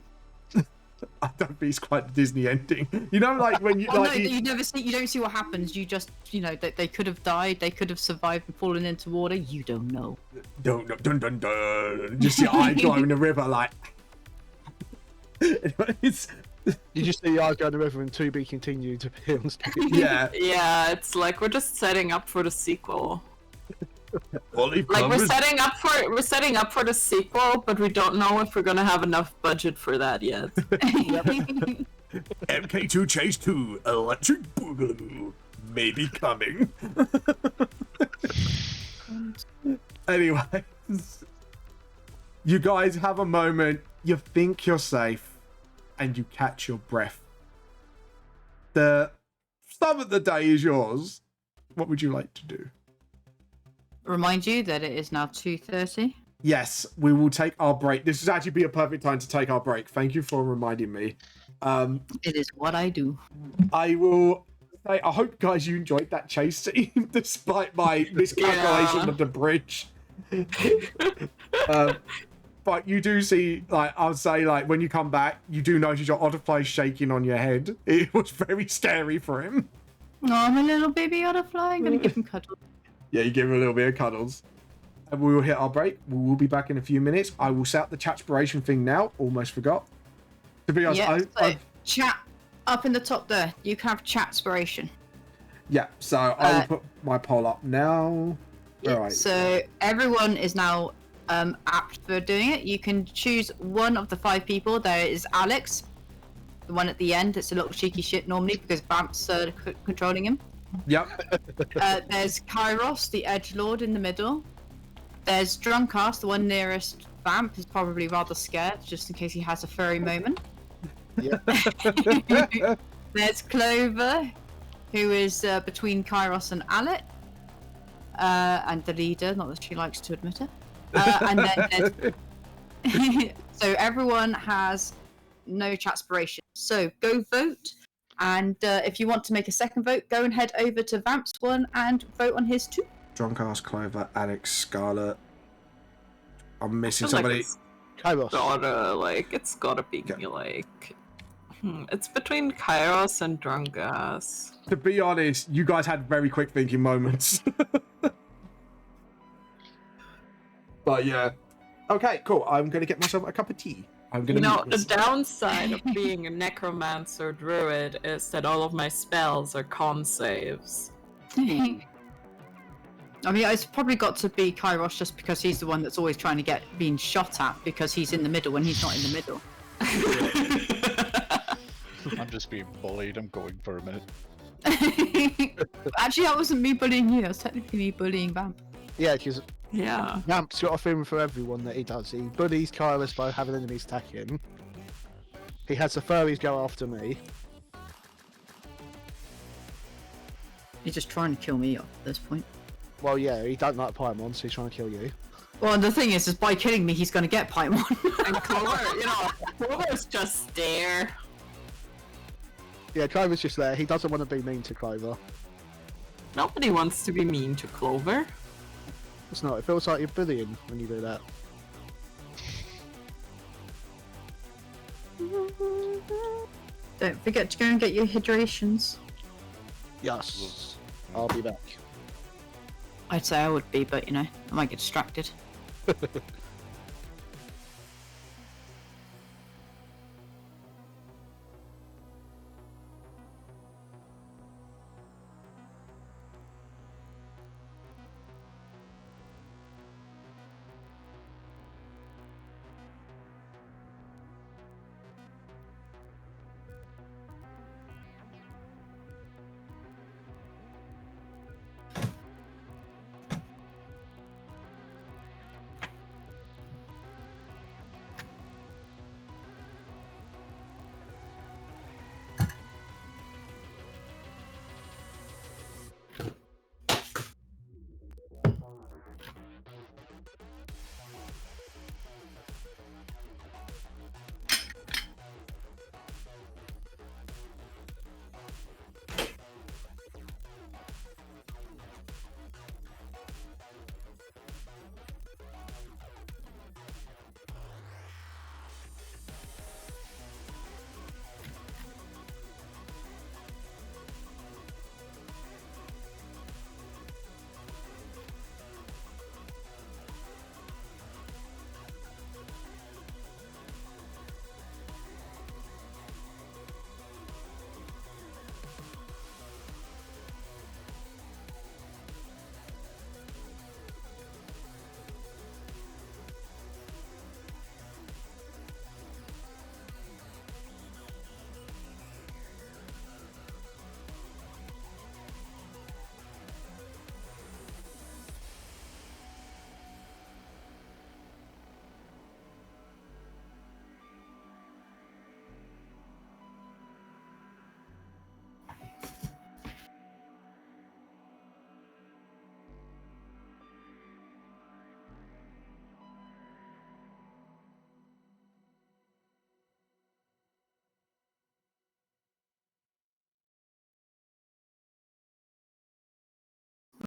I don't think it's quite the Disney ending. You know, like when you like you never see, you don't see what happens. You just, you know, they could have died, they could have survived and fallen into water. You don't know. Dun, dun, dun, dun. Just your eye glow in the river, like. It's. You just see the eyes go in the river and to be continued to be on screen. Yeah. Yeah, it's like we're just setting up for the sequel. Leaf Like Clovers. we're setting up for the sequel, but we don't know if we're gonna have enough budget for that yet. MK2 Chase 2 Electric Boogaloo may be coming. Anyways, you guys have a moment. You think you're safe, and you catch your breath. The start of the day is yours. What would you like to do? Remind you that it is now 2:30. Yes, we will take our break. This is actually be a perfect time to take our break. Thank you for reminding me. It is what I do. I will say, I hope, guys, you enjoyed that chase scene, despite my miscalculation of the bridge. But you do see, like, I'll say, like, when you come back, you do notice your butterfly shaking on your head. It was very scary for him. Oh, I'm a little baby butterfly. I'm gonna give him cuddles. Yeah, you give him a little bit of cuddles. And we will hit our break. We will be back in a few minutes. I will set up the chatspiration thing now. Almost forgot. To be honest, Yeah, chat up in the top there. You can have chatspiration. Yeah, so I will put my poll up now. Yeah, Right. so everyone is now apt for doing it. You can choose one of the 5 people. There is Alex, the one at the end. It's a little cheeky shit normally because Vamp's controlling him. Yep. There's Kairos, the edgelord, in the middle. There's Drunkass, the one nearest Vamp, is probably rather scared, just in case he has a furry moment. Yep. There's Clover, who is between Kairos and Alec, and the leader, not that she likes to admit it. And then there's... So everyone has no chatspiration. So go vote. And if you want to make a second vote, go and head over to Vamp's one and vote on his too. Drunkass, Clover, Alex, Scarlet. I'm missing I feel somebody. like it's Kairos. it's gotta be like it's between Kairos and Drunkass. To be honest, you guys had very quick thinking moments. But yeah. Okay, cool. I'm going to get myself a cup of tea. I'm going to The downside of being a necromancer druid is that all of my spells are con saves. I mean, it's probably got to be Kairos just because he's the one that's always trying to get being shot at because he's in the middle when he's not in the middle. I'm just being bullied. I'm going for a minute. Actually, that wasn't me bullying you. That was technically me bullying Vamp. Yeah, because Yeah. Vamp's got a thing for everyone that he does. He bullies Kairos by having enemies attack him. He has the furries go after me. He's just trying to kill me off at this point. Well, yeah, he don't like Paimon, so he's trying to kill you. Well, the thing is by killing me, he's going to get Paimon. And Clover, Clover's just there. Yeah, Clover's just there. He doesn't want to be mean to Clover. Nobody wants to be mean to Clover. It's not. It feels like you're bullying when you do that. Don't forget to go and get your hydrations. Yes. I'll be back. I'd say I would be, but you know, I might get distracted.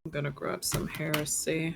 I'm gonna grab some heresy.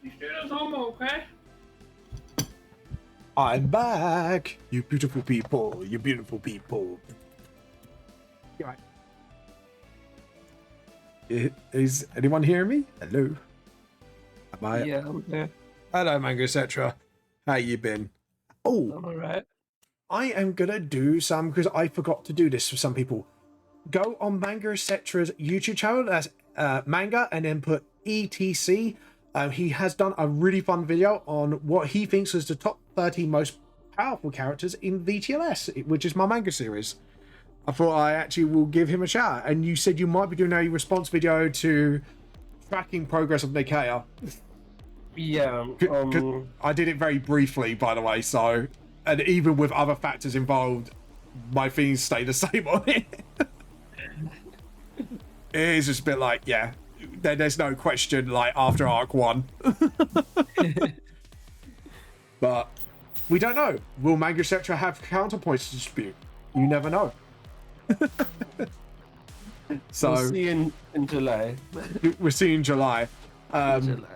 You stay at home, okay? I'm back, you beautiful people, you beautiful people. You right? Is anyone hearing me? Hello? Am I? Yeah, I'm there. Hello, Manga, etc. How you been? Oh, I'm alright. I I am gonna do some, because I forgot to do this for some people. Go on Manga Etc's YouTube channel, that's Manga, and then put ETC. He has done a really fun video on what he thinks is the top 30 most powerful characters in VTLS, which is my manga series. I thought I actually will give him a shout. And you said you might be doing a response video to tracking progress of Nikea. Yeah, I did it very briefly, by the way, so, and even with other factors involved, my things stay the same on it. It is just a bit like, yeah, there's no question, like, after Arc 1. But we don't know. Will Manga Etc. have counterpoints to dispute? You never know. So we'll see in July. we're seeing July. July.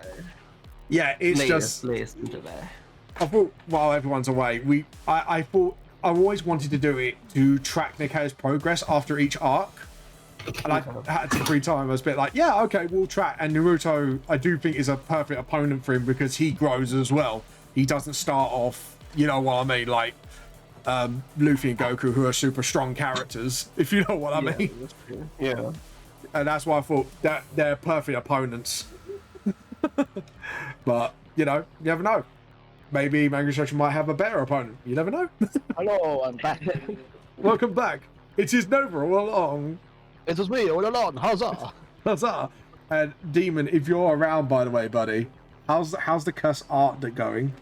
Yeah, it's Latest just in July. I thought while everyone's away, I thought I always wanted to do it to track Nikai's progress after each arc. And I had some free time. I was a bit like, yeah, okay, we'll track. And Naruto, I do think, is a perfect opponent for him because he grows as well. He doesn't start off, you know what I mean, like Luffy and Goku, who are super strong characters, if you know what I mean. Yeah. And that's why I thought that they're perfect opponents. But, you know, you never know. Maybe Manga Section might have a better opponent. You never know. Hello, I'm back. Welcome back. It is Nova all along. It was me all along. Huzzah! Huzzah! And Demon, if you're around, by the way, buddy, how's the cuss art going?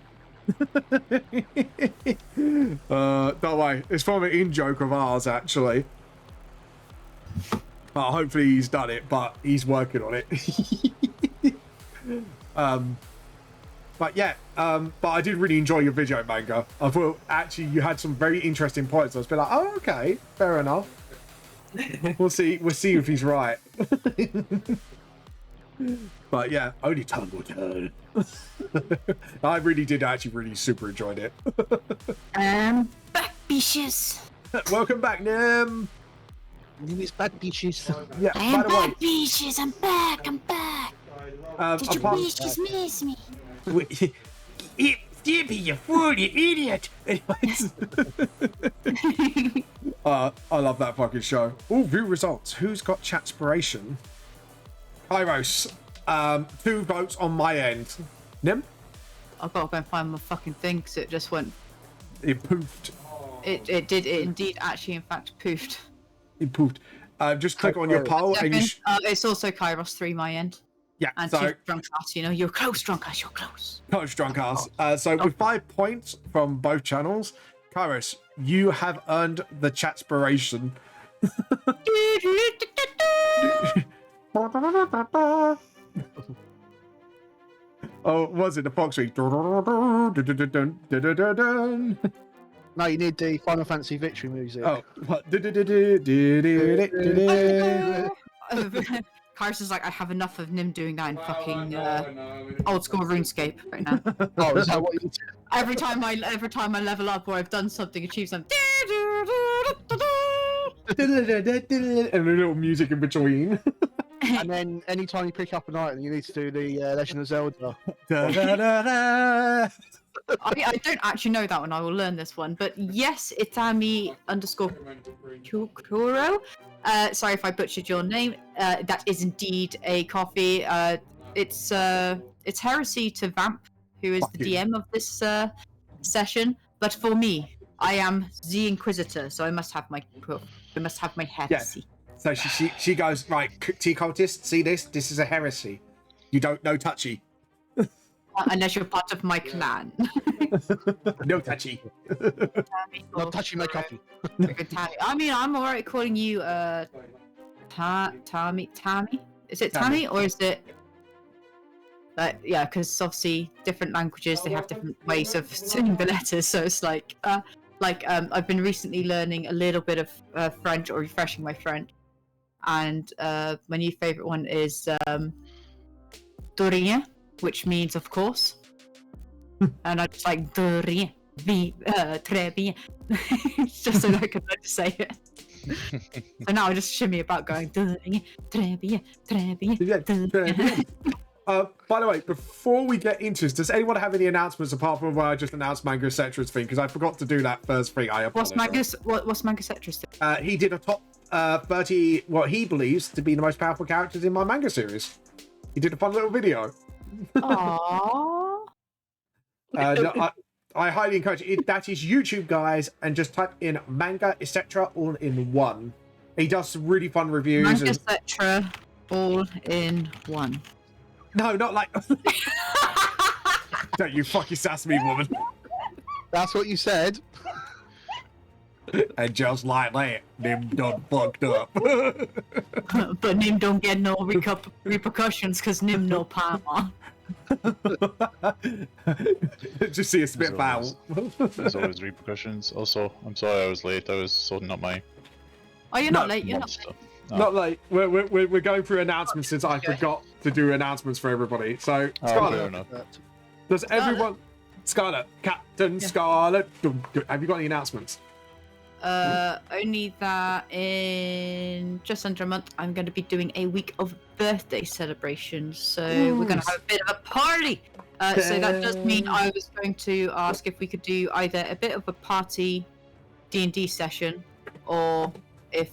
Don't worry, it's from an in-joke of ours, actually. Hopefully he's done it, but he's working on it. But yeah, but I did really enjoy your video, Manga. I thought actually you had some very interesting points. I was a bit like, oh, okay, fair enough. We'll see if he's right. But yeah, only time will tell. I really did actually really super enjoyed it. I'm back, bitches. Welcome back, Nim. Name is Bad Beaches. Yeah, I by am the way, back, bitches. I'm back. I'm back. Did you bitches miss me? Skippy, you fool, you idiot! Anyways. I love that fucking show. Oh, view results. Who's got chatspiration? Kairos. 2 votes on my end. Nim? I've got to go and find my fucking thing because it just went. It poofed. It did. It indeed actually, in fact, poofed. It poofed. Just click on your poll and you It's also Kairos 3 my end. yeah, And so 2 drunk ass, you know, you're close, drunk ass, you're close. Coach Drunk Ass. So with 5 points from both channels, Kairos, you have earned the chatspiration. Oh, was it the Fox Week? No, you need the Final Fantasy victory music. Oh, what? Kairos is like, I have enough of Nim doing that in fucking old school RuneScape right now. Oh, is that what you did? every time I level up or I've done something, achieve something. And a little music in between. And then anytime you pick up an item, you need to do the Legend of Zelda. I don't actually know that one. I will learn this one. But yes, Itami_Kuro. Sorry if I butchered your name. That is indeed a coffee. It's heresy to Vamp, who is the DM of this session. But for me, I am the Inquisitor, so I must have my heresy. Yeah. So she goes, right, T cultist, see this? This is a heresy. You don't know touchy. Unless you're part of my clan. No touchy. Not touching my coffee. I mean, I'm alright calling you Tammy. Is it Tammy or is it? Yeah, because obviously different languages they have different ways of saying the letters. So it's like I've been recently learning a little bit of French or refreshing my French, and my new favorite one is de rien, which means of course. And I just like de rien, très bien, just so that I can learn to say it. So now I just shimmy about going de rien, très bien, très bien. By the way, before we get into this, does anyone have any announcements apart from where I just announced Manga Cetra's thing? Because I forgot to do that first thing. I apologize. What's Manga Cetra's thing? He did a top 30, what he believes to be the most powerful characters in my manga series. He did a fun little video. Aww. No, I highly encourage it. That is YouTube, guys, and just type in Manga Etc. all in one. He does some really fun reviews. Manga Cetra all in one. No, not like. Don't you fucking sass me, woman. That's what you said. And just like that, Nim done fucked up. But Nim don't get no repercussions because Nim no Palma. Just see a spit foul. There's always repercussions. Also, I'm sorry I was late. I was sorting out my. Oh, you're not late. You're not stuff. late. No. Not late. We're going through announcements since I forgot to do announcements for everybody. So, Scarlett, fair enough. does everyone Scarlet, Captain Scarlet. Have you got any announcements? Only that in just under a month, I'm going to be doing a week of birthday celebrations. So we're going to have a bit of a party. So that does mean I was going to ask if we could do either a bit of a party D&D session, or if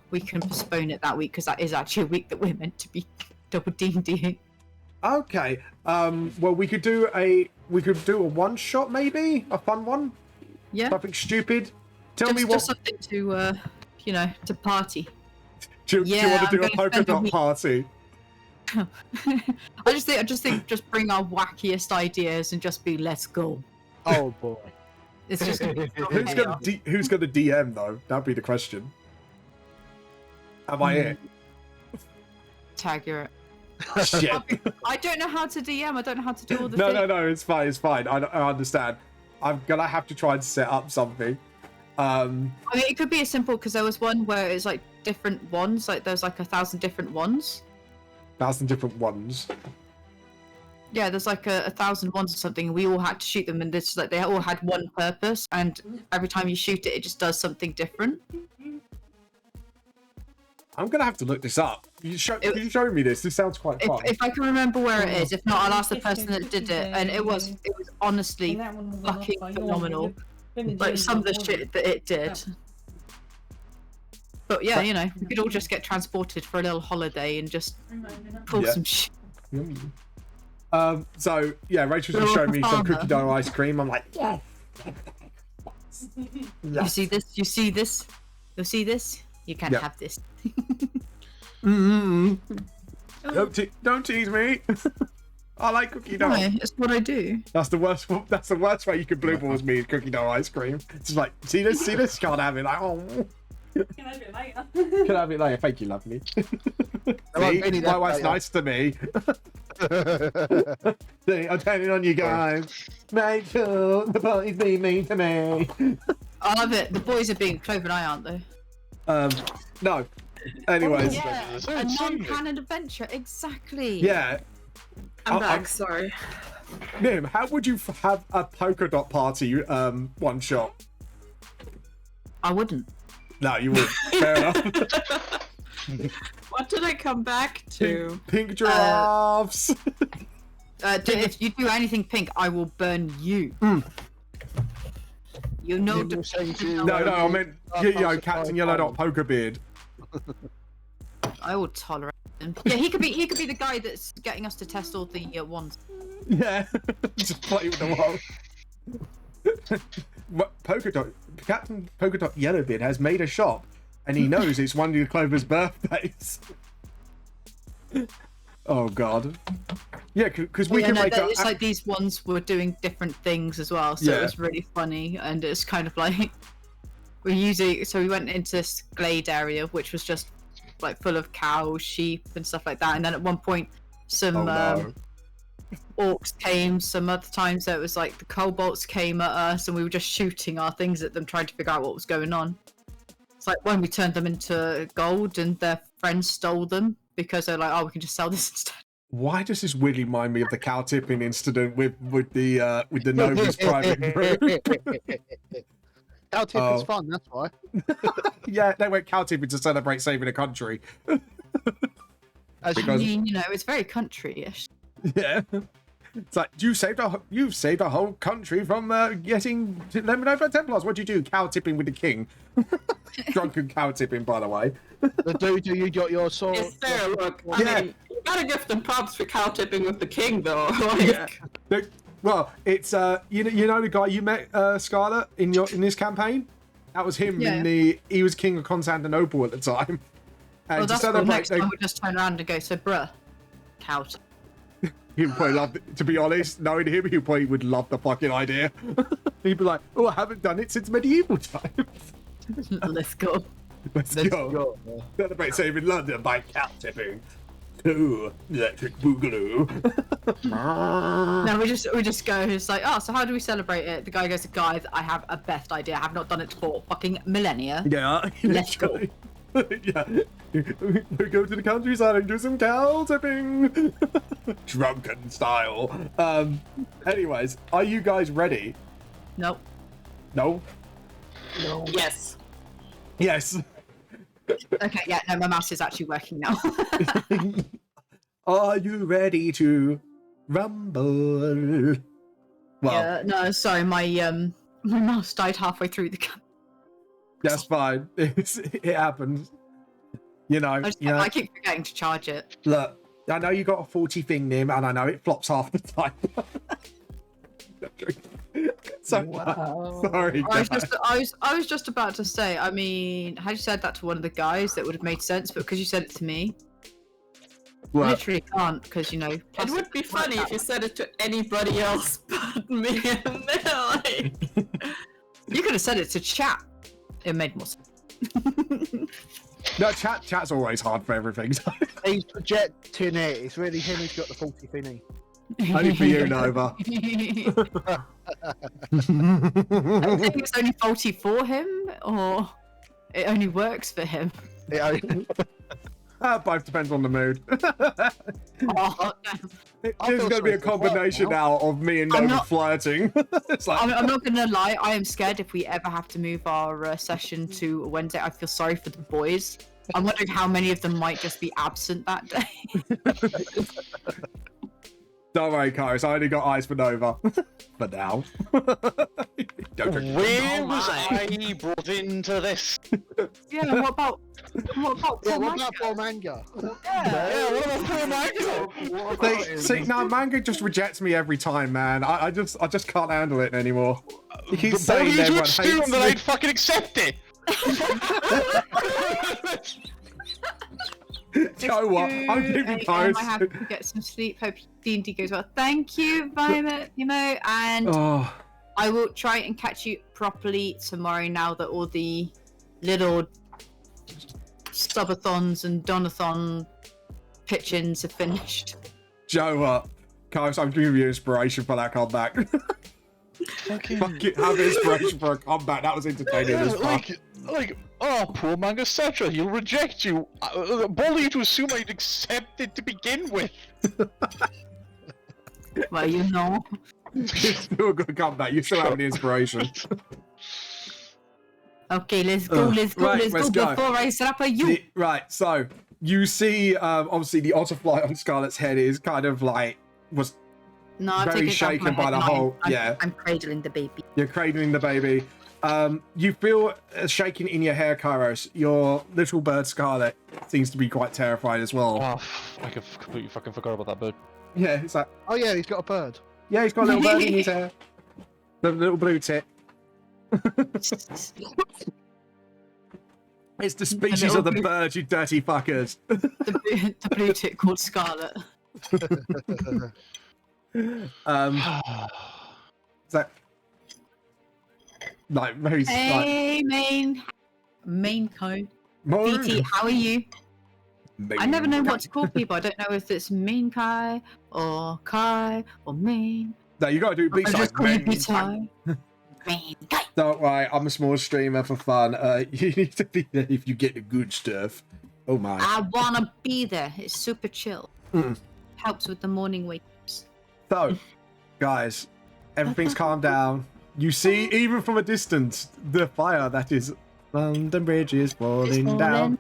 we can postpone it that week, because that is actually a week that we're meant to be double D&Ding. Okay. Well, we could do a one shot, maybe a fun one. Yeah. Something stupid. Tell me what. Just something to, to party. Do you want to do a polka dot party? I just think bring our wackiest ideas and just be let's go. Oh boy. It's just who's gonna DM though? That'd be the question. Am I it? Tag your. Shit. I don't know how to DM. I don't know how to do all the No, things. no, it's fine. I understand. I'm gonna have to try and set up something. I mean, it could be as simple, because there was one where it's like different wands. Like there's like 1,000 different wands. 1,000 different ones. Yeah, there's like 1,000 wands or something, and we all had to shoot them, and this like they all had one purpose, and every time you shoot it, it just does something different. I'm gonna have to look this up. You show me this. This sounds quite fun. If I can remember where it is, if not, I'll ask the person that did it, and it was honestly fucking phenomenal. Like some of the shit that it did. But yeah, we could all just get transported for a little holiday and just pull some shit. So yeah, Rachel's just showing me some cookie dough ice cream. I'm like, yeah. You see this? You see this? You see this? You can't have this. Don't tease me. I like cookie dough. No, it's what I do. That's the worst. That's the worst way you can blue balls me is cookie dough ice cream. It's just like, see this, can't have it. Like, oh. Can I have it later? Can I have it later? Thank you, lovely. See, my wife's nice to me. See, I'm turning on you guys. Rachel, the party's being mean to me. I love it. The boys are being Clover and I, aren't they? No. Anyways. Yeah, a non-canon adventure, exactly. Yeah. I'm back, sorry. Nim, how would you have a polka dot party one shot? I wouldn't. No, you wouldn't. Fair enough. What did I come back to? Pink giraffes. If you do anything pink, I will burn you. You know. No, I meant Captain Yellow Dot Poker Beard. I will tolerate him. Yeah, he could be the guy that's getting us to test all the wands. Yeah, just play with the wand. Captain Polka Dot Yellowbeard has made a shop, and he knows it's one of Clover's birthdays. Oh god. Yeah, because we can make it's like these ones were doing different things as well, so it was really funny, and it's kind of like we went into this glade area, which was just like full of cows, sheep, and stuff like that, and then at one point some orcs came. Some other times it was like the kobolds came at us, and we were just shooting our things at them, trying to figure out what was going on. It's like when we turned them into gold, and their friends stole them because they're like, "Oh, we can just sell this instead." Why does this really remind me of the cow tipping incident with the Novi's private group? Cow tipping's fun, that's why. Yeah, they went cow tipping to celebrate saving a country. I mean, it's very country-ish. Yeah. It's like, you've saved a whole country from getting lemon over Templars. What'd you do? Cow tipping with the king. Drunken cow tipping, by the way. The dude you got your sword. It's fair, look. I mean, you gotta give them props for cow tipping with the king, though. Yeah. Well, it's you know the guy you met, Scarlet, in this campaign. That was him. Yeah. He was king of Constantinople at the time. And Well, that's cool. Next time we just turn around and go, so bruh, cow. He'd probably love it, to be honest, knowing him, he probably would love the fucking idea. He'd be like, "Oh, I haven't done it since medieval times." Let's go. Let's go. Celebrate saving London by cow tipping. Ooh, electric boogaloo. No, we just go. It's like, oh, so how do we celebrate it? The guy goes, guys, I have a best idea. I have not done it for fucking millennia. Yeah. Let's go. Yeah. We go to the countryside and do some cow tipping. Drunken style. Anyways, are you guys ready? Nope. No? No. Yes. Yes. Okay, yeah, no, my mouse is actually working now. Are you ready to rumble? Well, Yeah, no, sorry, my mouse died halfway through the game. that's fine. It happens. You know, I keep forgetting to charge it. look, I know you got a 40 thing, Nim, and I know it flops half the time. So, Wow. sorry, guys. I was just about to say, I mean, had you said that to one of the guys, that would have made sense, but because you said it to me, Well, literally can't, because, you know... It would be funny if you said it to anybody else but me and Nelly. You could have said it to chat. It made more sense. no, chat's always hard for everything. So. He's projecting it. It's really him who's got the 40 thingy. Only for you, Nova. I think it's only faulty for him, or it only works for him. Both depends on the mood. Oh, There's going to be a combination now of me and I'm Nova not- flirting. It's like, I'm not gonna lie, I am scared if we ever have to move our session to Wednesday. I feel sorry for the boys. I'm wondering how many of them might just be absent that day. don't worry, Kairos, I only got eyes for Nova. For now. Don't drink. Where was my. I brought into this? Yeah, what about Yeah, what about Paul Manga? Yeah, what about poor Michael? See, now Manga just rejects me every time, man. I just can't handle it anymore. He keeps But saying you everyone to hates assume that me. I'd fucking accept it. You know what? I'm giving you I post. have to get some sleep. Hope D&D goes well. Thank you, Violet. You know, and Oh, I will try and catch you properly tomorrow now that all the little subathons and donathon pitch-ins are finished. Joe, what? Kairos, I'm giving you inspiration for that comeback. Fuck it, have inspiration for a comeback. That was entertaining as fuck. Like, oh, poor Manga Sacha, he'll reject you. Bully you to assume I'd accept it to begin with. Well, you know. You're still a good comeback. You still have the inspiration. Okay, let's go, let's let's go go. before I slap you. Right, so you see, obviously the otterfly on Scarlet's head is kind of like was No, I'm very taking it down shaken from my by the head and whole. I'm, Yeah, I'm cradling the baby. you're cradling the baby. You feel a shaking in your hair, Kairos. Your little bird Scarlet seems to be quite terrified as well. Oh, I completely fucking forgot about that bird. Yeah, it's like, Oh yeah, he's got a bird. yeah, he's got a little bird in his hair. The little blue tit. It's the species little of the blue- bird, you dirty fuckers. The blue tit called Scarlet. Is that like very like Hey, main code. more? BT, how are you? I never know what to call Main. people. I don't know if it's main Kai or main. No, you gotta do B I side. just call you BT. Main Kai. Don't worry, I'm a small streamer for fun. You need to be there if you get the good stuff. Oh my. I wanna be there. It's super chill. Mm. Helps with the morning wakes. So, guys, everything's calmed down. You see, even from a distance, the fire that is London Bridge is falling down.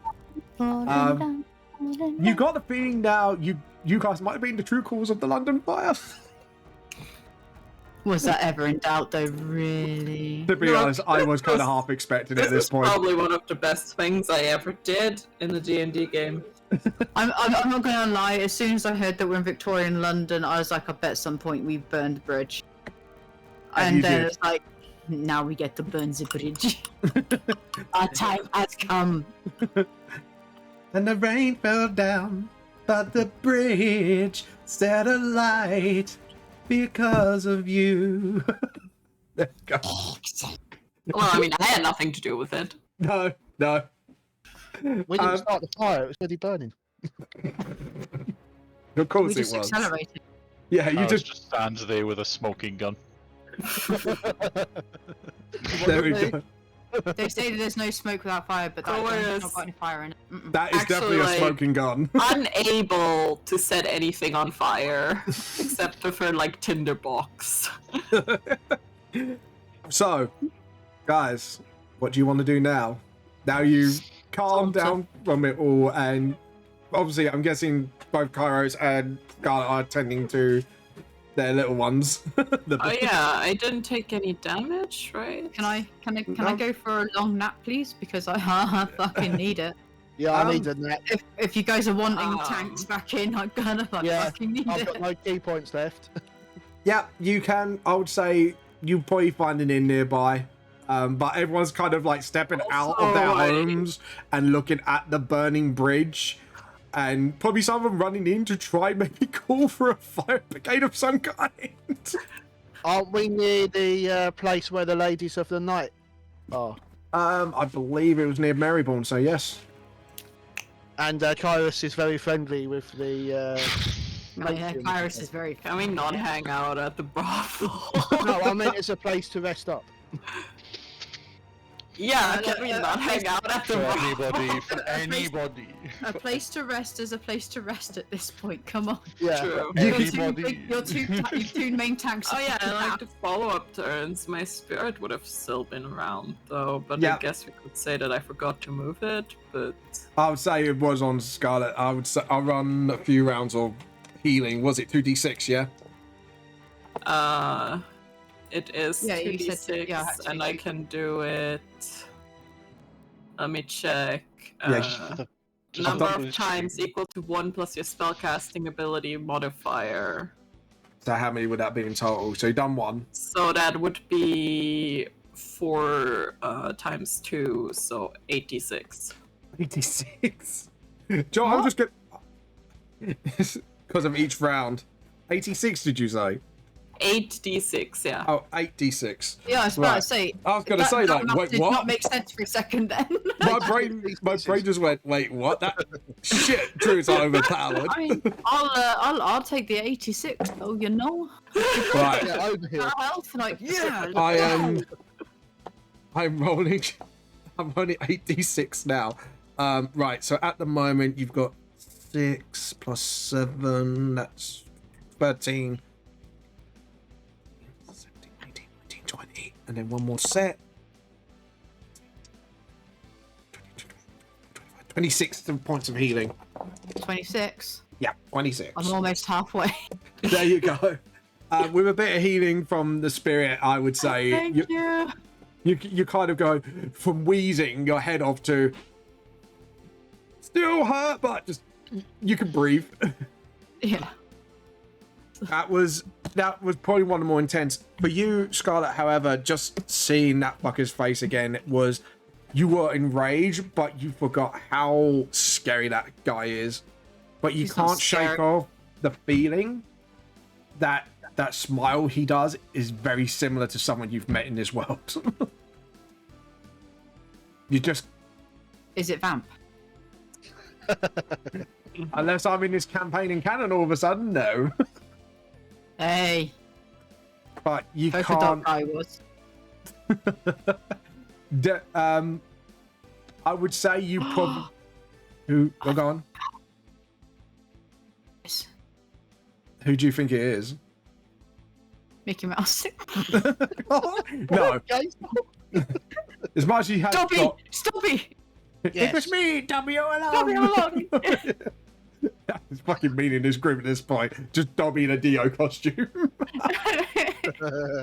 You got the feeling now you guys might have been the true cause of the London fire. Was that ever in doubt, though? Really? To be No, honest, I was kind of half expecting it This at this is point. probably one of the best things I ever did in the D&D game. I'm not gonna lie. As soon as I heard that we're in Victorian London, I was like, I bet some point we burned the bridge. And you And then did. it's like, now we get to burn the bridge. Our time has come. And the rain fell down, but the bridge set alight because of you. There you go. Well, I mean, I had nothing to do with it. No. We didn't start the fire. It was already burning. Of course We it just was. accelerated. Yeah, you I just stands there with a smoking gun. there we go. They say that there's no smoke without fire, but that Glorious. one's not got any fire in it. Mm-mm. That is definitely a Actually, smoking gun. Unable to set anything on fire except for her like tinderbox. So, guys, what do you want to do now? Now you calm down from it all, and obviously, I'm guessing both Kairos and Scarlet are tending to their little ones. Oh yeah, I didn't take any damage, right? Can I go for a long nap, please? Because I fucking need it. Yeah, I need a net. If you guys are wanting tanks back in, I'm gonna fucking need I've it. got no key points left. Yeah, you can. I would say you probably find an inn nearby. But everyone's kind of like stepping out of their homes and looking at the burning bridge. And probably some of them running in to try maybe call for a fire brigade of some kind. Aren't we near the place where the ladies of the night are? I believe it was near Marybourne, so yes. And Kairos is very friendly with the... Oh, yeah, Kairos is very. Can we not hang out at the brothel? No, I mean it's a place to rest up. Yeah, can we not hang out at the For brothel? anybody, for anybody. A place to rest is a place to rest at this point. Come on. Yeah. True. Anybody. Your two main tanks. Oh yeah, I like the follow-up turns. My spirit would have still been around though, but Yeah. I guess we could say that I forgot to move it. But I would say it was on Scarlet. I would say I'll run a few rounds of healing. Was it 2d6, yeah? it is Yeah, you 2d6, said yeah, and I can do it. Let me check. Yeah, Number I've done- of times equal to 1 plus your spellcasting ability modifier. So how many would that be in total? So you've done one. So that would be 4 times 2, so 86. 86. Joe, I'm just gonna... Because of each round. 86, did you say? 8d6, yeah. Oh, 8d6. Yeah, I was about Right. to say. I was gonna say, like, math wait, did what? not make sense for a second then. My brain just went, wait, what? That shit, Drew's overpowered. I mean, I'll take the 86 though, you know. Right, Yeah, over here. That health, like yeah. I am. I'm rolling 8d6 now. Right, so at the moment you've got 6 plus 7, that's 13. 17, 18, 19, 20, and then one more set. 26 points of healing. 26. Yeah, 26. I'm almost halfway. There you go. With a bit of healing from the spirit, I would say Thank you. you kind of go from wheezing your head off to still hurt, but just you can breathe. Yeah. That was probably one of the more intense. For you, Scarlet, however, just seeing that fucker's face again was you were enraged, but you forgot how scary that guy is. But you He's not can't shake scary. off the feeling that that smile he does is very similar to someone you've met in this world. You just, Is it vamp? unless I'm in this campaign in canon all of a sudden, no. Hey, But you polka dot can't. guy was. I would say you probably. Who? Oh, go on. Yes. Who do you think it is? Mickey Mouse. No. As much as you have Dobby! got. Stoppy! It was me, Dobby all along. Dobby all along. It's fucking mean in this group at this point. Just Dobby in a Dio costume.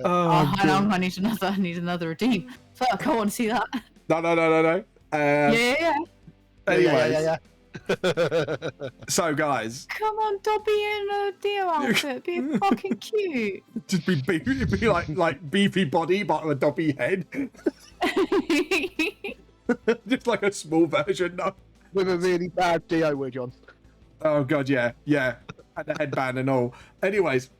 Oh, hang on, I need another redeem. Fuck, I want to see that. No. Yeah. Anyways, Yeah. so guys, Come on, Dobby in a Dio outfit. Be fucking cute. just be like beefy body but with a Dobby head. Just like a small version. No. With a really bad Dio wig on. Oh god, yeah, and the headband and all. Anyways,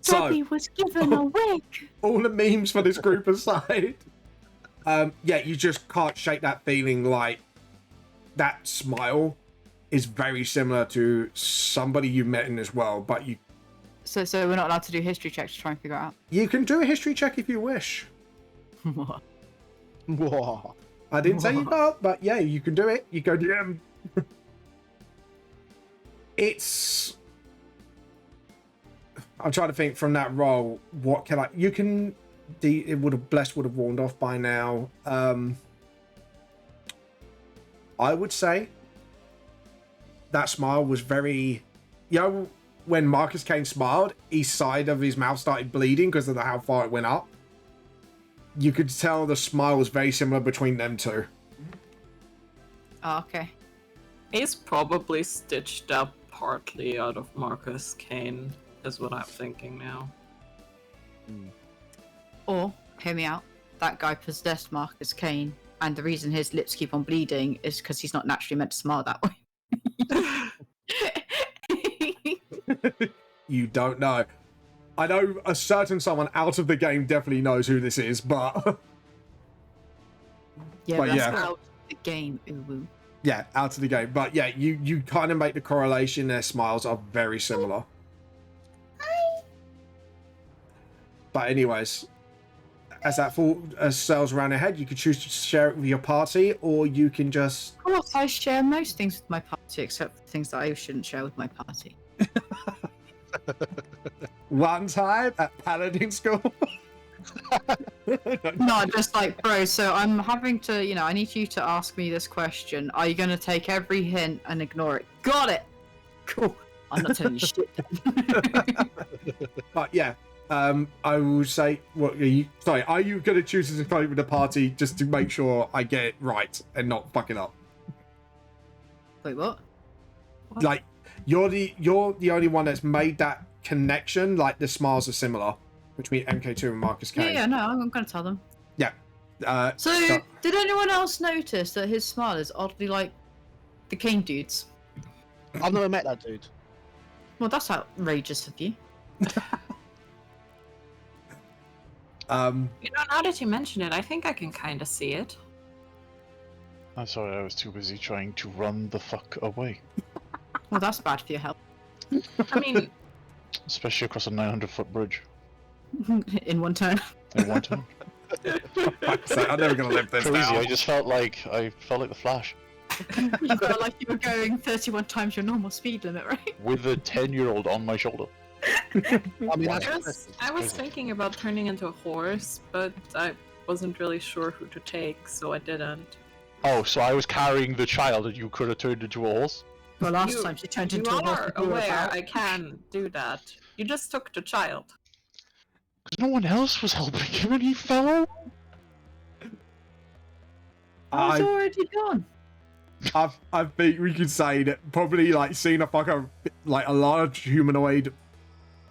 Dobby was given a wig. all the memes for this group aside, you just can't shake that feeling. Like that smile is very similar to somebody you met in this world, but So we're not allowed to do history checks to try and figure it out. you can do a history check if you wish. Whoa. I didn't say you can't, but yeah, you can do it. You go DM. It's. I'm trying to think from that role. What can I? You can. It would have blessed would have warned off by now. I would say that smile was very. You know, when Marcus Kane smiled, each side of his mouth started bleeding because of how far it went up. You could tell the smile was very similar between them two. Oh, okay. He's probably stitched up partly out of Marcus Kane, is what I'm thinking now. Or, hear me out, that guy possessed Marcus Kane, and the reason his lips keep on bleeding is because he's not naturally meant to smile that way. You don't know. I know a certain someone out of the game definitely knows who this is, but... Yeah, But that's yeah. out of the game, ooh. Yeah, out of the game. But yeah, you kind of make the correlation. Their smiles are very similar. But anyways, as that sails around ahead, you can choose to share it with your party, or you can just... Of course, I share most things with my party, except for things that I shouldn't share with my party. One time at Paladin School. No, just like, bro, so I'm having to, I need you to ask me this question. Are you going to take every hint and ignore it? Got it! Cool. I'm not telling you shit. But yeah, I will say, are you going to choose to play with the party just to make sure I get it right and not fuck it up? Wait, what? Like, you're the only one that's made that connection. Like, the smiles are similar between MK2 and Marcus Kane. Yeah, no, I'm going to tell them. Yeah. So, did anyone else notice that his smile is oddly like the Kane dude's? I've never met that dude. Well, that's outrageous of you. Now that you mention it, I think I can kind of see it. I'm sorry, I was too busy trying to run the fuck away. Well, that's bad for your health. I mean, Especially across a 900-foot bridge. In one turn. In one time. So I'm never going to live this Crazy, down. I just felt like the Flash. You felt like you were going 31 times your normal speed limit, right? With a 10-year-old on my shoulder. I mean, that's I was thinking about turning into a horse, but I wasn't really sure who to take, so I didn't. Oh, so I was carrying the child and you could have turned into a horse? Well, last time she turned into a You horse. are we were aware about- I can do that. You just took the child. Because no one else was helping him and he fell over. I was I already gone. I think we could say that probably like seeing a large humanoid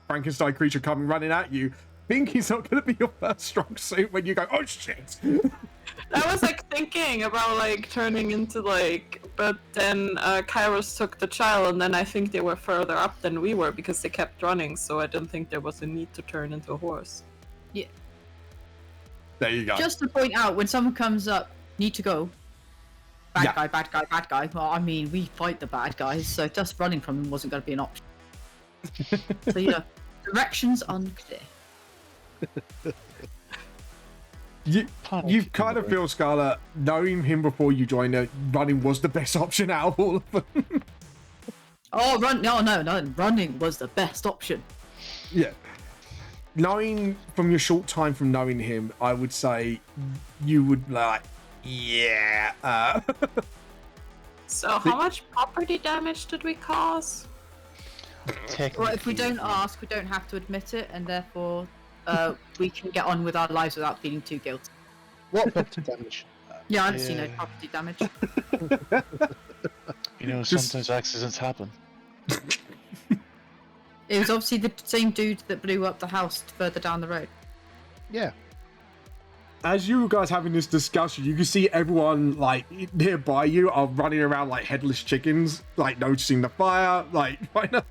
Frankenstein creature coming running at you, think he's not going to be your first strong suit when you go, oh shit. I was like thinking about like turning into but then Kairos took the child, and then I think they were further up than we were because they kept running, so I didn't think there was a need to turn into a horse. There you go. Just to point out, when someone comes up, need to go. Bad Yeah. guy, bad guy, bad guy. Well, I mean, we fight the bad guys, so just running from them wasn't going to be an option. So, directions unclear. You kind of feel, Scarlett, knowing him before you joined, running was the best option out of all of them. Oh, no, running was the best option. Yeah. Knowing from your short time from knowing him, I would say you would like, yeah. So how much property damage did we cause? Well, if we don't ask, we don't have to admit it, and therefore we can get on with our lives without feeling too guilty. what property damage? Yeah, I don't see no property damage. You know, sometimes accidents happen. It was obviously the same dude that blew up the house further down the road. Yeah. As you guys having this discussion, you can see everyone like nearby you are running around like headless chickens, like noticing the fire, like kind of.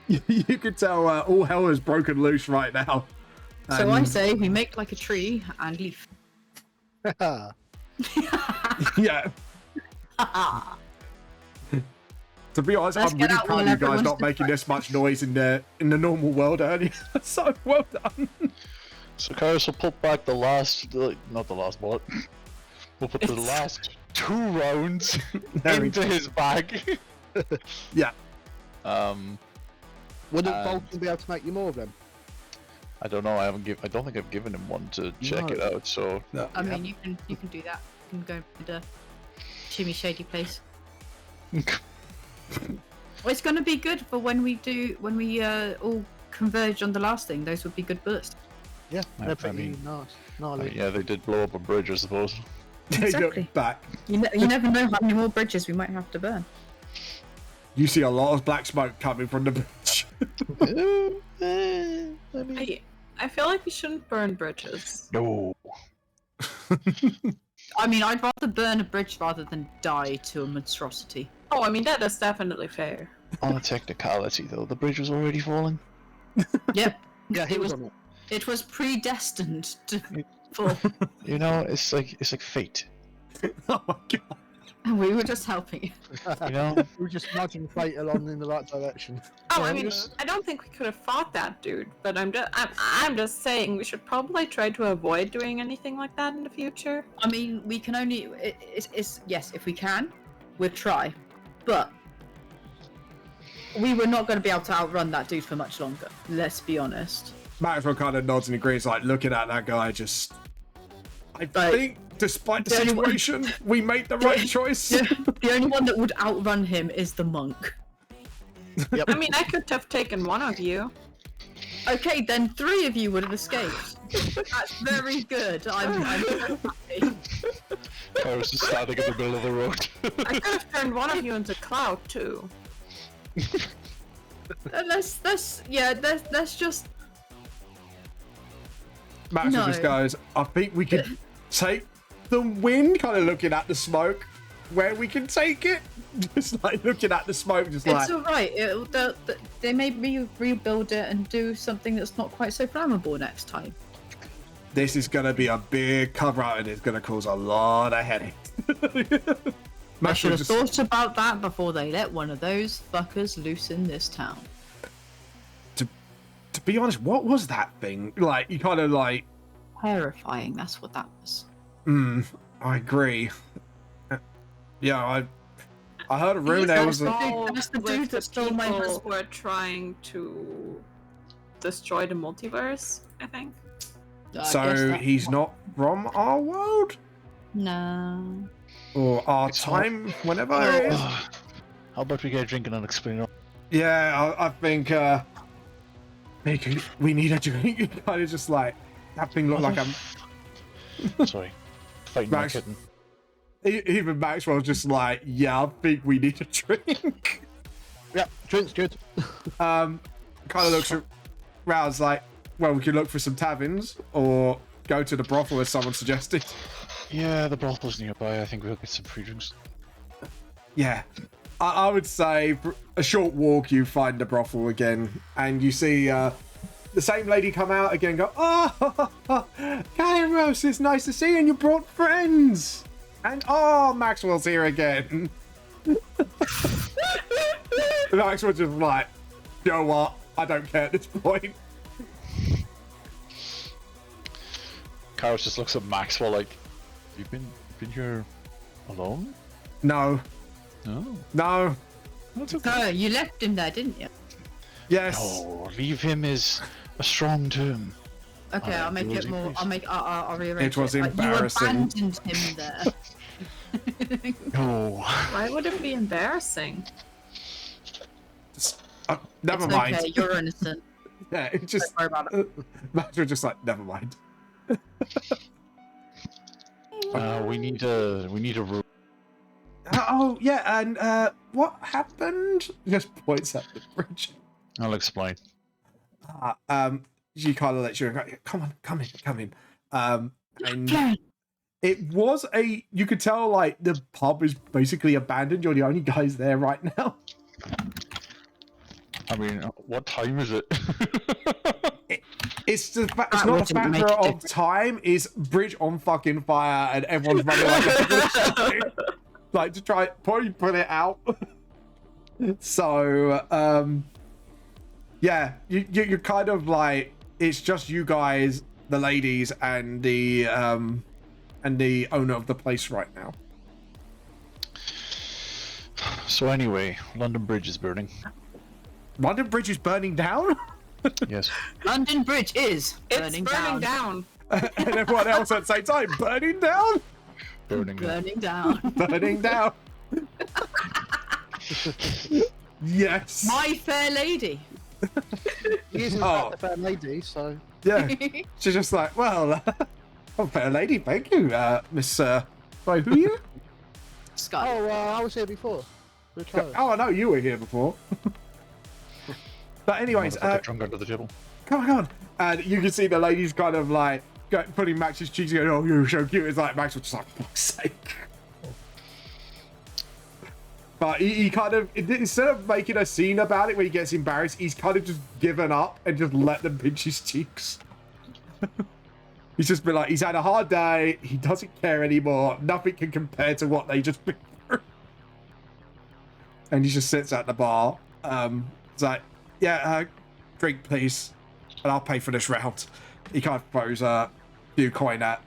You could tell all hell is broken loose right now. So I And- say we make like a tree and leaf. Yeah. To be honest, Let's I'm get really out proud while of you guys everyone's not making this much noise in the normal world earlier. So well done. So Kairos will put back the last, not the last bullet. We'll put the last 2 rounds into his bag. Yeah. Wouldn't Vulcan be able to make you more of them? I don't know. I don't think I've given him one to check it out. So. No. I mean, you can do that. You can go to the Shimmy Shady place. Well, it's going to be good for when we all converge on the last thing. Those would be good bullets. Yeah, they're I pretty mean, nice. I Gnarly. mean, yeah, they did blow up a bridge, I suppose. Exactly. Back. You never know how many more bridges we might have to burn. You see a lot of black smoke coming from the bridge. I feel like we shouldn't burn bridges. No. I mean, I'd rather burn a bridge rather than die to a monstrosity. Oh, I mean, that is definitely fair. On a technicality, though, the bridge was already falling. Yep. Yeah, he was on it. It was predestined to fall. You know, it's like fate. Oh my god. And we were just helping. You know. We were just nudging fate along in the right direction. Oh, I mean, I don't think we could have fought that dude, but I'm just saying we should probably try to avoid doing anything like that in the future. I mean, we can only. It's yes, if we can, we'll try. But we were not going to be able to outrun that dude for much longer. Let's be honest. Maxwell kind of nods and agrees, like looking at that guy. Just, I Like, think, despite the the only one- situation, we made the right choice. The only one that would outrun him is the monk. I mean, I could have taken one of you. Okay, then 3 of you would have escaped. That's very good. I'm so happy. I was just standing in the middle of the road. I could have turned one of you into Cloud too. Let's just. Maxwell No. just goes, I think we could take the win, kind of looking at the smoke, where we can take it. Just like looking at the smoke, just like. It's alright. They may rebuild it and do something that's not quite so flammable next time. This is going to be a big cover out and it's going to cause a lot of headaches. I should have thought about that before they let one of those fuckers loose in this town. To be honest, what was that thing? Like, you kind of like. Terrifying, that's what that was. I agree. Yeah, I heard a rumor there was That's the dude that stole my people husband. who are trying to destroy the multiverse, I think. So he's not from our world? No. Or our It's time, whenever it is? How about we get a drink and explain it? Yeah, I think we need a drink. Kind of just like, that thing looked like a... Sorry. Fighting my Max- kitten. Even Maxwell's just like, yeah, I think we need a drink. Yeah, drink's good. Kind of looks around like, well, we could look for some taverns or go to the brothel as someone suggested. Yeah, the brothel's nearby. I think we'll get some free drinks. Yeah, I would say for a short walk, you find the brothel again, and you see the same lady come out again. Go, oh, Kairos, it's nice to see you, and you brought friends. And oh, Maxwell's here again. Maxwell's just like, you know what? I don't care at this point. Kairos just looks at Maxwell like, you've been here alone? No, No. That's okay. Oh, you left him there, didn't you? Yes. No, leave him is a strong term. Okay, I'll make it more. I'll rearrange It was You embarrassing. abandoned him there. No. Why would it be embarrassing? Never It's mind. okay, you're innocent. Yeah, it just Don't worry about it. Maxwell just like, never mind. We need a room. Oh yeah, and what happened? Just points at the bridge. I'll explain. She kind of lets you go, come on, come in. And it was you could tell like the pub is basically abandoned. You're the only guys there right now. I mean, what time is it? It's the That it's not a wouldn't make factor a of difference. time. It's bridge on fucking fire and everyone's running like a like to try probably put it out. So yeah, you're kind of like, it's just you guys the ladies and the owner of the place right now. So anyway, London Bridge is burning. London Bridge is burning down? Yes. London Bridge is It's burning, burning down. And everyone else at the same time, burning down? Burning. Burning down. Burning down. Yes. My Fair Lady. He isn't Oh. a fair lady, so. Yeah. She's just like, well, oh, fair lady, thank you, Miss, sorry, who are you? Sky. Oh, I was here before. Ricardo. Oh, I know you were here before. But anyways, Drunk under the table. come on. And you can see the ladies kind of like putting Max's cheeks going, oh, you're so cute. It's like Max was just like, for fuck's sake. But he kind of, instead of making a scene about it when he gets embarrassed, he's kind of just given up and just let them pinch his cheeks. He's just been like, he's had a hard day. He doesn't care anymore. Nothing can compare to what they just been through. And he just sits at the bar. It's like, yeah, drink please, and I'll pay for this round. He kind of throws a few coin at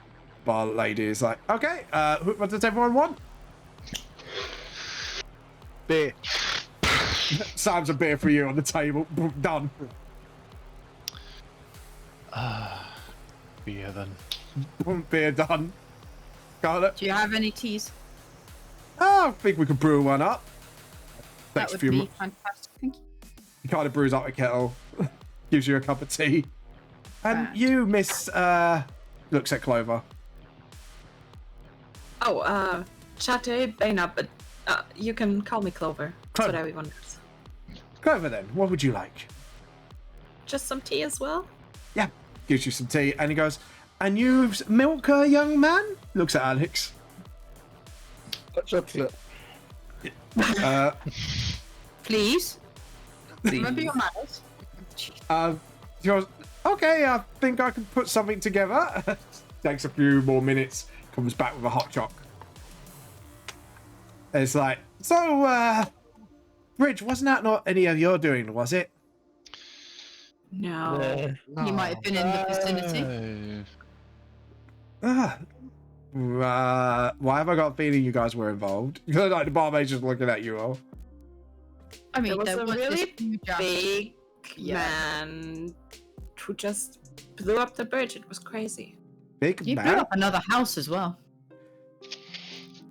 bar lady. He's like, okay, what does everyone want? Beer. Sam's a beer for you on the table. Done. Beer then. Beer done. Got it. Do you have any teas? Oh, I think we could brew one up. That Takes a would few be mo- fantastic. Thank you. He kind of brews up a kettle, gives you a cup of tea. And you, Miss, looks at Clover. Oh, Chate Baina, but you can call me Clover. That's Clover. what everyone does. Clover then, what would you like? Just some tea as well? Yeah, gives you some tea, and he goes, and you milk a young man? Looks at Alex. Chocolate. Please. Remember your manners. He goes, okay, I think I can put something together. Takes a few more minutes, comes back with a hot choc. It's like, so, Bridge, wasn't that not any of your doing, was it? No. Yeah. He might have been in the vicinity. Why have I got a feeling you guys were involved? Like the barmaid's just looking at you all. I mean, There was a this really huge ass- big Yeah. man who just blew up the bridge. It was crazy. Big You blew man? up another house as well.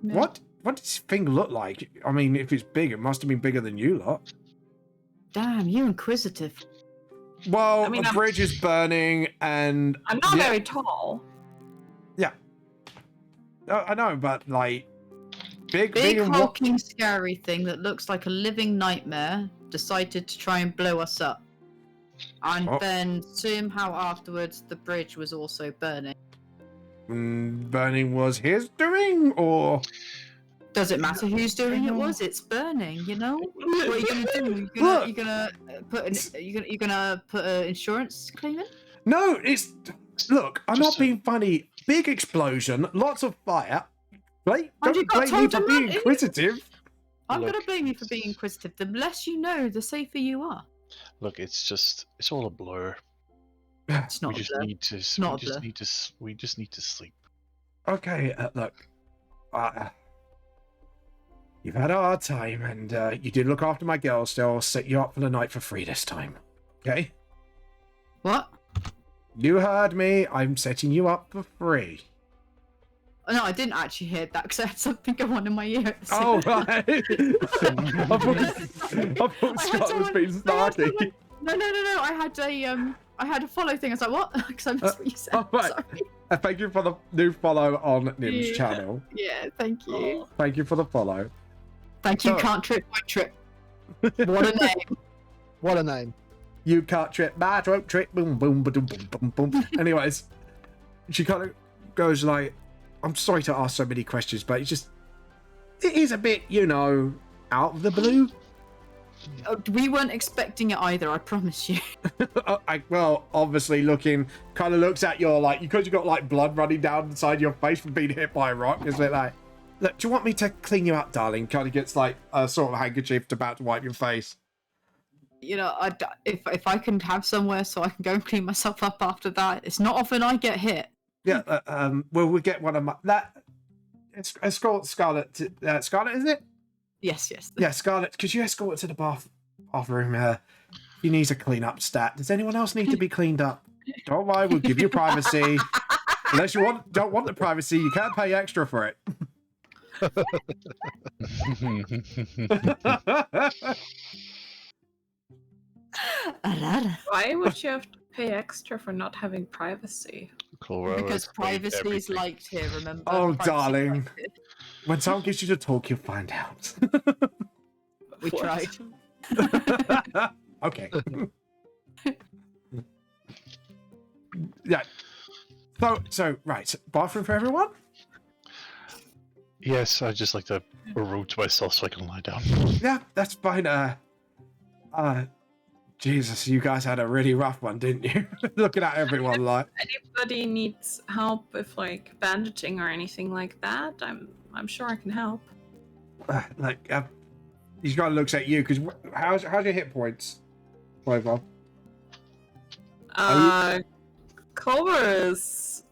Yeah. What does this thing look like? I mean, if it's big, it must have been bigger than you lot. Damn, you inquisitive. Well, I mean, the I'm- bridge is burning, and I'm not yeah, very tall. yeah. I know, but like big Big and hulking scary thing that looks like a living nightmare decided to try and blow us up. And Oh. then somehow afterwards the bridge was also burning. Burning was his doing, or Does it matter whose doing it was? It's burning, you know? What are you gonna do? You're gonna put an insurance claim in? no? It's look. I'm Just not being funny. Big explosion, lots of fire. Like, And you don't got blame me told for to being run. inquisitive. I'm Look. gonna blame you for being inquisitive. The less you know, the safer you are. Look, it's all a blur. It's not we a just blur. need to. Not we a just blur. need to. We just need to sleep. Okay, look. You've had a hard time, and you did look after my girl. So I'll set you up for the night for free this time. Okay? What? You heard me. I'm setting you up for free. Oh, no, I didn't actually hear that because I had something go on in my ear. Oh, right. I thought Scott was being snarky. No. I had a follow thing. I was like, what? Because I missed what you said. Oh, right. Sorry. Thank you for the new follow on Nim's Yeah. channel. Yeah, thank you. Thank you for the follow. Thank you. So- Can't trip my trip. What a name. What a name. You can't trip my throat trick. Boom, boom, boom, boom, boom, boom. Anyways, she kind of goes like, I'm sorry to ask so many questions, but it is a bit, out of the blue. Oh, we weren't expecting it either. I promise you. Well, obviously kind of looks at your, because you got, blood running down inside your face from being hit by a rock. Is it like, look, do you want me to clean you up, darling? Kind of gets, a sort of handkerchief about to wipe your face. you know, if I can have somewhere so I can go and clean myself up after that, it's not often I get hit. Yeah. Well, we'll get one of my escort Scarlet. Scarlet, is it? Yes, yes. Yeah, Scarlet. Could you escort to the bathroom? He needs a clean up stat. Does anyone else need to be cleaned up? Don't worry, we'll give you privacy. Unless you don't want the privacy, you can't pay extra for it. Why would you have to pay extra for not having privacy? Because privacy is liked here, remember? Oh, Privacy darling. is liked here. When someone gets you to talk, you'll find out. We tried. Okay. Yeah. So right, bathroom for everyone? Yes, I just like to a room to myself so I can lie down. Yeah, that's fine. Jesus, you guys had a really rough one, didn't you? Looking at everyone like. Anybody needs help with like bandaging or anything like that? I'm sure I can help. He's got to look at you because how's your hit points, Clover? Clover is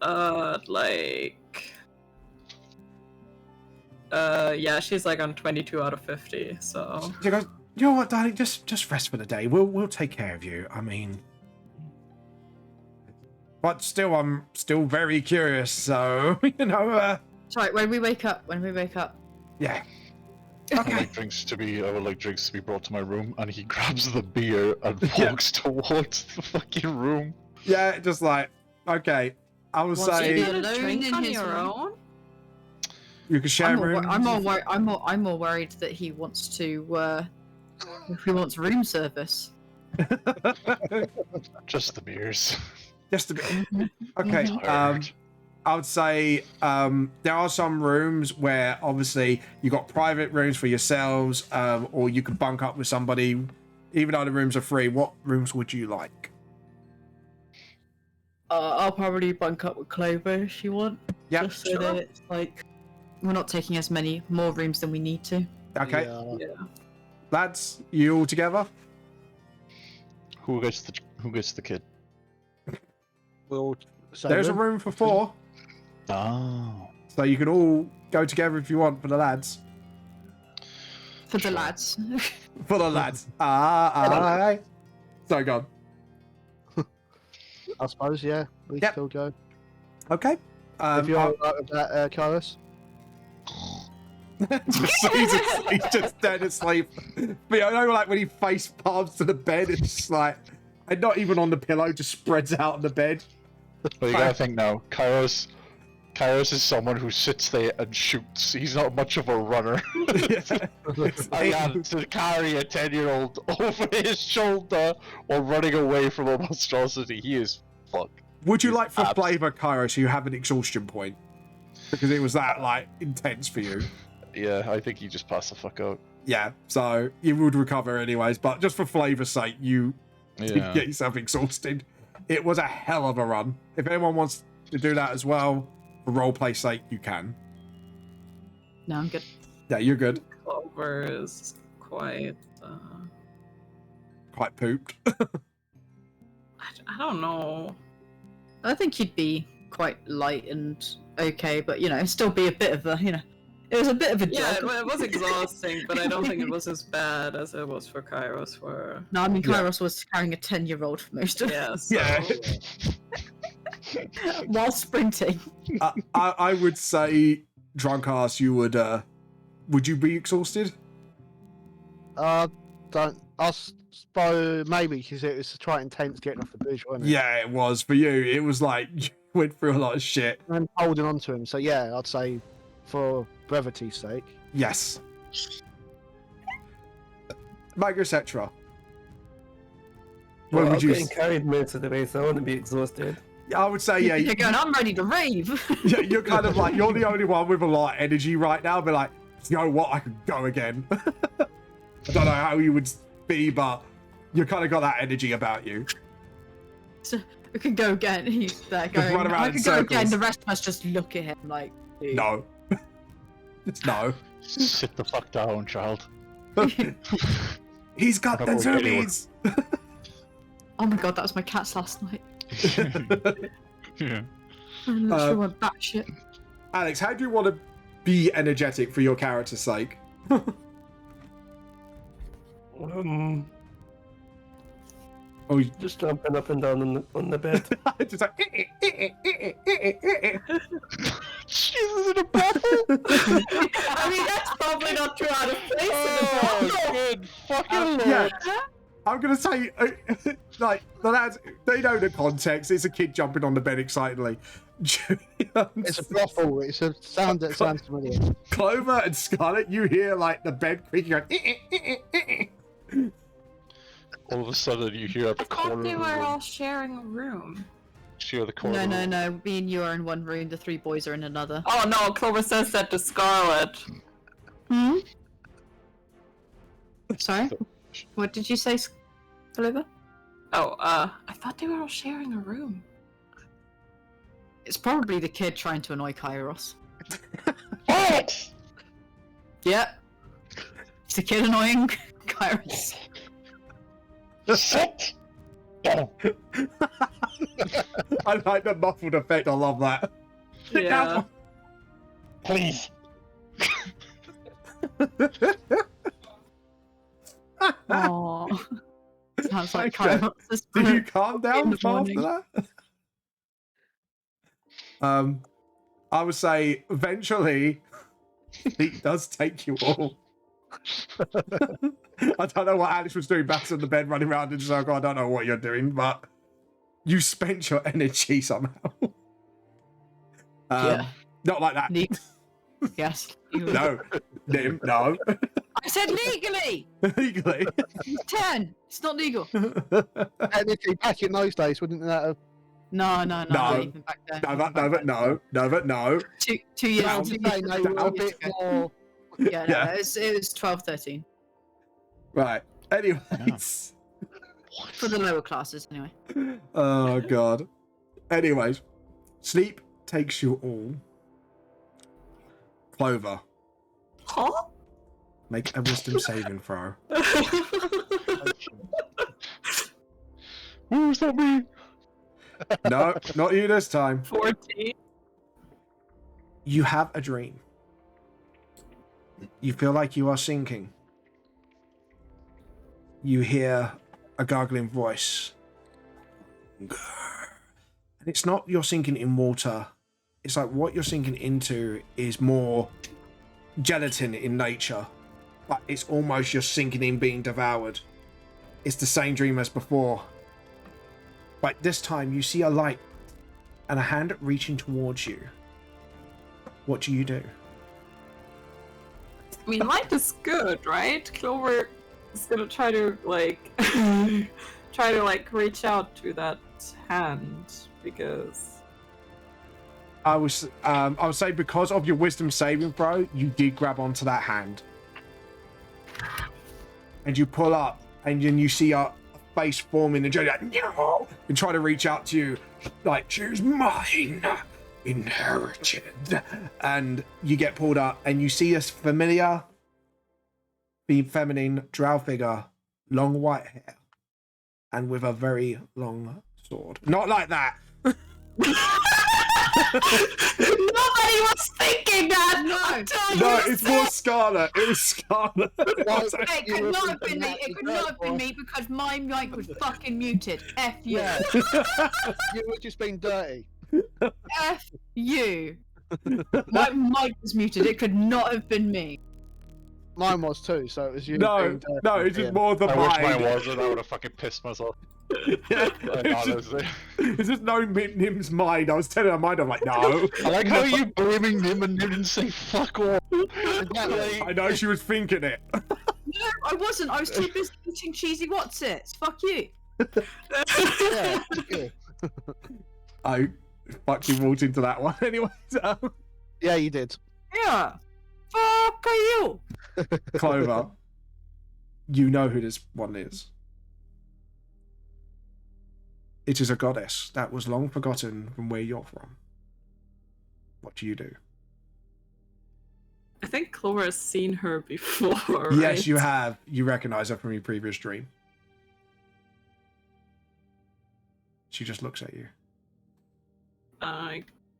yeah, she's like on 22 out of 50. So She goes, you know what, darling? Just rest for the day. We'll take care of you. I mean, but still, I'm still very curious. So you know. Sorry, when we wake up. Yeah. I would Okay. like drinks to be brought to my room, and he grabs the beer and walks towards the fucking room. Yeah, just like, okay. I will Once say you you get get a alone drink in on his your room. own? you can share room. I'm more worried that he wants to. He wants room service. Just the beers. Just a bit. Okay. Tired. I would say there are some rooms where obviously you got private rooms for yourselves, or you could bunk up with somebody. Even though the rooms are free, what rooms would you like? I'll probably bunk up with Clover if you want. Yeah. Just so that it's like we're not taking as many more rooms than we need to. Okay. Yeah. Yeah. Lads, you all together? Who gets the kid? We'll say There's a them. room for 4, Oh. so you can all go together if you want for the lads. For the lads. For the lads. Aye. So go on. I suppose, yeah. We Yep. still go. Okay. If you're alright with that, Kairos. he's just dead asleep. But I know, like when he face palms to the bed, it's just like, and not even on the pillow, just spreads out on the bed. Well, you gotta think now. Kairos is someone who sits there and shoots. He's not much of a runner. I had to carry a 10-year-old over his shoulder while running away from a monstrosity. He is fucked. Would you He's like for abs- flavor, Kairos, you have an exhaustion point? Because it was that, like, intense for you. Yeah, I think he just passed the fuck out. Yeah, so you would recover anyways, but just for flavor's sake, you did Yeah. get yourself exhausted. It was a hell of a run. If anyone wants to do that as well, for roleplay sake, you can. No, I'm good. Yeah, you're good. Clover is quite. Quite pooped. I don't know. I think he'd be quite light and okay, but you know, still be a bit of a, you know, it was a bit of a Yeah, jog. it was exhausting, but I don't think it was as bad as it was for Kairos. For No, I mean, Yeah. Kairos was carrying a 10-year-old for most of it yeah, so, Yeah. while sprinting. I would say, drunk ass, you would you be exhausted? Don't. I suppose maybe because it was quite intense getting off the bridge, wasn't it? Yeah, it was. For you, it was like, you went through a lot of shit. And holding on to him. So yeah, I'd say for brevity's sake. Yes. Mega, etc. What Well, would I'm you getting carried most of the way, so I want to be exhausted. I would say, yeah, You're going, I'm ready to rave. you're kind of like, you're the only one with a lot of energy right now, but like, you know what, I could go again. I don't know how you would be, but you kind of got that energy about you. So we could go again. He's there going, run around I in could go again. circles. The rest of us just look at him like, dude. No. It's no. Sit the fuck down, child. He's got the I don't know anyone. zoomies. Oh my god, that was my cats last night. Yeah. I'm literally went batshit. Alex, how do you want to be energetic for your character's sake? Oh, Just jumping up and down on the bed. just like. Jesus, in a battle? I mean, that's probably not too out of place in the Oh, good fucking lord. Yeah, I'm gonna say, like the lads, they know the context. It's a kid jumping on the bed excitedly. It's a brothel. It's a sound that sounds familiar. Clover and Scarlet, you hear like the bed creaking. Going, All of a sudden, you hear at the I thought corner they of the were room. all sharing a room. Hear the corner. No, of the no, room. no. Me and you are in one room. The 3 boys are in another. Oh no, Clover says that to Scarlet. Hmm? Sorry? What did you say, Clover? Oh, I thought they were all sharing a room. It's probably the kid trying to annoy Kairos. Alex! Yep. It's the kid annoying Kairos. Sit down. I like the muffled effect. I love that. Yeah. Please. Aww. Sounds like Okay. Kairos. Did you calm In down the after morning. that? I would say eventually he does take you all. I don't know what Alex was doing back on the bed running around in a circle. I don't know what you're doing, but you spent your energy somehow. Yeah. Not like that. Yes. No. Nim, no. I said legally! Legally. 10! It's not legal. Technically, back in those days, wouldn't that have? No, No. even back then. No. 2 years. Down. 2 They years, were a bit more. Yeah, no, Yeah. it was 12, 13. Right. Anyways. For the lower classes, anyway. Oh, God. Anyways. Sleep takes you all. Clover, Huh? make a wisdom saving throw. Who's that me? No, not you this time. 14. You have a dream. You feel like you are sinking. You hear a gargling voice. And it's not you're sinking in water. It's like what you're sinking into is more gelatin in nature. But it's almost you're sinking in being devoured. It's the same dream as before. But this time you see a light and a hand reaching towards you. What do you do? I mean, light is good, right? Clover is gonna try to, like, reach out to that hand, because... I would say because of your wisdom saving throw, you did grab onto that hand. And you pull up, and then you see a face forming and like, no! And try to reach out to you, like, choose mine, inherited. And you get pulled up, and you see this familiar, feminine drow figure, long white hair, and with a very long sword. Not like that. Nobody was thinking that! No, it's more Scarlet. It was Scarlet. It could not have been me. It could not have been me because my mic was fucking muted. F you. Yeah. You were just being dirty. F you. My mic was muted. It could not have been me. Mine was too, so it was you. No, being dirty. no, it's just more the I wish mine mind. wasn't. I would have fucking pissed myself. Yeah, Like, it's, just, honestly. it's just no Nim's mind. I was telling her mind. I'm like, no. I like how you blaming him and you didn't say fuck off. Exactly. I know she was thinking it. No, I wasn't. I was too busy eating cheesy whatsits. Fuck you. Yeah, good. I fucking walked into that one anyway. Yeah, you did. Yeah. Fuck you. Clover, you know who this one is. It is a goddess that was long forgotten from where you're from. What do you do? I think Clover has seen her before, right? Yes, you have. You recognize her from your previous dream. She just looks at you.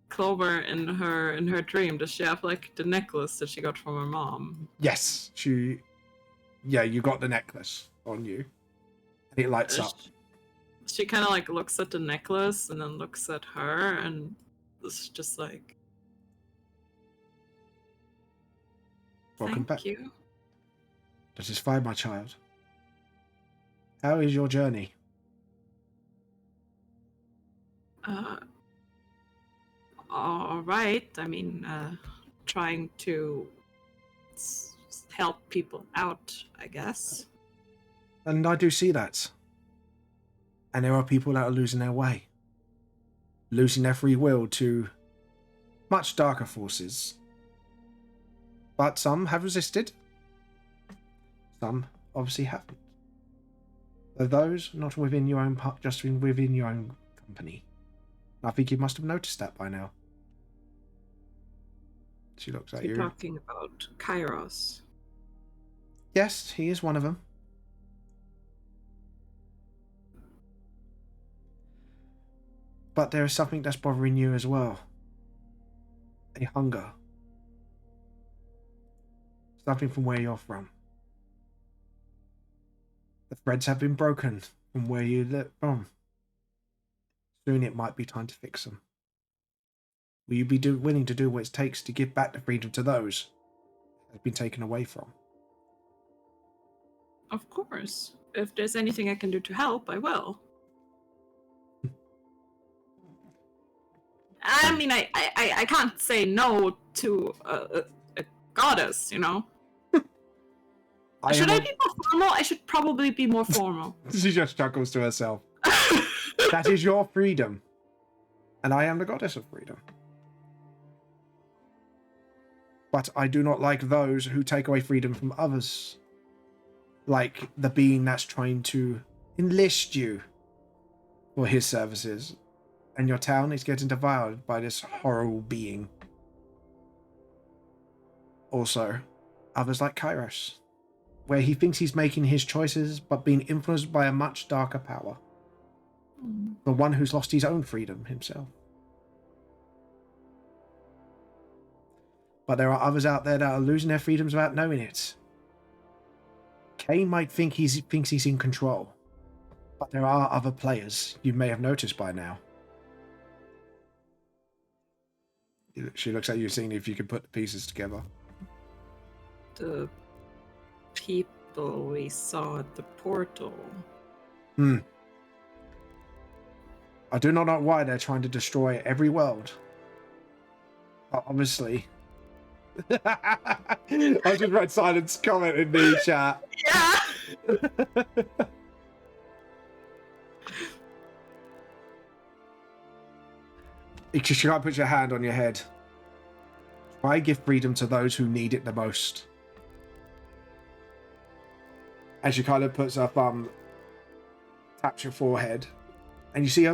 Clover in her dream, does she have like the necklace that she got from her mom? Yes, yeah, you got the necklace on you. And it lights up. She kind of like looks at the necklace and then looks at her and it's just like, Welcome back. Thank you. That is fine, my child. How is your journey? All right. I mean, trying to help people out, I guess. And I do see that. And there are people that are losing their way. Losing their free will to much darker forces. But some have resisted. Some obviously haven't. Though those not within your own just within your own company. I think you must have noticed that by now. She looks at you. You're talking about Kairos. Yes, he is one of them. But there is something that's bothering you as well. A hunger. Something from where you're from. The threads have been broken from where you live from. Soon it might be time to fix them. Will you be willing to do what it takes to give back the freedom to those that have been taken away from? Of course. If there's anything I can do to help, I will. I mean, I can't say no to a goddess, you know? Should I be more formal? I should probably be more formal. She just chuckles to herself. That is your freedom. And I am the goddess of freedom. But I do not like those who take away freedom from others. Like the being that's trying to enlist you for his services. And your town is getting devoured by this horrible being. Also, others like Kairos, where he thinks he's making his choices, but being influenced by a much darker power. The one who's lost his own freedom himself. But there are others out there that are losing their freedoms without knowing it. Kane might think thinks he's in control, but there are other players you may have noticed by now. She looks at you, seeing if you can put the pieces together. The people we saw at the portal. I do not know why they're trying to destroy every world. But obviously. I just read Silent's comment in the chat. Yeah! You can't put your hand on your head. Try give freedom to those who need it the most. And she kind of puts her thumb, taps your forehead, and you see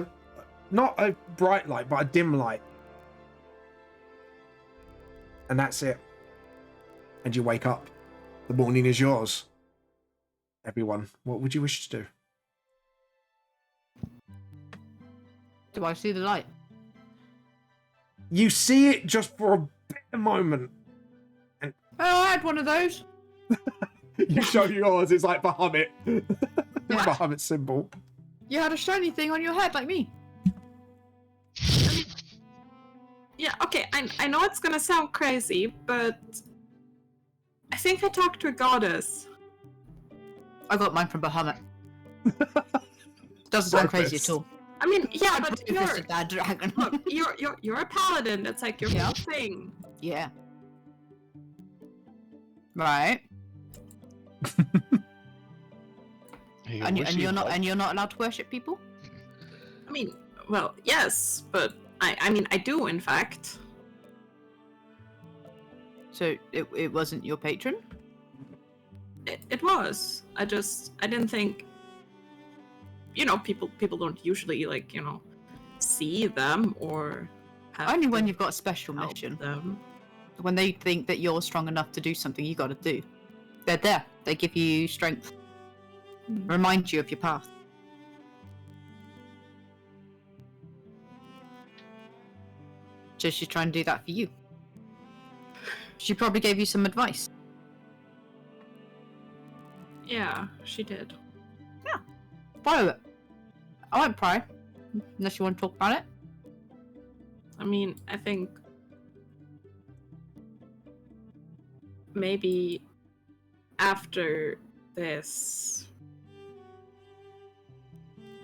not a bright light, but a dim light. And that's it. And you wake up. The morning is yours. Everyone, what would you wish to do? Do I see the light? You see it just for a bit of moment. And Oh, I had one of those. you show yours, it's like Bahamut. Yeah. Bahamut symbol. You had a shiny thing on your head like me. Yeah, okay, I know it's gonna sound crazy, but I think I talked to a goddess. I got mine from Bahamut. Doesn't sound crazy at all. I mean, yeah, I but blue-fisted that dragon. look, you're a paladin. That's like your whole thing. Yeah. Right. And you're not allowed to worship people? I mean, well, yes, but I mean, I do, in fact. So it wasn't your patron? It was. I didn't think. You know, people don't usually like, you know, see them or have Only when to you've got a special help mission. them. When they think that you're strong enough to do something, you got to do. They're there. They give you strength. Remind you of your past. So she's trying to do that for you. She probably gave you some advice. Yeah, she did. Follow it. I won't pry. Unless you want to talk about it. I mean, I think maybe after this,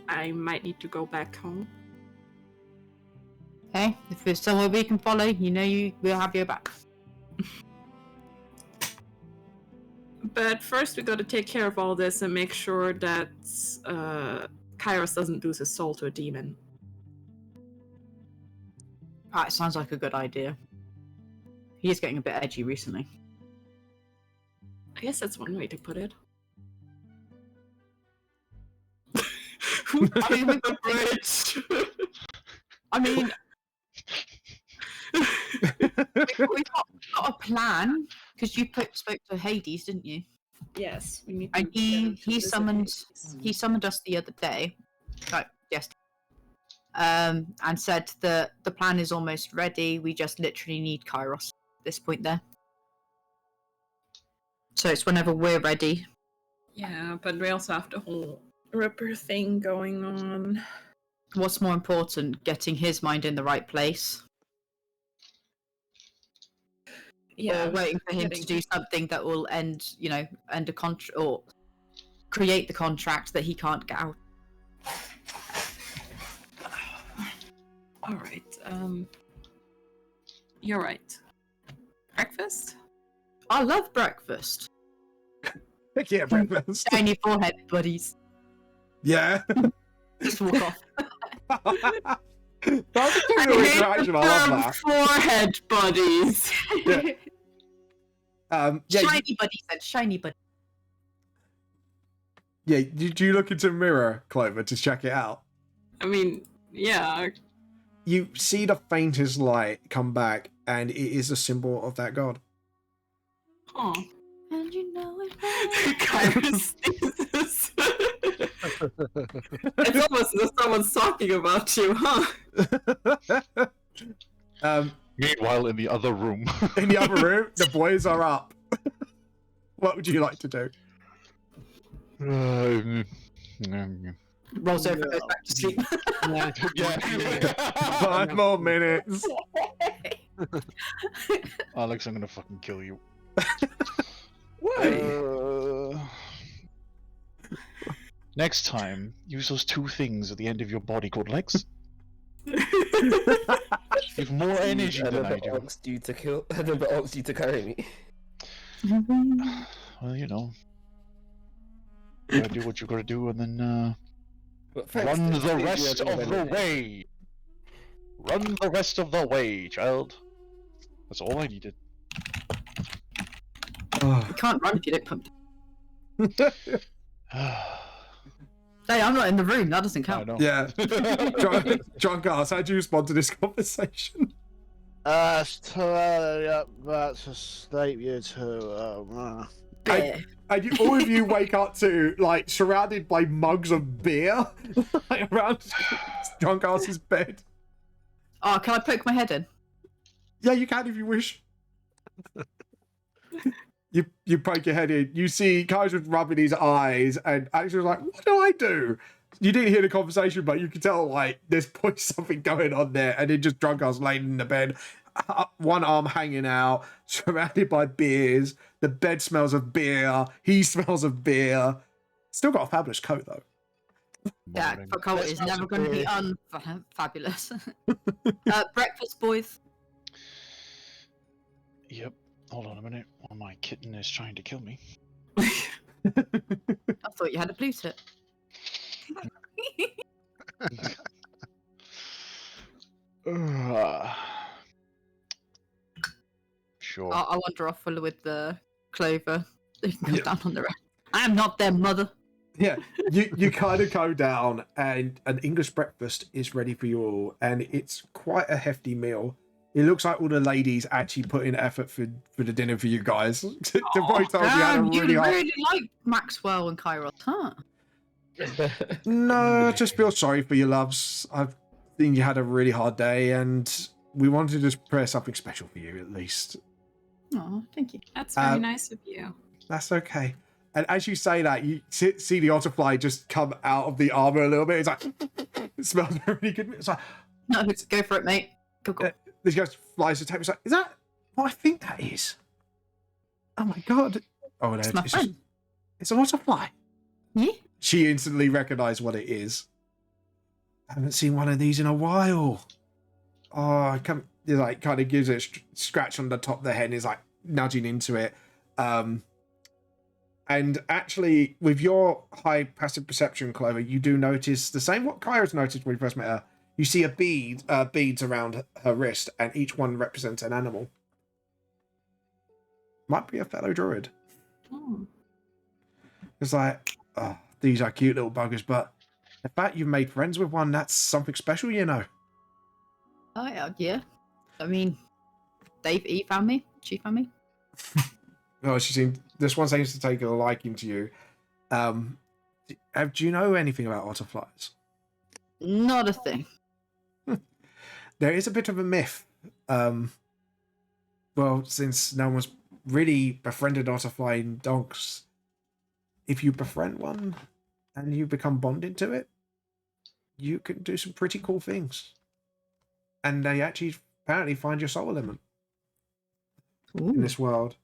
I might need to go back home. Okay? If there's somewhere we can follow, we'll have your back. But first, we got to take care of all this and make sure that Kairos doesn't lose his soul to a demon. It sounds like a good idea. He is getting a bit edgy recently. I guess that's one way to put it. I mean, the bridge. I mean, we've got a plan because you spoke to Hades, didn't you? Yes, we need. And he summoned us the other day, like yesterday, and said that the plan is almost ready. We just literally need Kairos at this point there. So it's whenever we're ready. Yeah, but we also have the whole Ripper thing going on. What's more important, getting his mind in the right place? Yeah, or waiting for him to do something that will end a contract or create the contract that he can't get out. All right. You're right. Breakfast? I love breakfast. Yeah, breakfast. Shiny forehead, buddies. Yeah. Just walk off. That's a cute little interaction. I love that. Forehead buddies. Yeah. Yeah, shiny buddy said, shiny buddy. Yeah, do you look into a mirror, Clover, to check it out? I mean, yeah. You see the faintest light come back, and it is a symbol of that god. Huh. And you know it. Kairos thesis. It's almost as if someone's talking about you, huh? Meanwhile, in the other room. In the other room, the boys are up. What would you like to do? Rolls over, goes back to sleep. Yeah. 5 more minutes. Alex, I'm gonna fucking kill you. Next time, use those 2 things at the end of your body called legs. With more energy than I do. Asked you to kill. I never asked you to carry me. Well, you know. You gotta do what you gotta do, and then But thanks run to the you, rest I of don't the know. way. Run the rest of the way, child. That's all I needed. You can't run if you don't pump. Hey, I'm not in the room. That doesn't I count. know. Yeah. Drunk ass, how do you respond to this conversation? It's too early up back to sleep, you two. And all of you wake up to, like, surrounded by mugs of beer, like, around drunk ass's bed. Oh, can I poke my head in? Yeah, you can if you wish. You poke your head in. You see Kai's was rubbing his eyes, and actually was like, "What do I do?" You didn't hear the conversation, but you could tell like there's probably something going on there. And then just drunk ass laying in the bed, one arm hanging out, surrounded by beers. The bed smells of beer. He smells of beer. Still got a fabulous coat though. Yeah, Morning. for Cole is never going to be unfabulous. Breakfast, boys. Yep. Hold on a minute. Well, my kitten is trying to kill me. I thought you had a blue tip. Sure. I wander off with the Clover. They can come down on the rest. I am not their mother. Yeah, you kind of go down, and an English breakfast is ready for you all, and it's quite a hefty meal. It looks like all the ladies actually put in effort for the dinner for you guys. The boy told you had a Damn, you really hard... really like Maxwell and Kairos, huh? No, just feel sorry for your loves. I've seen you had a really hard day, and we wanted to just prepare something special for you, at least. Oh, thank you. That's very nice of you. That's okay. And as you say that, you see the otterfly just come out of the armor a little bit. It's like, it smells really good. It's like, No, go for it, mate. Go. this guy flies to the table. It's like, is that what I think that is? Oh my god. Oh, no, It's my friend. It's an otterfly. Yeah? She instantly recognized what it is. I haven't seen one of these in a while. Oh, I come. He like kind of gives it a scratch on the top of the head and is like nudging into it. And actually, with your high passive perception, Clover, you do notice the same what Kyra's noticed when we first met her. You see a beads around her wrist, and each one represents an animal. Might be a fellow druid. Oh. It's like, oh, these are cute little buggers, but the fact you've made friends with one, that's something special, you know. Oh, yeah. I mean, he found me. She found me. Oh, this one seems to take a liking to you. Do you know anything about otterflies? Not a thing. There is a bit of a myth. Well, since no one's really befriended otterfly in dogs, if you befriend one and you become bonded to it, you can do some pretty cool things. And they actually apparently find your soul element in this world.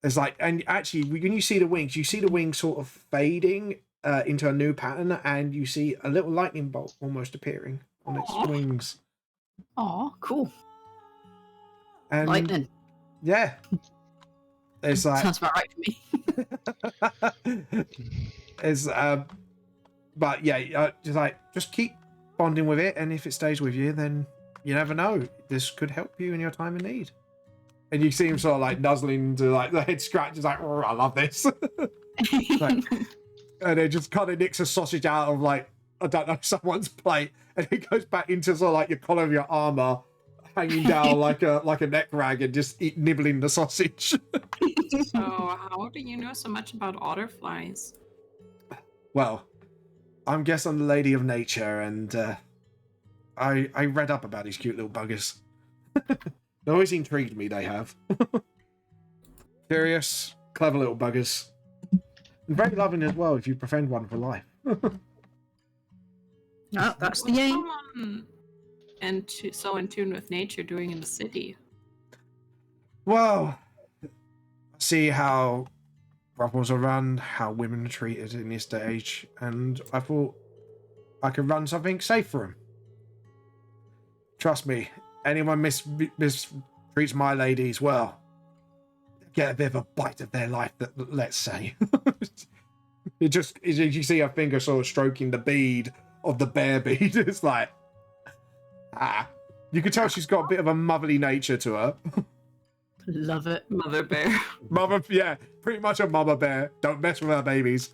It's like, and actually, when you see the wings sort of fading into a new pattern, and you see a little lightning bolt almost appearing on its wings. Oh, cool. And Lightning. yeah, it's like Sounds about right to me. it's but yeah, just keep bonding with it, and if it stays with you, then you never know. This could help you in your time of need. And you see him sort of like nuzzling to like the head scratch. He's like, oh, I love this. Like, and it just kind of nicks a sausage out of like, I don't know, someone's plate, and it goes back into sort of like your collar of your armor, hanging down like a neck rag, and just nibbling the sausage. So, how do you know so much about otterflies? Well, I'm guessing the lady of nature, and I read up about these cute little buggers. They always intrigued me, they have. Curious, clever little buggers. And very loving as well if you befriend one for life. No, that's the aim. And so in tune with nature doing in the city. Well, see how brothels are run, how women are treated in this day age, and I thought I could run something safe for them. Trust me, anyone mistreats my ladies, well, get a bit of a bite of their life, let's say. You see her finger sort of stroking the bead of the bear bead. It's like, you can tell she's got a bit of a motherly nature to her. Love it. Mother bear. Yeah, pretty much a mama bear. Don't mess with her babies.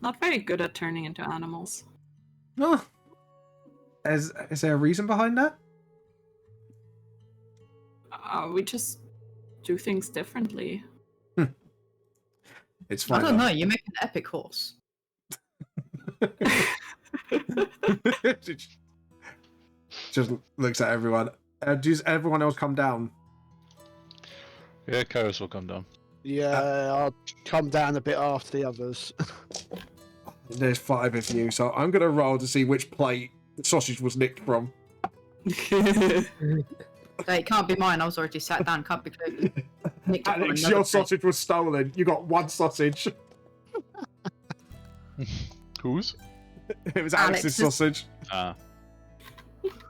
Not very good at turning into animals. Oh. Is there a reason behind that? We just do things differently. It's fine. I don't know. You make an epic horse. Just looks at everyone. Does everyone else come down? Yeah, Kairos will come down. Yeah, I'll come down a bit after the others. There's 5 of you, so I'm going to roll to see which plate the sausage was nicked from. It can't be mine. I was already sat down. Can't be nicked from Alex, another your plate. sausage was stolen. You got 1 sausage. Whose? It was Alex's sausage.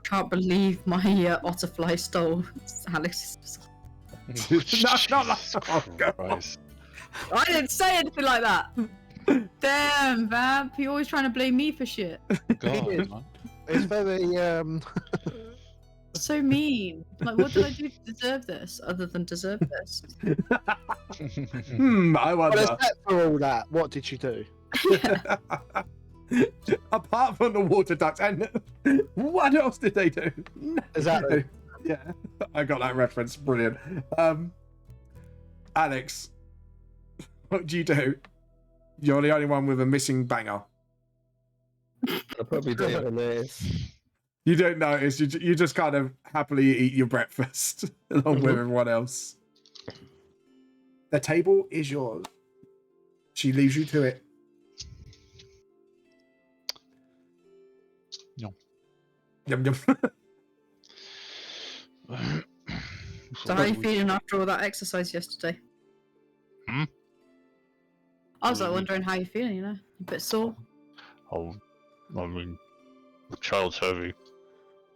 Can't believe my otterfly stole Alex's. No, oh, God. Christ. I didn't say anything like that. Damn, Vamp, you're always trying to blame me for shit. God, man. It's very So mean. Like, what did I do to deserve this, other than deserve this? I wonder. Well, except for all that, what did you do? Apart from the water ducts, and what else did they do? Exactly. Yeah, I got that reference. Brilliant. Alex, what do you do? You're the only one with a missing banger. I probably don't even notice. You don't notice. You just kind of happily eat your breakfast along with everyone else. The table is yours. She leaves you to it. No. Yum yum. So how are you feeling after all that exercise yesterday? Hmm? I was like wondering how you're feeling, you know? A bit sore? Oh, I mean, the child's heavy,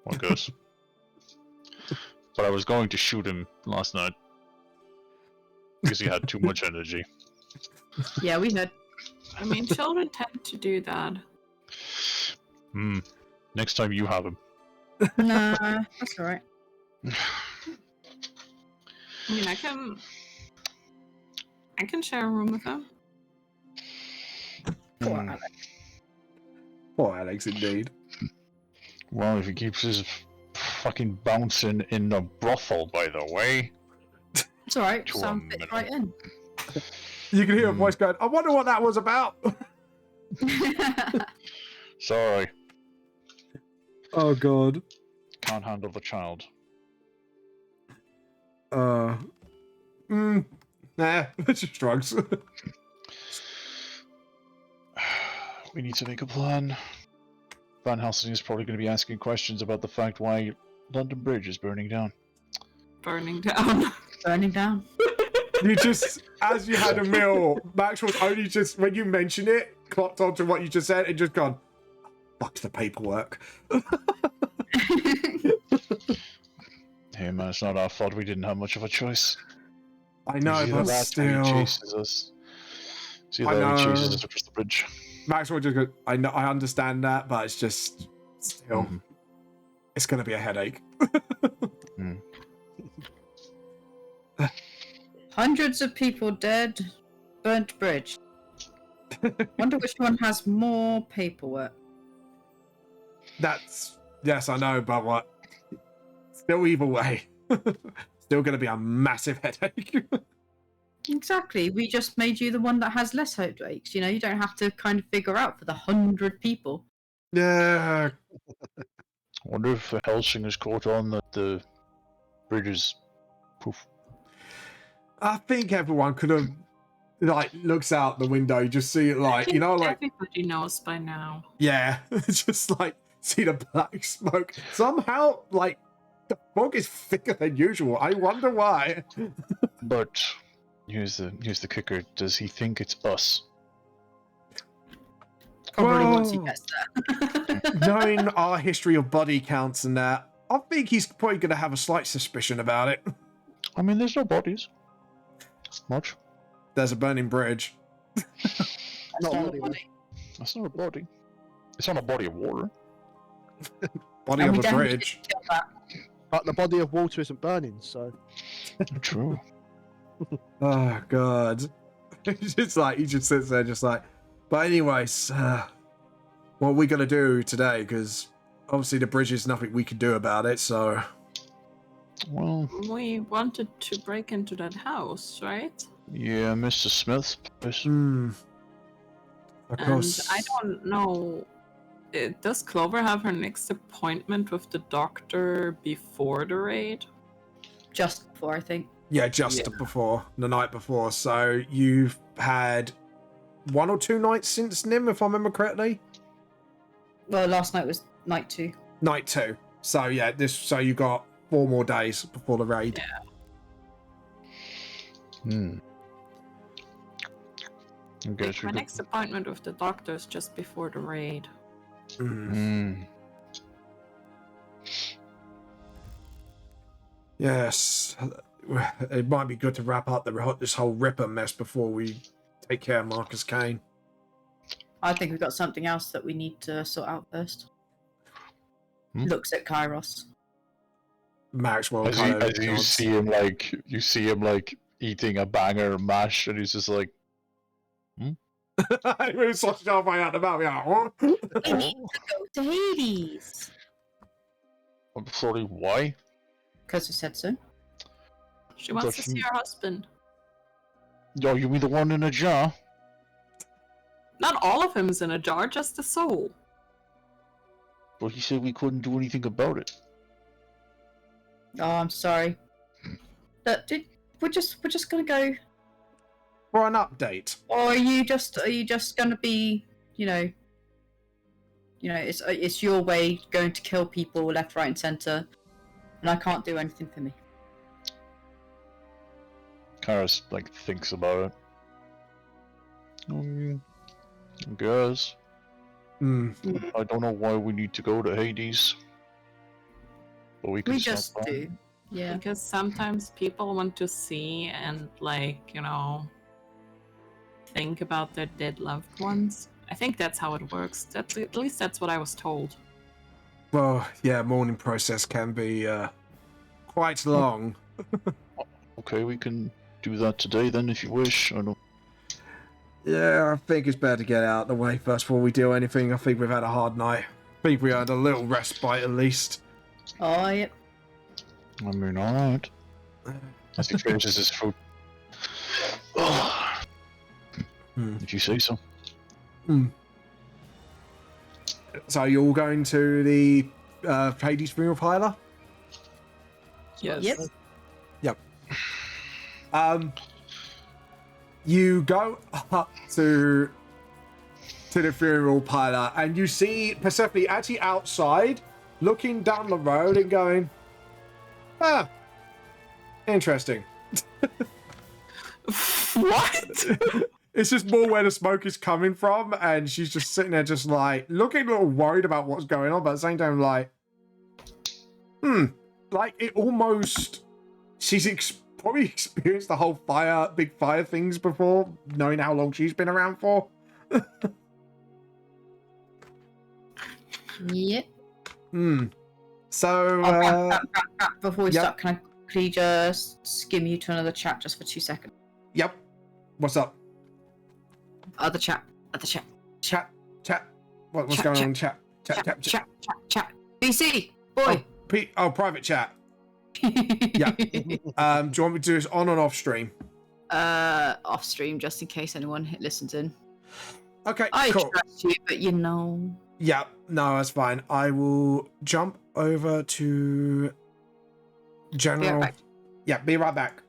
I guess. But I was going to shoot him last night because he had too much energy. Yeah, we heard. I mean, children tend to do that. Next time you have him. Nah, that's alright. I mean, I can share a room with him. Poor Alex. Poor Alex, indeed. Well, if he keeps his fucking bouncing in the brothel, by the way. It's alright, To a Sam fits right in. You can hear a voice going, I wonder what that was about. Sorry, Oh, God. can't handle the child. Nah, it's just drugs. We need to make a plan. Van Helsing is probably going to be asking questions about the fact why London Bridge is burning down. Burning down. Burning down. You just, as you had a meal, Max was only just, when you mentioned it, clocked onto what you just said and just gone, fuck the paperwork. Hey man, it's not our fault we didn't have much of a choice. I know, It's but either that or still. he chases us. It's either I that or he know. chases us across the bridge. Max will just go, I know, I understand that, but it's just, still, it's going to be a headache. Hundreds of people dead, burnt bridge. Wonder which one has more paperwork. That's, yes, I know, but what? Still, either way, still going to be a massive headache. Exactly. We just made you the one that has less headaches. You know, you don't have to kind of figure out for the 100 people. Yeah. I wonder if Helsing has caught on that the bridge is poof. I think everyone could have, like, looks out the window, you just see it, like, you know, like, Everybody knows by now. yeah, just like, see the black smoke. Somehow, like, the fog is thicker than usual. I wonder why. But here's the kicker. Does he think it's us? Probably once he Whoa. gets there. Knowing our history of body counts and that, I think he's probably going to have a slight suspicion about it. I mean, there's no bodies. Much. There's a burning bridge. Not Not really. funny. That's not a body. It's not a body of water. Body And of we a definitely bridge. didn't kill that. But the body of water isn't burning, so. True. Oh, God. It's just like, he just sits there just like, but anyways, what are we going to do today? Because obviously the bridge is nothing we can do about it, so... Well, We wanted to break into that house, right? yeah, Mr. Smith's place. Of course. And I don't know. Does Clover have her next appointment with the doctor before the raid? Just before, I think. Yeah, just before, the night before. So you've had 1 or 2 nights since Nim, if I remember correctly? Well, last night was night 2. Night 2. So yeah, so you got 4 more days before the raid. I guess My we next appointment with the doctor is just before the raid. Yes. It might be good to wrap up this whole Ripper mess before we take care of Marcus Kane. I think we've got something else that we need to sort out first. Looks at Kairos. Maxwell As kind of you nods. see him like eating a banger mash, and he's just like, We're sausage halfway out the mouth. Yeah. We need to go to Hades. I'm sorry, why? Because I said so. She wants to see her husband. Yo, you mean the one in a jar? Not all of him is in a jar, just the soul. But he said we couldn't do anything about it. Oh, I'm sorry. We're just gonna go. For an update. Or are you just gonna be, it's your way going to kill people left, right, and center, and I can't do anything for me. Karis, like, thinks about it. I guess. I don't know why we need to go to Hades. But we can We stop just by. do. Yeah. Because sometimes people want to see and, think about their dead loved ones. I think that's how it works. At least that's what I was told. Well, yeah, mourning process can be quite long. Okay, we can do that today then if you wish. I don't... Yeah, I think it's better to get out of the way first before we do anything. I think we've had a hard night. I think we had a little respite at least. Oh, yep. I mean, alright. As he finishes his food. If you say so. So you're all going to the Hades funeral parlor? Yes. Yep. You go up to the funeral parlor and you see Persephone actually outside, looking down the road and going, interesting. What? It's just more where the smoke is coming from, and she's just sitting there just like looking a little worried about what's going on, but at the same time like, like it almost, she's probably experienced the whole big fire things before, knowing how long she's been around for. Yep. So Before we yep. start, can I quickly just skim you to another chat just for 2 seconds? Yep. What's up? Other chat. Chat. What's Chat, going chat. on? Chat. BC, boy. Private chat. Yeah. Do you want me to do this on and off stream? Off stream, just in case anyone listens in. Okay, I cool. trust you, but Yeah, no, that's fine. I will jump over to general. Be right back. Yeah, be right back.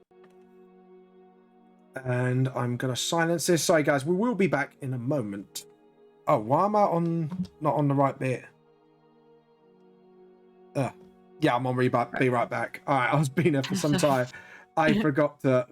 And I'm gonna silence this. Sorry, guys, we will be back in a moment. Oh, why am I not on the right bit? Yeah, I'm on be right back. All right, I was being there for some time. I forgot to.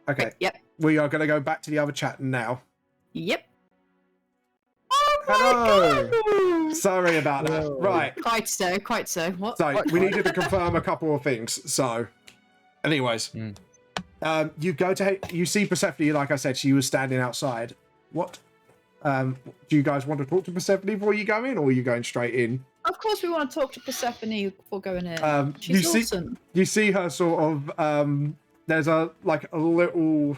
Okay. Yep. We are going to go back to the other chat now. Yep. Hello. Sorry about that. Hello. Right. Quite so. What? So we needed to confirm a couple of things. So, anyways, you see Persephone. Like I said, she was standing outside. What? Do you guys want to talk to Persephone before you go in, or are you going straight in? Of course, we want to talk to Persephone before going in. You She's see, awesome. you see her sort of. There's a little.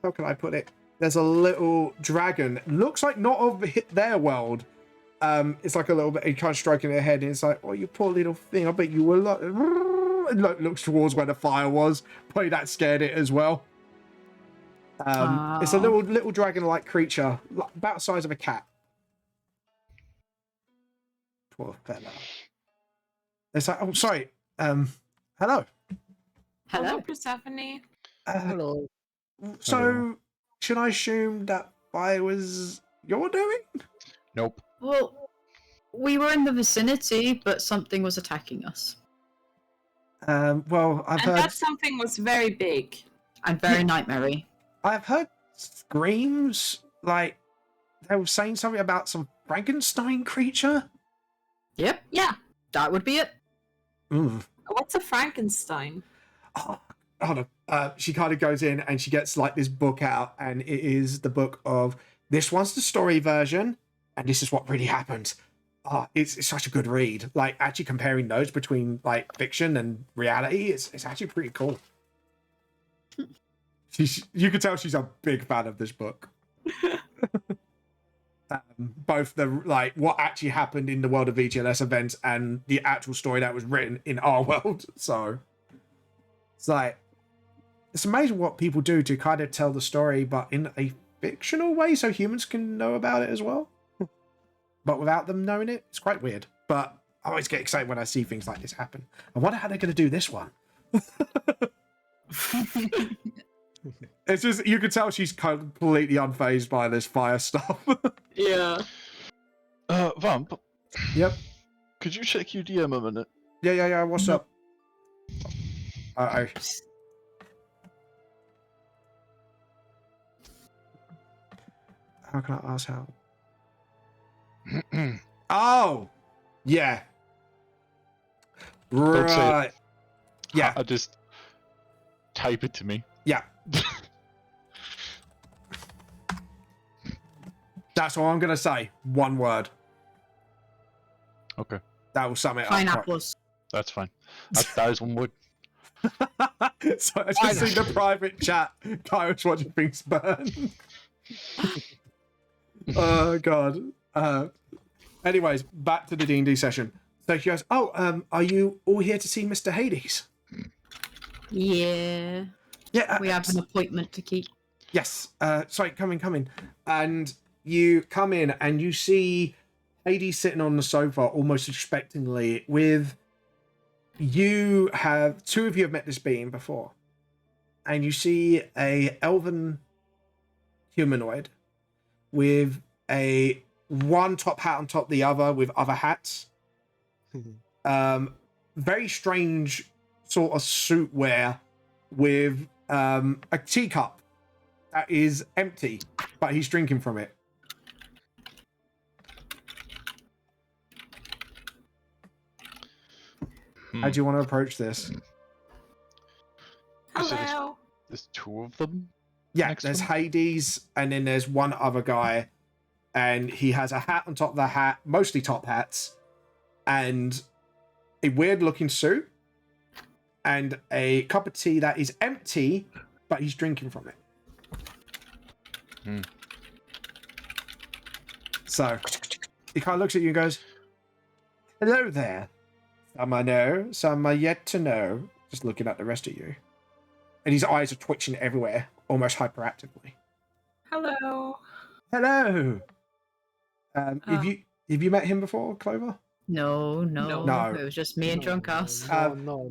How can I put it? There's a little dragon. Looks like not of their world. It's like a little bit. He kind of stroking her head, and it's like, "Oh, you poor little thing. I bet you were like." And looks towards where the fire was. Probably that scared it as well. It's a little dragon-like creature, about the size of a cat. Poor fella. It's like, oh, sorry. Hello. Hello, Persephone. Hello. So, should I assume that fire was your doing? Nope. Well, we were in the vicinity, but something was attacking us. Well, I've And heard. that something was very big. And very nightmare-y. I've heard screams. Like they were saying something about some Frankenstein creature. Yep. Yeah. That would be it. What's a Frankenstein? Oh, hold on. She kind of goes in and she gets like this book out, and it is the book of this one's the story version, and this is what really happened. It's such a good read. Like actually comparing notes between like fiction and reality, it's actually pretty cool. You can tell she's a big fan of this book. Both the like what actually happened in the world of VGLS events and the actual story that was written in our world. So it's like it's amazing what people do to kind of tell the story, but in a fictional way, so humans can know about it as well. But without them knowing it, it's quite weird. But I always get excited when I see things like this happen. I wonder how they're going to do this one. It's just, you can tell she's completely unfazed by this fire stuff. Yeah. Vamp, Yep. could you check your DM a minute? Yeah. What's up? How can I ask how? Oh! Yeah. Don't say it. Right. Yeah. I just type it to me. Yeah. That's all I'm going to say. One word. Okay, That will sum it up. Pineapples. that's fine. That is one word. So I just see the private chat. Kairos watching things burn. Oh god. Anyways, back to the D&D session. So she goes, "Oh, are you all here to see Mr. Hades?" Yeah. Yeah. We have an appointment to keep. Yes. Sorry, come in. And you come in and you see Hades sitting on the sofa almost expectingly with two of you have met this being before. And you see a elven humanoid with a one top hat on top of the other with other hats. Very strange sort of suit wear with a teacup that is empty, but he's drinking from it. How do you want to approach this? Hello. There's two of them. Yeah, Next there's one? Hades, and then there's one other guy, and he has a hat on top of the hat, mostly top hats, and a weird-looking suit, and a cup of tea that is empty, but he's drinking from it. So he kind of looks at you and goes, "Hello there. Some I know, some are yet to know." Just looking at the rest of you. And his eyes are twitching everywhere, almost hyperactively. Hello. Hello. Have you met him before, Clover? No. No. It was just me and drunk ass. No.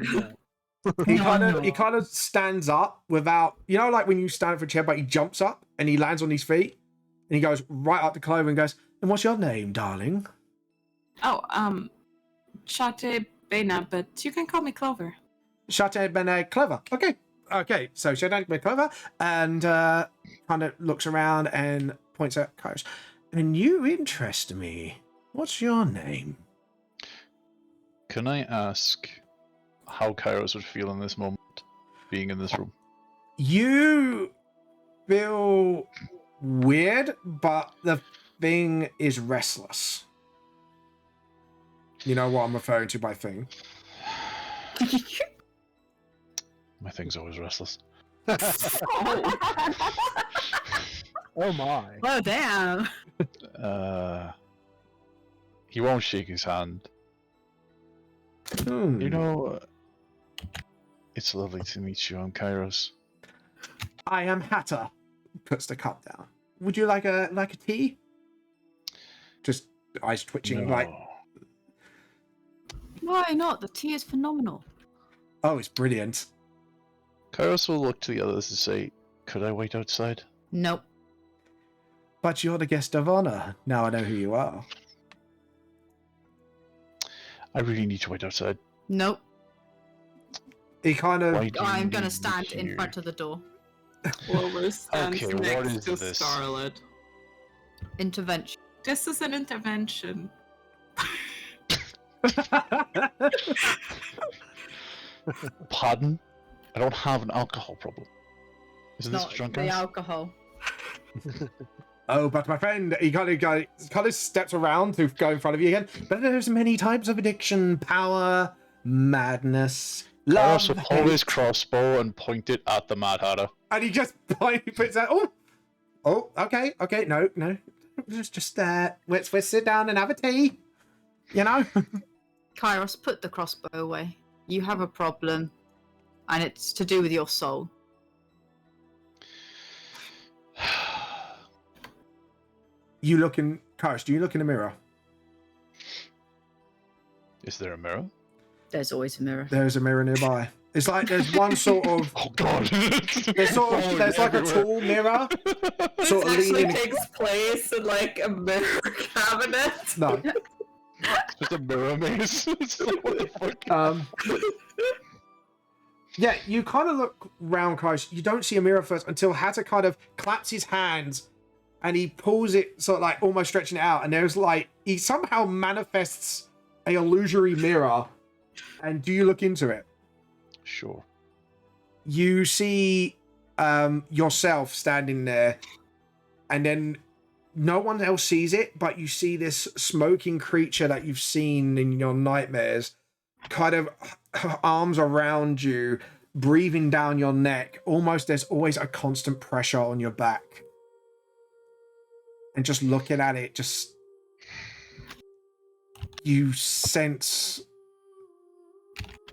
He kind of stands up without, like when you stand up for a chair, but he jumps up and he lands on his feet and he goes right up to Clover and goes, "And what's your name, darling?" Oh, Chate Bena, but you can call me Clover. Chate Bene Clover. Okay. So Chate Bene Clover, and kind of looks around and points at Kairos. "And you interest me. What's your name?" Can I ask how Kairos would feel in this moment, being in this room? You feel weird, but the thing is restless. You know what I'm referring to by thing. My thing's always restless. Oh my. Oh damn! He won't shake his hand. Hmm. You know, it's lovely to meet you. I'm Kairos. I am Hatter. Puts the cup down. Would you like a tea? Just eyes twitching, No. like, Why not? The tea is phenomenal. oh, it's brilliant. Kairos will look to the others and say, "Could I wait outside?" Nope. But you're the guest of honor. Now I know who you are. I really need to wait outside. Nope. He kind of. Why do you I'm gonna leave me stand in here? front of the door. Clover stands Okay, what next is to this? Scarlet. Intervention. This is an intervention. Pardon? I don't have an alcohol problem. Isn't this Not drunk the guys? alcohol. Oh, but my friend, he kind of steps around to go in front of you again. But there's many types of addiction: power, madness, love. Kairos will pull his crossbow and point it at the Mad Hatter. And he just puts out. Oh, okay, no. Just let's sit down and have a tea. You know. Kairos, put the crossbow away. You have a problem, and it's to do with your soul. You look in, Kairos, do you look in the mirror? Is there a mirror? There's always a mirror. There's a mirror nearby. It's like there's one sort of. Oh god! There's like a tall mirror, sort of This actually leaning. takes place in like a mirror cabinet. No. Just a mirror maze. It's like, what the fuck? Yeah, you kind of look round, Kairos. You don't see a mirror first until Hatter kind of claps his hands and he pulls it, sort of like almost stretching it out. And there's like, he somehow manifests a illusory mirror. And do you look into it? Sure. You see yourself standing there, and then no one else sees it, but you see this smoking creature that you've seen in your nightmares, kind of arms around you, breathing down your neck. Almost there's always a constant pressure on your back. And just looking at it, just you sense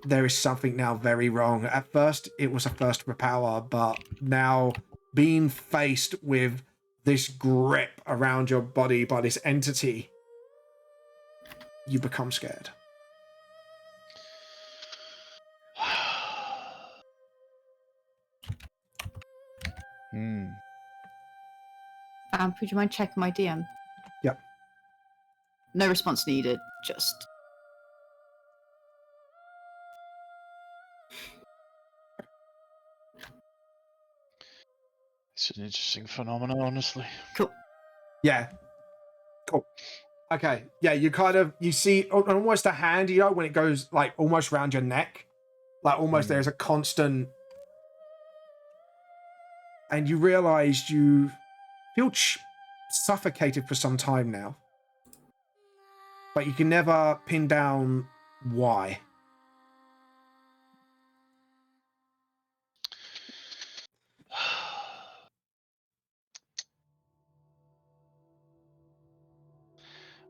there is something now very wrong. At first, it was a thirst for power, but now being faced with this grip around your body by this entity, you become scared. Would you mind checking my DM? Yep. No response needed. Just. It's an interesting phenomenon, honestly. Cool. Yeah. Cool. Okay. Yeah, you see almost a hand, you know, when it goes like almost around your neck. Like almost there's a constant. And you realize you feel suffocated for some time now. But you can never pin down why.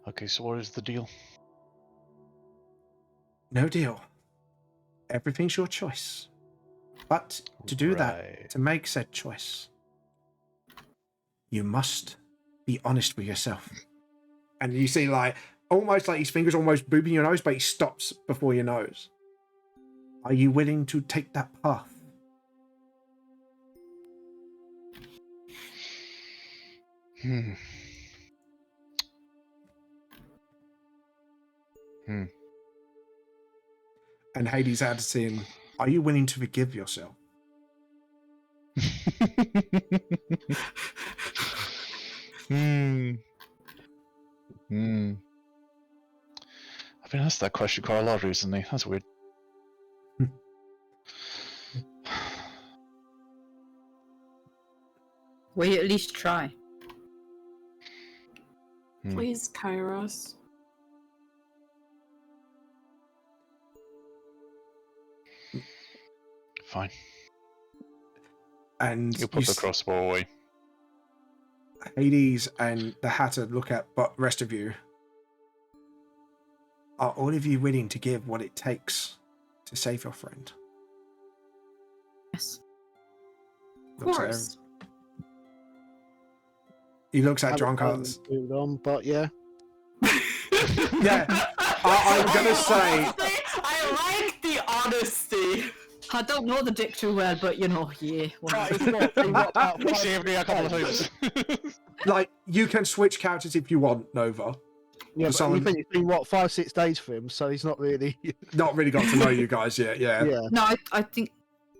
Okay, so what is the deal? No deal. Everything's your choice. But to do that, Right. to make said choice, you must be honest with yourself. And you see, like, almost like his fingers almost booping your nose, but he stops before your nose. Are you willing to take that path? And Hades adds in, are you willing to forgive yourself? I've been asked that question quite a lot recently. That's weird. Will you at least try? Please, Kairos. Fine. And You put the crossbow away. Hades and the Hatter look at, but rest of you. Are all of you willing to give what it takes to save your friend? Yes. Of Looks at course. He looks at Drunkards. But yeah. Yeah, I'm gonna say. I like the honesty. I don't know the dick too well, but you know, yeah. He saved me a couple of times. Like, you can switch characters if you want, Nova. Yeah, but someone- you think it's been, 5-6 days for him, so he's not really... Not really got to know you guys yet, yeah. yeah. No, I think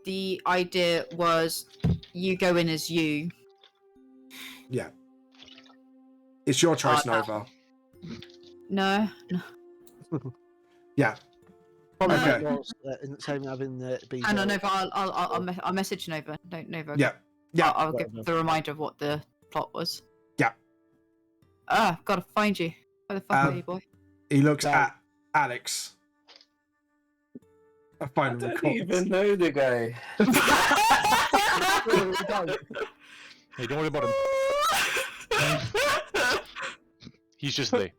the idea was you go in as you. Yeah. It's your choice, no. Nova. No. Yeah. Probably Okay. was, same having be I know, Nova. I'll message Nova. Don't Nova. Yeah. Yeah. I'll give the reminder of what the plot was. Yeah. Gotta find you. Where the fuck are you, boy? He looks No. at Alex. I I find don't records. even know the guy. Hey, don't worry about him. He's just there.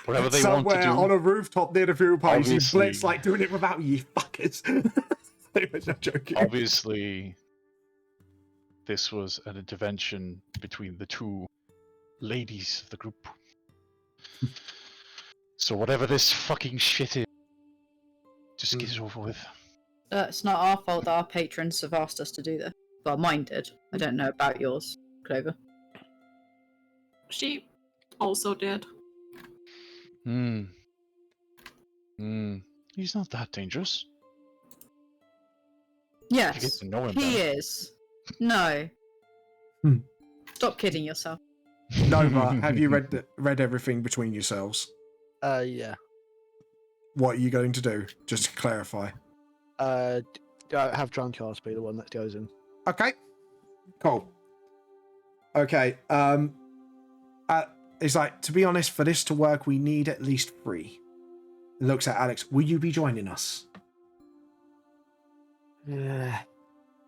Whatever they want to Somewhere do. on a rooftop near the fuel page, he Obviously. blitz like doing it without you fuckers. I'm joking. Obviously, this was an intervention between the two ladies of the group. So whatever this fucking shit is, just get it over with. It's not our fault that our patrons have asked us to do this. Well, mine did. I don't know about yours, Clover. She also did. He's not that dangerous. You get Yes, to know him he better. is. No. Hmm. Stop kidding yourself. Nova, have you read everything between yourselves? Yeah. What are you going to do? Just to clarify. Have Drunkards be the one that goes in. Okay. Cool. Okay. It's like, to be honest, for this to work, we need at least 3. Looks at Alex. Will you be joining us? Yeah.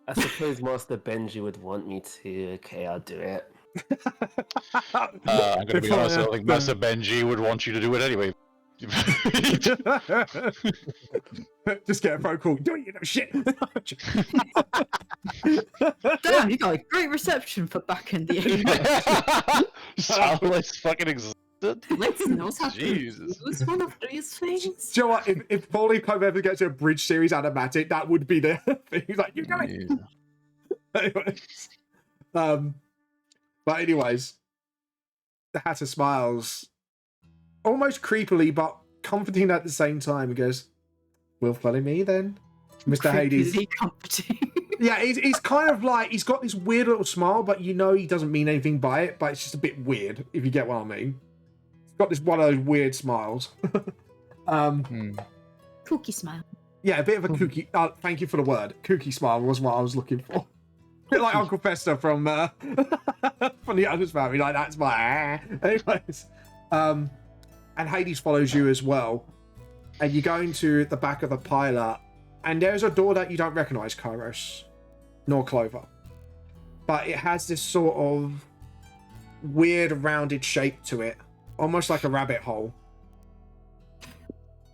I suppose Master Benji would want me to. Okay, I'll do it. I'm gonna be honest, I don't think Master Benji would want you to do it anyway. Just get a phone call. Do you know shit? Damn, you got a great reception for back in the 80s. Satellite's fucking existed. Lex knows how to Jesus. use one of these things. Do you know what? If Paulie Cove ever gets a Bridge series animatic, that would be the thing. He's like, you know it. Anyways, but anyways, the Hatter smiles, almost creepily, but comforting at the same time. He goes, "Will follow me then, Mr. Hades." Creepily comforting. Yeah, he's kind of like, he's got this weird little smile, but you know he doesn't mean anything by it, but it's just a bit weird, if you get what I mean. He's got this one of those weird smiles. Kooky smile. Yeah, a bit of a kooky. Thank you for the word. Kooky smile was what I was looking for. A bit like Uncle Fester from from the Others Family. Like, that's my. Anyways, and Hades follows you as well, and you go into the back of the pilot, and there's a door that you don't recognize, Kairos, nor Clover, but it has this sort of weird rounded shape to it, almost like a rabbit hole.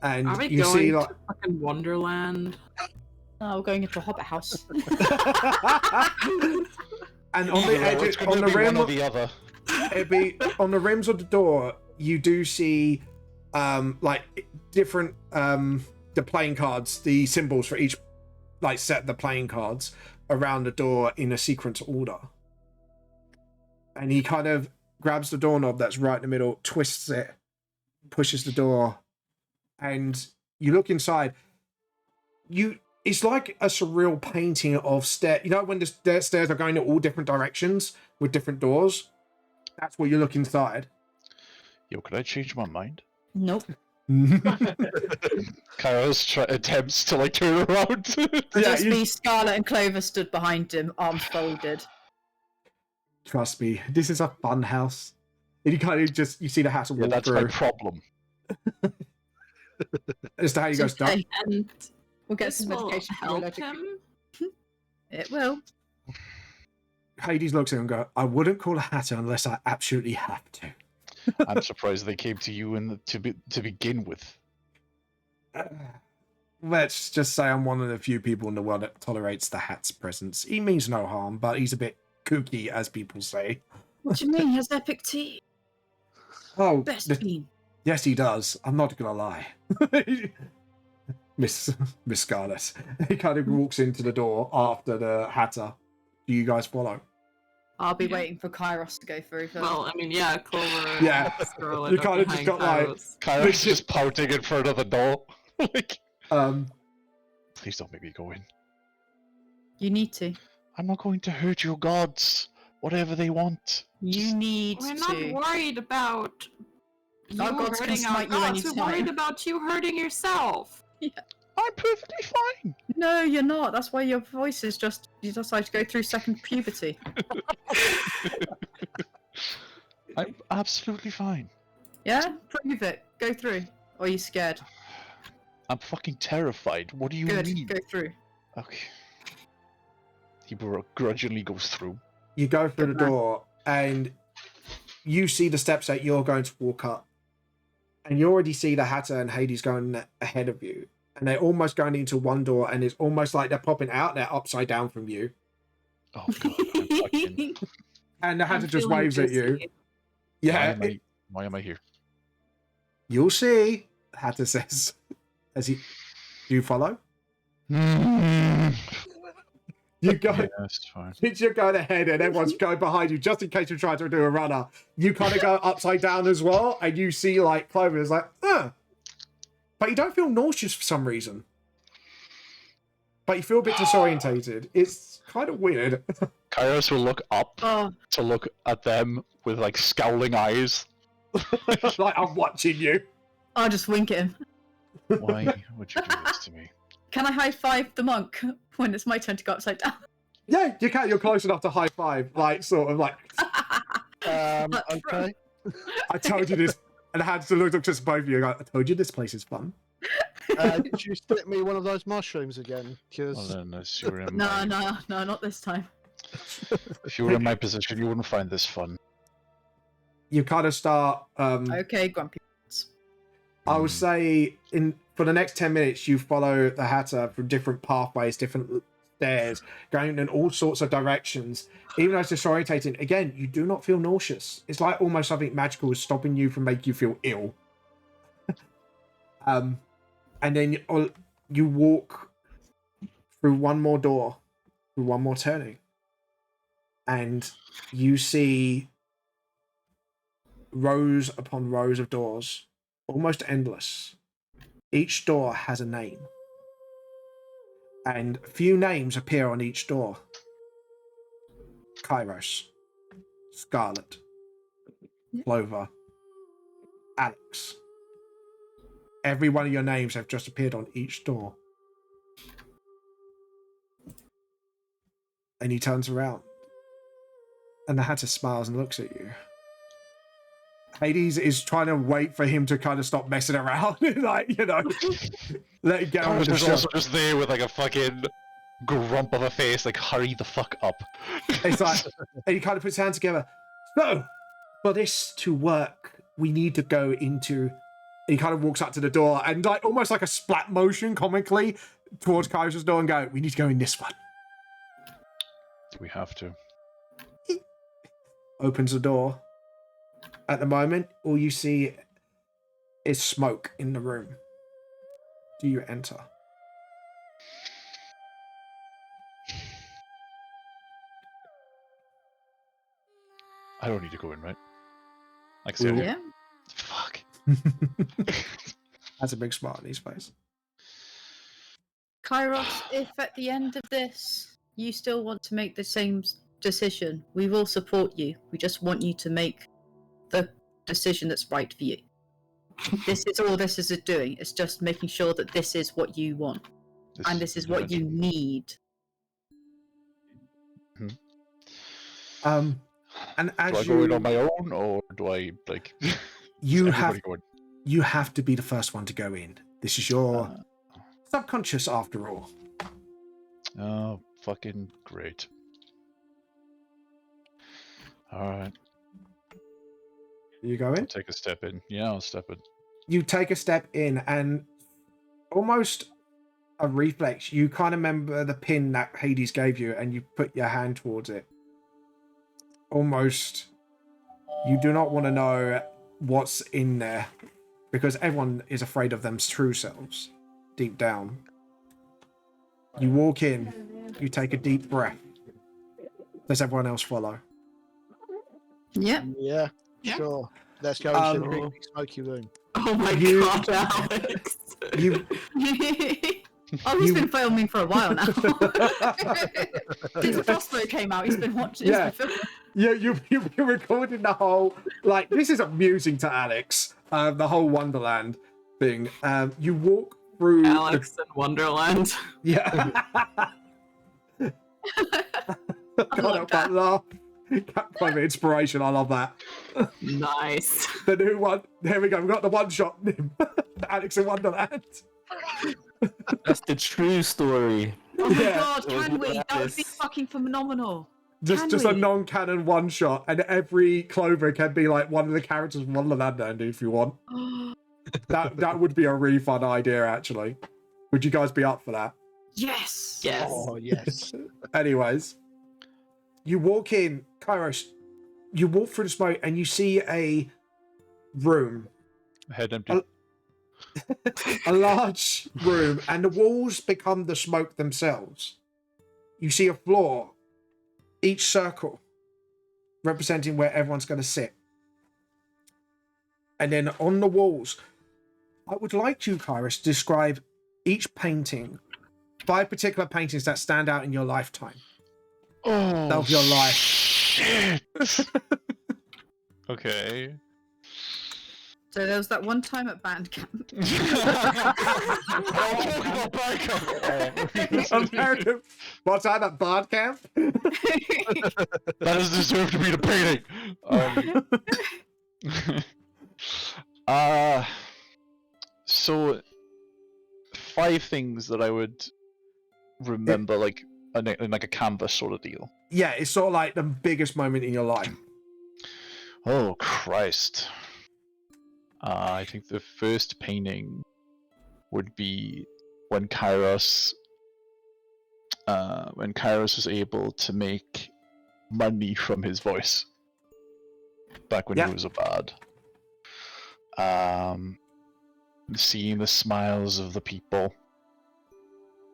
And Are we you going see to like. fucking Wonderland? Oh, we're going into a hobbit house. And on the edge, It's on gonna the be rim, one or the other. it'd be on the rims of the door. You do see, like different the playing cards, the symbols for each, like set the playing cards around the door in a sequence order. And he kind of grabs the doorknob that's right in the middle, twists it, pushes the door, and you look inside. It's like a surreal painting of stairs. You know when the stairs are going in all different directions with different doors? That's what you look inside. Yo, could I change my mind? Nope. Kairos attempts to like turn around. Just be Scarlet and Clover stood behind him, arms folded. Trust me, this is a fun house. And you kind of just, you see the hassle Yeah, walk that's my through. problem. As to how you go, Okay. And We'll get This some will medication for you help allergic. him. It will. Hades looks at him and goes, I wouldn't call a hatter unless I absolutely have to. I'm surprised they came to you to begin with. Let's just say I'm one of the few people in the world that tolerates the hat's presence. He means no harm, but he's a bit kooky, as people say. What do you mean? He has epic tea. Oh, Best bean. yes, he does. I'm not gonna lie. Miss Scarlet. He kind of walks into the door after the hatter. Do you guys follow? I'll be waiting for Kairos to go through first. Well, I mean, yeah, Clover. Yeah. Scarlet You are kind of just behind got like, Kairos. Kairos just pouting in front of the door. Like, please don't make me go in. You need to. I'm not going to hurt your gods. Whatever they want. You need We're to. not worried about you Our gods can hurting our smite you gods. We're anytime. worried about you hurting yourself. I'm perfectly fine. No, you're not. That's why your voice is just. You decide to go through second puberty. I'm absolutely fine. Yeah? Prove it. Go through. Or are you scared? I'm fucking terrified. What do you Good. mean? Go through. Okay. He begrudgingly goes through. you go through the Good man. door and you see the steps that you're going to walk up. And you already see the Hatter and Hades going ahead of you. And they're almost going into one door, and it's almost like they're popping out. They're upside down from you. Oh god, I'm fucking... And the Hatter I'm just feeling waves at you. dizzy. Yeah, Why am I here? you'll see, the Hatter says. As he... Do you follow? You go... Yeah, that's fine. Since you're going ahead and everyone's going behind you, just in case you're trying to do a runner, you kind of go upside down as well, and you see, like, Clover is like, But you don't feel nauseous for some reason. But you feel a bit disorientated. It's kind of weird. Kairos will look up Oh, to look at them with, like, scowling eyes. Like, I'm watching you. I'll just wink at him. Why would you do this to me? Can I high five the monk when it's my turn to go upside down? Yeah, you can. You're close enough to high five. Like, sort of like, Okay. I told you this. And I had to look at both of you and go, I told you this place is fun. Did you slip me one of those mushrooms again? Well, Because then, as you were in No, my... no, not this time. If you were in my position, you wouldn't find this fun. You kind of start, Okay, grumpy. I would say, for the next 10 minutes, you follow the Hatter from different pathways, different stairs, going in all sorts of directions. Even though it's disorientating, again, you do not feel nauseous. It's like almost something magical is stopping you from making you feel ill. And then you walk through one more door, through one more turning, and you see rows upon rows of doors, almost endless. Each door has a name, and a few names appear on each door. Kairos, Scarlet, Clover, Alex. Every one of your names have just appeared on each door. And he turns around, and the Hatter smiles and looks at you. Hades is trying to wait for him to kind of stop messing around, like, you know, let him get on with the There's show. also just there with like a fucking grump of a face, like hurry the fuck up. It's like, and he kind of puts his hands together. So, for this to work, we need to go into. He kind of walks up to the door and, like, almost like a splat motion, comically, towards Kaiser's door and go, "We need to go in this one." We have to. Opens the door. At the moment, all you see is smoke in the room. Do you enter? I don't need to go in, right? Like, see, I'm here. Yeah. Fuck. That's a big smile on his face. Kairos, if at the end of this you still want to make the same decision, we will support you. We just want you to make the decision that's right for you. This is all this is doing. It's just making sure that this is what you want and this is what you need. And as do I go in on my own, or do I, like... you is have everybody going? you have to be the first one to go in. This is your subconscious after all. Oh, fucking great. Alright, You go in? take a step in. Yeah, I'll step in. You take a step in, and almost a reflex, you kind of remember the pin that Hades gave you, and you put your hand towards it. Almost, you do not want to know what's in there, because everyone is afraid of them's true selves, deep down. You walk in, you take a deep breath. Does everyone else follow? Yep. Yeah, Yeah. sure. Let's go into the Um, creepy smoky room. Oh my You- god, Alex. You Oh, he's You- been filming for a while now. Since Frostbow came out, he's been watching. Yeah. He's been filming. you've been recording the whole, like, this is amusing to Alex, the whole Wonderland thing. You walk through Alex in Wonderland. Yeah. God help but laugh. Capcom inspiration, I love that. Nice. The new one. Here we go. We've got the one shot. Alex in Wonderland. That's the true story. Oh my Yeah. god, can we? That would be Yes. fucking phenomenal. Just Can a we? non-canon one shot, and every Clover can be like one of the characters from Wonderland, Andy, if you want. That would be a really fun idea, actually. Would you guys be up for that? Yes. Yes. Oh, yes. Anyways, you walk in, Kairos, you walk through the smoke and you see a room, Head empty. a large room, and the walls become the smoke themselves. You see a floor, each circle representing where everyone's going to sit. And then on the walls, I would like you, Kairos, to describe each painting, 5 particular paintings that stand out in your lifetime. Oh, Of your life. Shit. Okay. So there was that one time at band camp. American. What's that at bard camp? That doesn't deserve to be the painting. So 5 things that I would remember, like in like a canvas sort of deal. Yeah, it's sort of like the biggest moment in your life. Oh Christ! I think the first painting would be when Kairos was able to make money from his voice back when Yeah. he was a bard. Seeing the smiles of the people,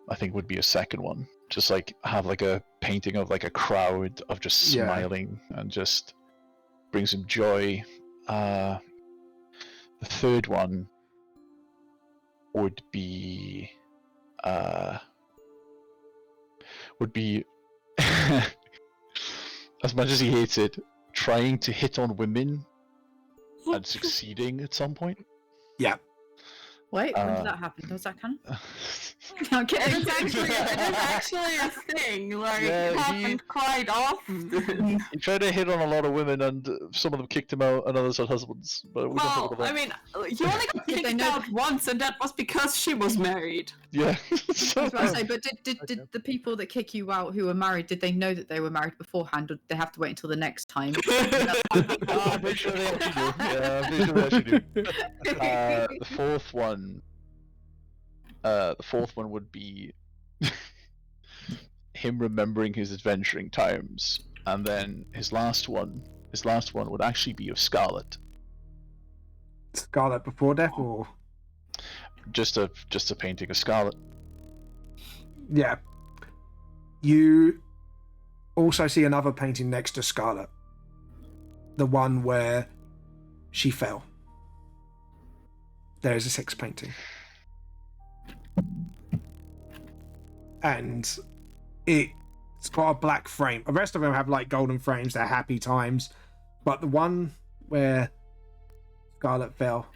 I think would be a second one. Just like have like a painting of like a crowd of just Yeah. smiling and just brings him joy. The third one would be as much as he hates it, trying to hit on women and succeeding at some point. Yeah. Wait, when did that happen? Was that canon? I'm It kidding. is actually a thing. Like, Yeah, it happened quite often. He tried to hit on a lot of women, and some of them kicked him out, and others had husbands. But we don't talk Well, about that. I mean, you only got Did they kicked know- out once, and that was because she was married. Yeah. I was about to say, but did the people that kick you out who were married, did they know that they were married beforehand, or did they have to wait until the next time? I'm pretty sure they actually do. Yeah, I'm pretty sure they actually do. The fourth one would be him remembering his adventuring times, and then his last one would actually be of Scarlet. Scarlet before death, or Just a painting of Scarlet. yeah. You also see another painting next to Scarlet, the one where she fell. There is a 6th painting, and it's got a black frame. The rest of them have like golden frames. They're happy times, but the one where Scarlet fell,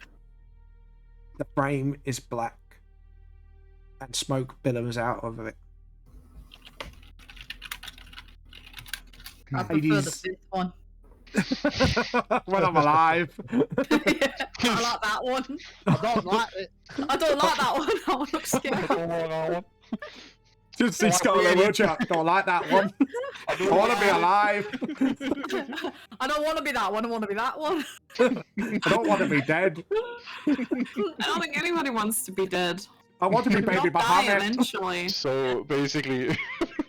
the frame is black, and smoke billows out of it. I prefer the Hades, 5th one. When I'm alive. I like that one. I don't like it. I don't like that one. That one looks scary. Just see Scarlet Witch out. Don't like that one. I want to be alive. I don't want to be that one. I want to be that one. I don't want to be dead. I don't think anybody wants to be dead. I want to be baby You'll die Muhammad. eventually. So basically,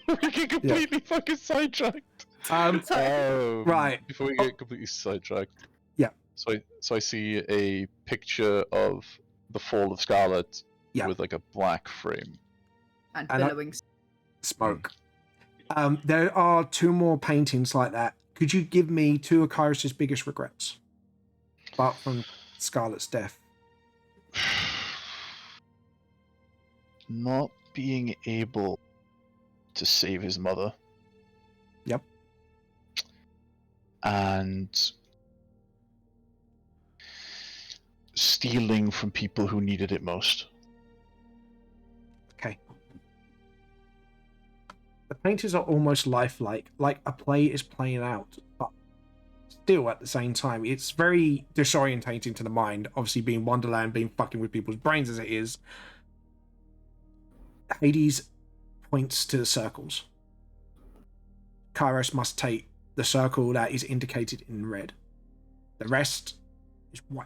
we get completely fucking sidetracked. Right. Before we get completely sidetracked. Yeah. So I see a picture of the fall of Scarlet with like a black frame. And And billowing. Smoke. There are 2 more paintings like that. Could you give me 2 of Kyrus's biggest regrets? Apart from Scarlet's death. Not being able to save his mother. Yep. And stealing from people who needed it most. Okay. The paintings are almost lifelike, like a play is playing out, but still at the same time, it's very disorientating to the mind. Obviously, being Wonderland, being fucking with people's brains as it is. Hades points to the circles. Kairos must take the circle that is indicated in red. The rest is white.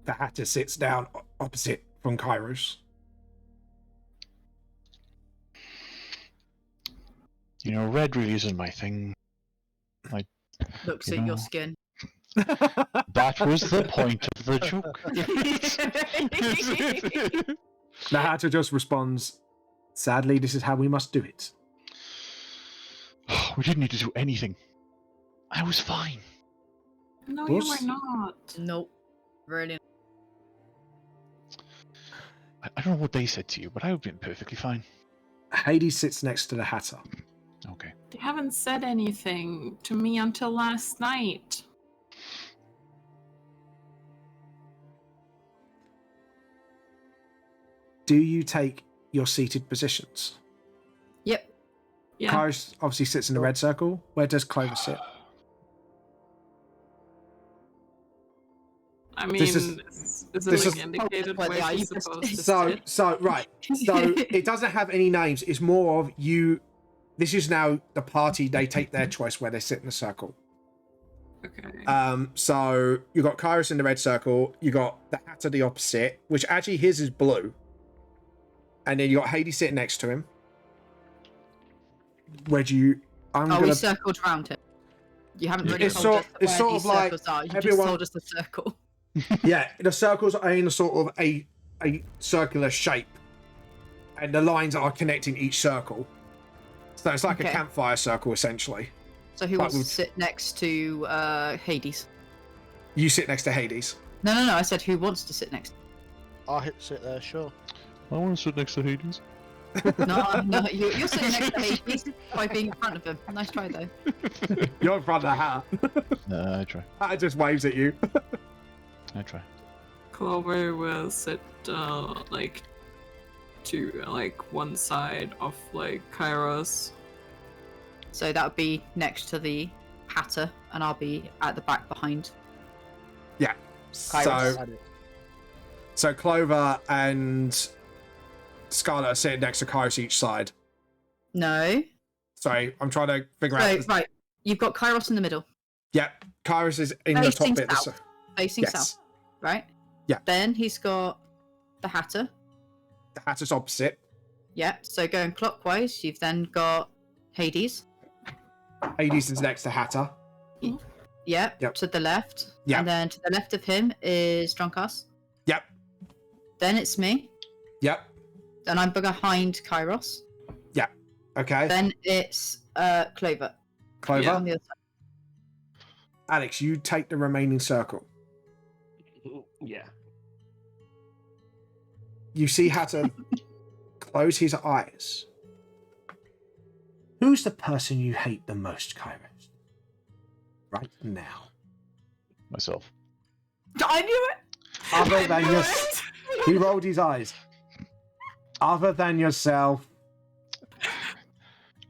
The Hatter sits down opposite from Kairos. You know, red really isn't my thing. Looks You at know. your skin. That was the point of the joke. The Hatter just responds, sadly, this is how we must do it. We didn't need to do anything. I was fine. No, Boss? you were not. Nope. Really. I don't know what they said to you, but I've been perfectly fine. Hades sits next to the Hatter. Okay. They haven't said anything to me until last night. Do you take your seated positions? Yep. Yeah. Kairos obviously sits in the red circle. Where does Clover sit? I mean, This is- is this it is- like indicated Oh, where yeah, she's you just- supposed to So sit? so it doesn't have any names. It's more of you. This is now the party. They take their choice where they sit in the circle. Okay. So you got Kairos in the red circle. You got the Hatter the opposite, which actually his is blue. And then you got Hades sitting next to him. Where do you? I'm Oh, gonna. we circled around it. You haven't really It's told sort- us it's where sort these of like circles are. You everyone- just told us the circle. Yeah, the circles are in a sort of a circular shape, and the lines are connecting each circle. So it's like a Okay. campfire circle essentially. So who But wants to we've- sit next to Hades? You sit next to Hades. No. I said who wants to sit next. I'll hit sit there, sure. I want to sit next to Hades. No, you're sitting next to Hades by being in front of him. Nice try though. You're in front of the Hatter. Nah, I try. Hatter just waves at you. I try. Clover will sit like to like one side of like Kairos. So that would be next to the Hatter, and I'll be at the back behind. Yeah. Kairos. So Clover and Scarlet are sitting next to Kairos each side. No. Sorry, I'm trying to figure So, out. right, you've got Kairos in the middle, Yeah, Kairos is in the top Facing bit. south. facing Yes. south, right? Yeah. Then he's got the Hatter. The Hatter's opposite. Yeah. So going clockwise, you've then got Hades. Hades is next to Hatter. Yeah. Yep. To the left. Yep. And then to the left of him is Drunkass. Yep. Then it's me. Yep. Then I'm behind Kairos. Okay. Then it's Clover Clover. on the other side. Alex, you take the remaining circle. Yeah. You see Hatter close his eyes. Who's the person you hate the most, Kairos? Right now. Myself. I knew it. Other than your... He rolled his eyes. Other than yourself.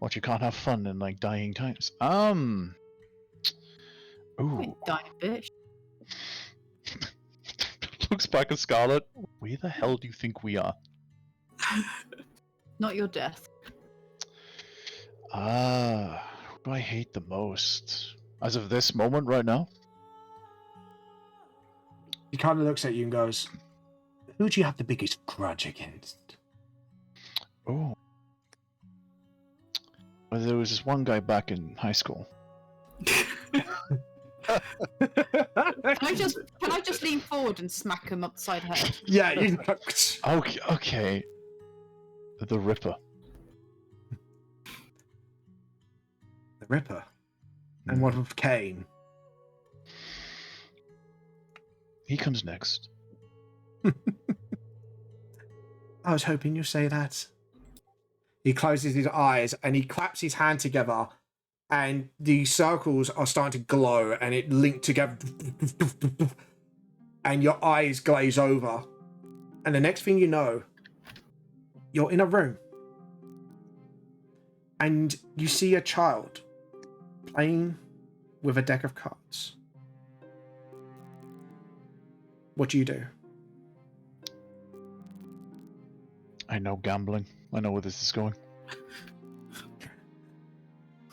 What, you can't have fun in like dying times? Ooh. Wait, dying bitch. Looks back at Scarlet. Where the hell do you think we are? Not your death. Who do I hate the most? As of this moment right now? He kind of looks at you and goes, "Who do you have the biggest grudge against?" Oh. Well, there was this one guy back in high school. Can I just lean forward and smack him upside the head? Yeah, you. Okay. The Ripper. The Ripper. And what of Kane? He comes next. I was hoping you'd say that. He closes his eyes and he claps his hand together, and the circles are starting to glow and it linked together. And your eyes glaze over. And the next thing you know, you're in a room. And you see a child playing with a deck of cards. What do you do? I know gambling. I know where this is going.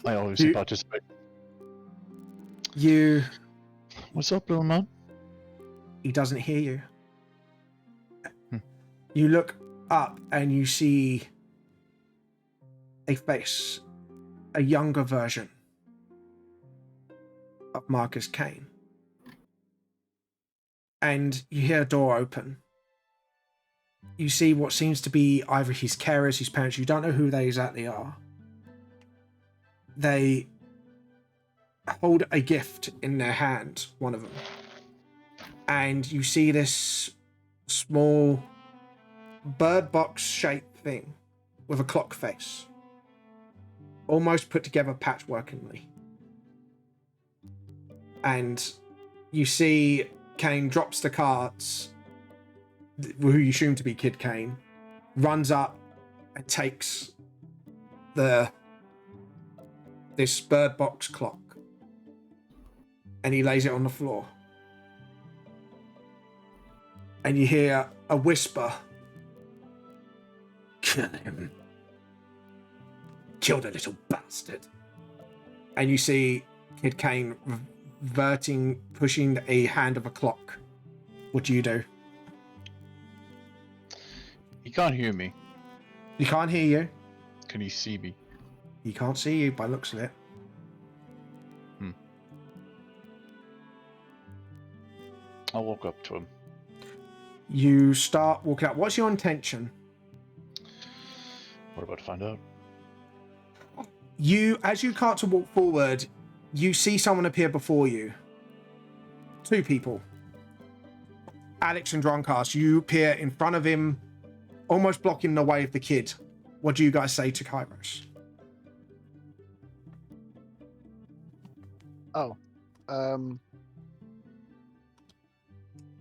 I always You- participate. You... What's up, little man? He doesn't hear you. You look up and you see a face, a younger version of Marcus Kane. And you hear a door open. You see what seems to be either his carers, his parents. You don't know who they exactly are. They hold a gift in their hand, one of them. And you see this small bird box shaped thing with a clock face, almost put together patchworkingly. And you see Kane drops the cards, who you assume to be Kid Kane, runs up and takes this bird box clock, and he lays it on the floor. And you hear a whisper. Kill him. Kill the little bastard. And you see Kid Kane pushing a hand of a clock. What do you do? He can't hear me. He can't hear you. Can he see me? He can't see you by looks of it. I'll walk up to him. You start walking up. What's your intention? We're about to find out. As you start to walk forward, you see someone appear before you. Two people. Alex and Droncast. You appear in front of him, almost blocking the way of the kid. What do you guys say to Kairos? Oh,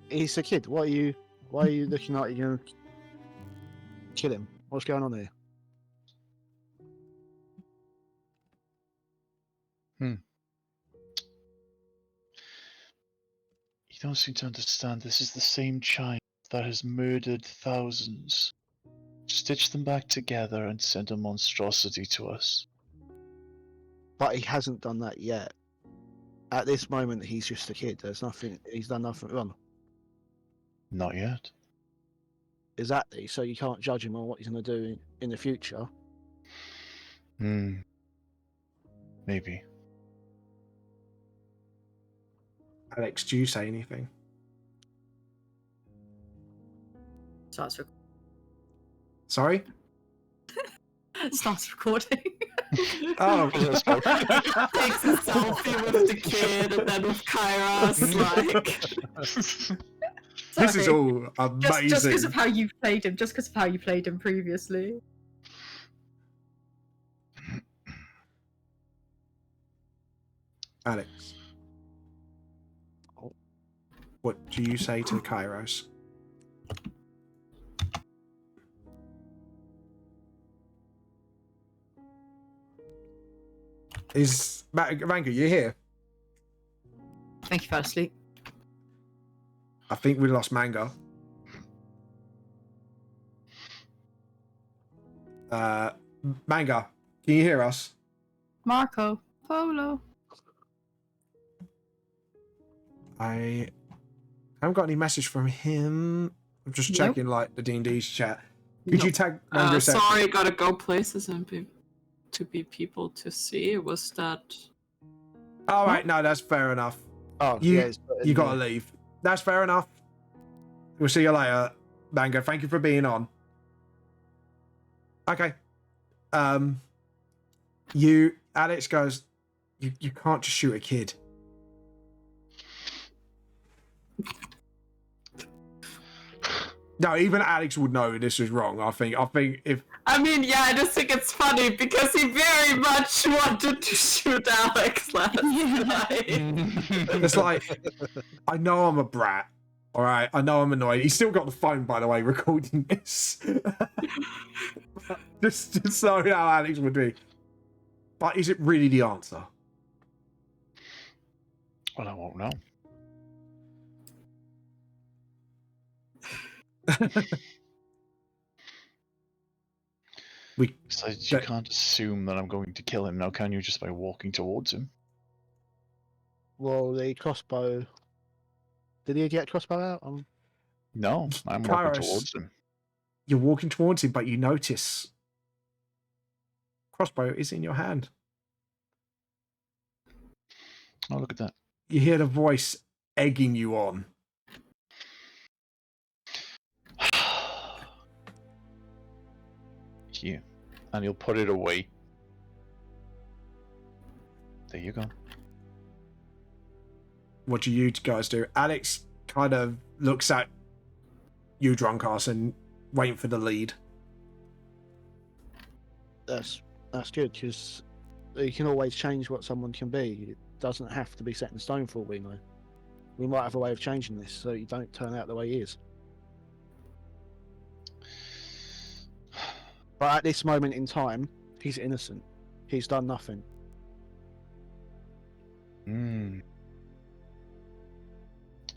he's a kid. Why are you looking like you're gonna kill him? What's going on here? You don't seem to understand. This is the same child that has murdered thousands, stitched them back together, and sent a monstrosity to us. But he hasn't done that yet. At this moment, he's just a kid. He's done nothing wrong. Not yet. Exactly. So you can't judge him on what he's going to do in the future. Maybe. Alex, do you say anything? Starts Sorry? Starts recording. Oh, Takes a selfie with the kid and then with Kairos, like. this is all amazing. Just because of how you played him. Just because of how you played him previously. Alex. What do you say to Kairos? Is Manga, you here? Thank you, fell asleep. I think we lost Manga. Manga, can you hear us? Marco Polo. I haven't got any message from him. I'm just Nope. checking like the D&D chat. Could you tag Manga a sec? Sorry, gotta go places and to be people to see. Was that? All right, no, that's fair enough. Oh, You- yeah, it's put in You gotta there. leave. That's fair enough. We'll see you later, Manga. Thank you for being on. Okay. Alex goes, you can't just shoot a kid. No, even Alex would know this was wrong. I think if I mean, yeah, I just think it's funny because he very much wanted to shoot Alex last night. it's like, I know I'm a brat. All right, I know I'm annoyed. He's still got the phone, by the way, recording this. just so how Alex would be. But is it really the answer? Well, I won't know. Besides, you can't assume that I'm going to kill him now, can you? Just by walking towards him. Well, the crossbow. Did he get crossbow out? No, I'm Kairos. walking towards him. You're walking towards him, but you notice crossbow is in your hand. Oh, look at that. You hear the voice egging you on. Here. And he'll put it away. There you go. What do you guys do? Alex kind of looks at you, drunk-ass, and waiting for the lead. That's good because you can always change what someone can be. It doesn't have to be set in stone for all we know. We might have a way of changing this so you don't turn out the way he is. But at this moment in time, he's innocent. He's done nothing. Hmm.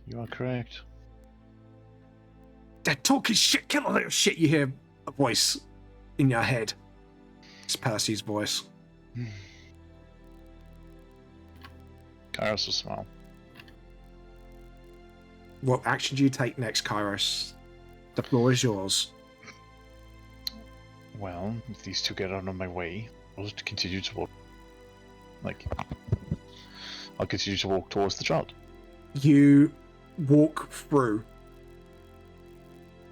You are correct. They're talking shit. Kill a little shit. You hear a voice in your head. It's Percy's voice. Kairos will smile. What action do you take next, Kairos? The floor is yours. Well, if these two get out of my way, I'll just continue to walk. I'll continue to walk towards the child. You walk through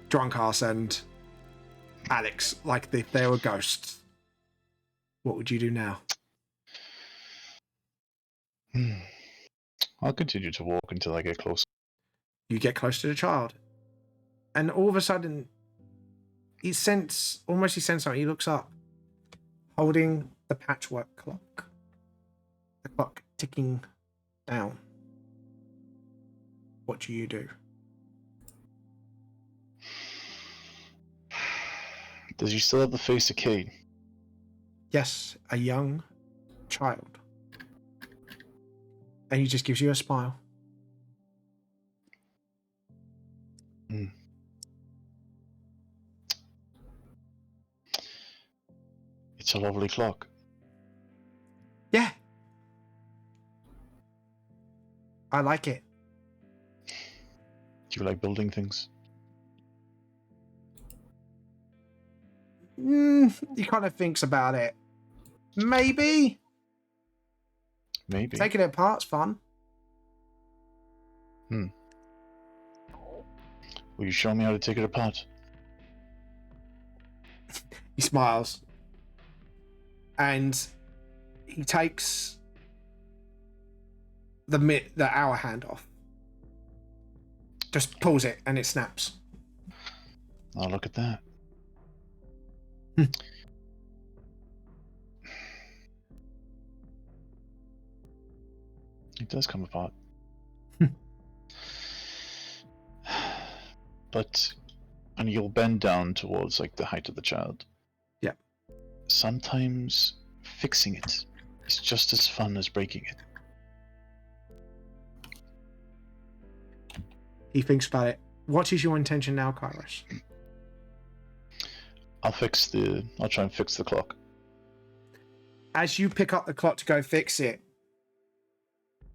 drunk-ass and Alex like if they were ghosts. What would you do now? I'll continue to walk until I get close. You get close to the child, and all of a sudden, he senses something. He looks up, holding the patchwork clock. The clock ticking down. What do you do? Does he still have the face of Kate? Yes, a young child. And he just gives you a smile. It's a lovely clock. Yeah. I like it. Do you like building things? He kind of thinks about it. Maybe. Maybe. Taking it apart's fun. Will you show me how to take it apart? He smiles. And he takes the hour hand off. Just pulls it and it snaps. Oh, look at that. It does come apart. And you'll bend down towards like the height of the child. Yeah. Sometimes fixing it It's just as fun as breaking it. He thinks about it. What is your intention now, Kairos? I'll try and fix the clock. As you pick up the clock to go fix it,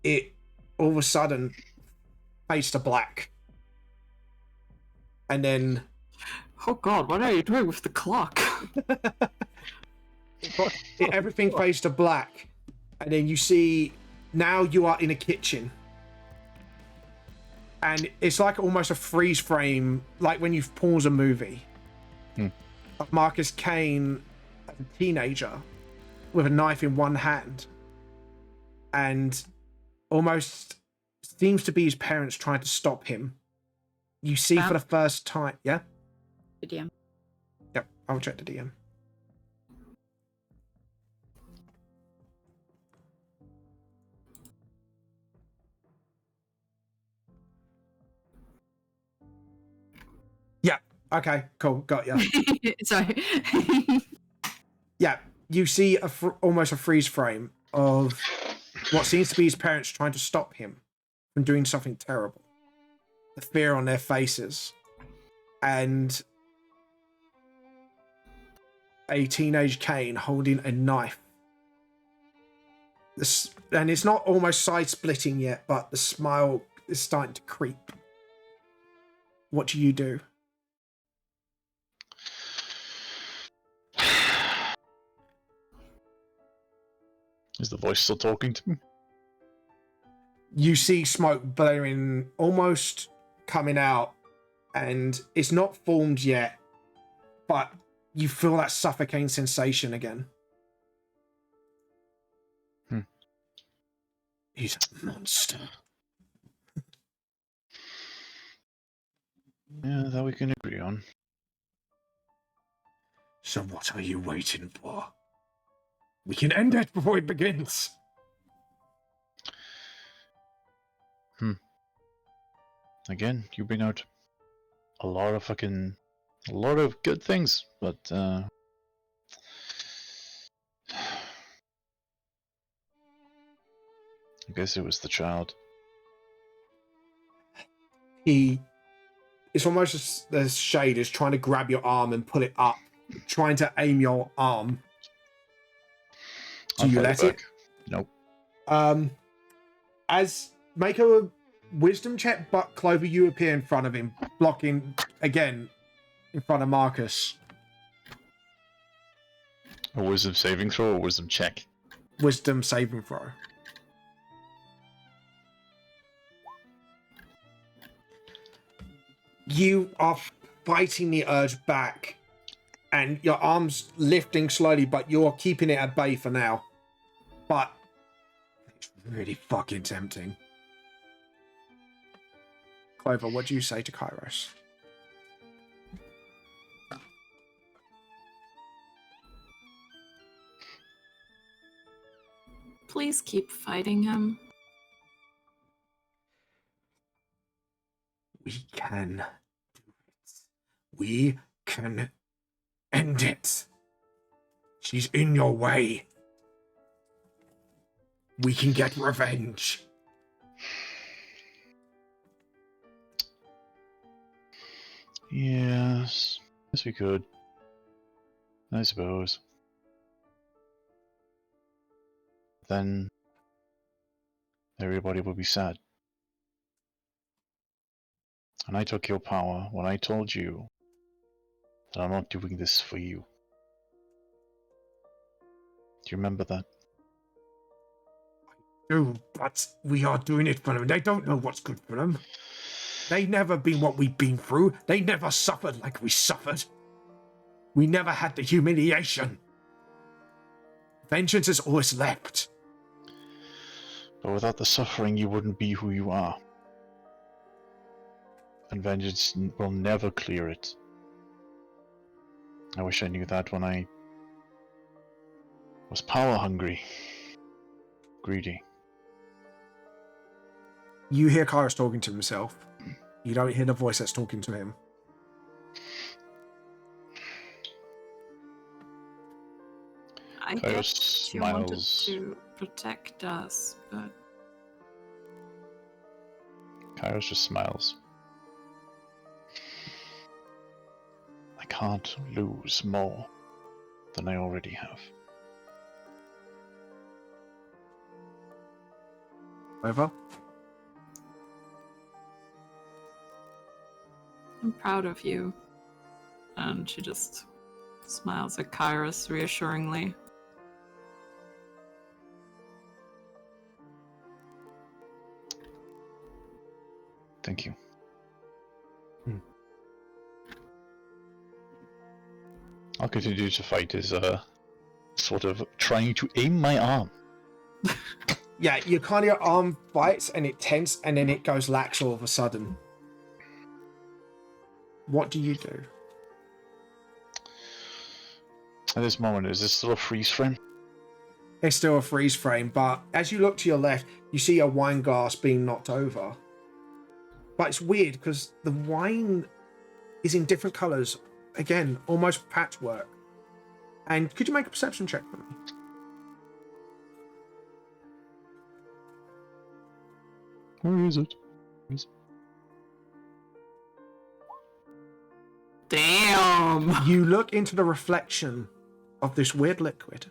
it all of a sudden fades to black. And then... Oh god, what are you doing with the clock? Everything fades to black. And then you see, now you are in a kitchen. And it's like almost a freeze frame, like when you pause a movie. Of Marcus Kane, as a teenager, with a knife in one hand. And almost seems to be his parents trying to stop him. You see for the first time... Yeah? The DM. Yep, I'll check the DM. Yeah, okay, cool, got ya. Sorry. Yeah, you see almost a freeze frame of what seems to be his parents trying to stop him from doing something terrible. The fear on their faces. And a teenage Kane holding a knife. And it's not almost side-splitting yet, but the smile is starting to creep. What do you do? Is the voice still talking to me? You see smoke blaring, almost coming out, and it's not formed yet, but you feel that suffocating sensation again. He's a monster. Yeah, that we can agree on. So what are you waiting for? We can end it before it begins. Again, you bring out a lot of good things, but I guess it was the child. It's almost as the shade is trying to grab your arm and pull it up, trying to aim your arm. Do you let it? Nope. Make a wisdom check, but Clover, you appear in front of him, blocking again in front of Marcus. A wisdom saving throw or wisdom check? Wisdom saving throw. You are fighting the urge back, and your arm's lifting slowly, but you're keeping it at bay for now. But it's really fucking tempting. Clover, what do you say to Kairos? Please keep fighting him. We can do it. We can end it. She's in your way. We can get revenge. Yes we could. I suppose. Then everybody would be sad. And I took your power when I told you that I'm not doing this for you. Do you remember that? No, but we are doing it for them. They don't know what's good for them. They never been what we've been through. They never suffered like we suffered. We never had the humiliation. Vengeance is always left. But without the suffering, you wouldn't be who you are. And vengeance will never clear it. I wish I knew that when I was power hungry, greedy. You hear Kairos talking to himself. You don't hear the voice that's talking to him. I Kairos guess she wanted smiles. to protect us, but Kairos just smiles. I can't lose more than I already have. Over. I'm proud of you. And she just smiles at Kairos reassuringly. Thank you. I'll continue to fight as sort of trying to aim my arm. Yeah, your kind of your arm bites and it tense and then it goes lax all of a sudden. What do you do? At this moment, is this still a freeze frame? It's still a freeze frame, but as you look to your left, you see a wine glass being knocked over. But it's weird because the wine is in different colours. Again, almost patchwork. And could you make a perception check for me? Where is it? Damn! You look into the reflection of this weird liquid.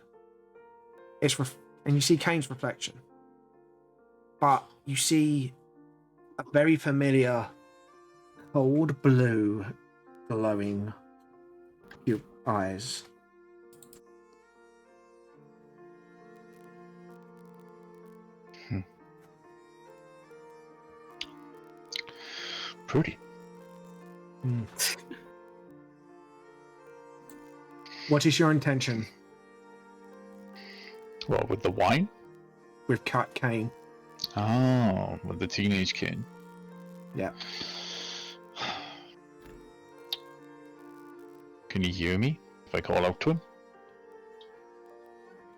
And you see Kane's reflection. But you see a very familiar cold blue glowing eyes. Pretty. What is your intention Well, with the wine? with Kane? Oh, with the teenage kid. Yeah. Can he hear me if I call out to him?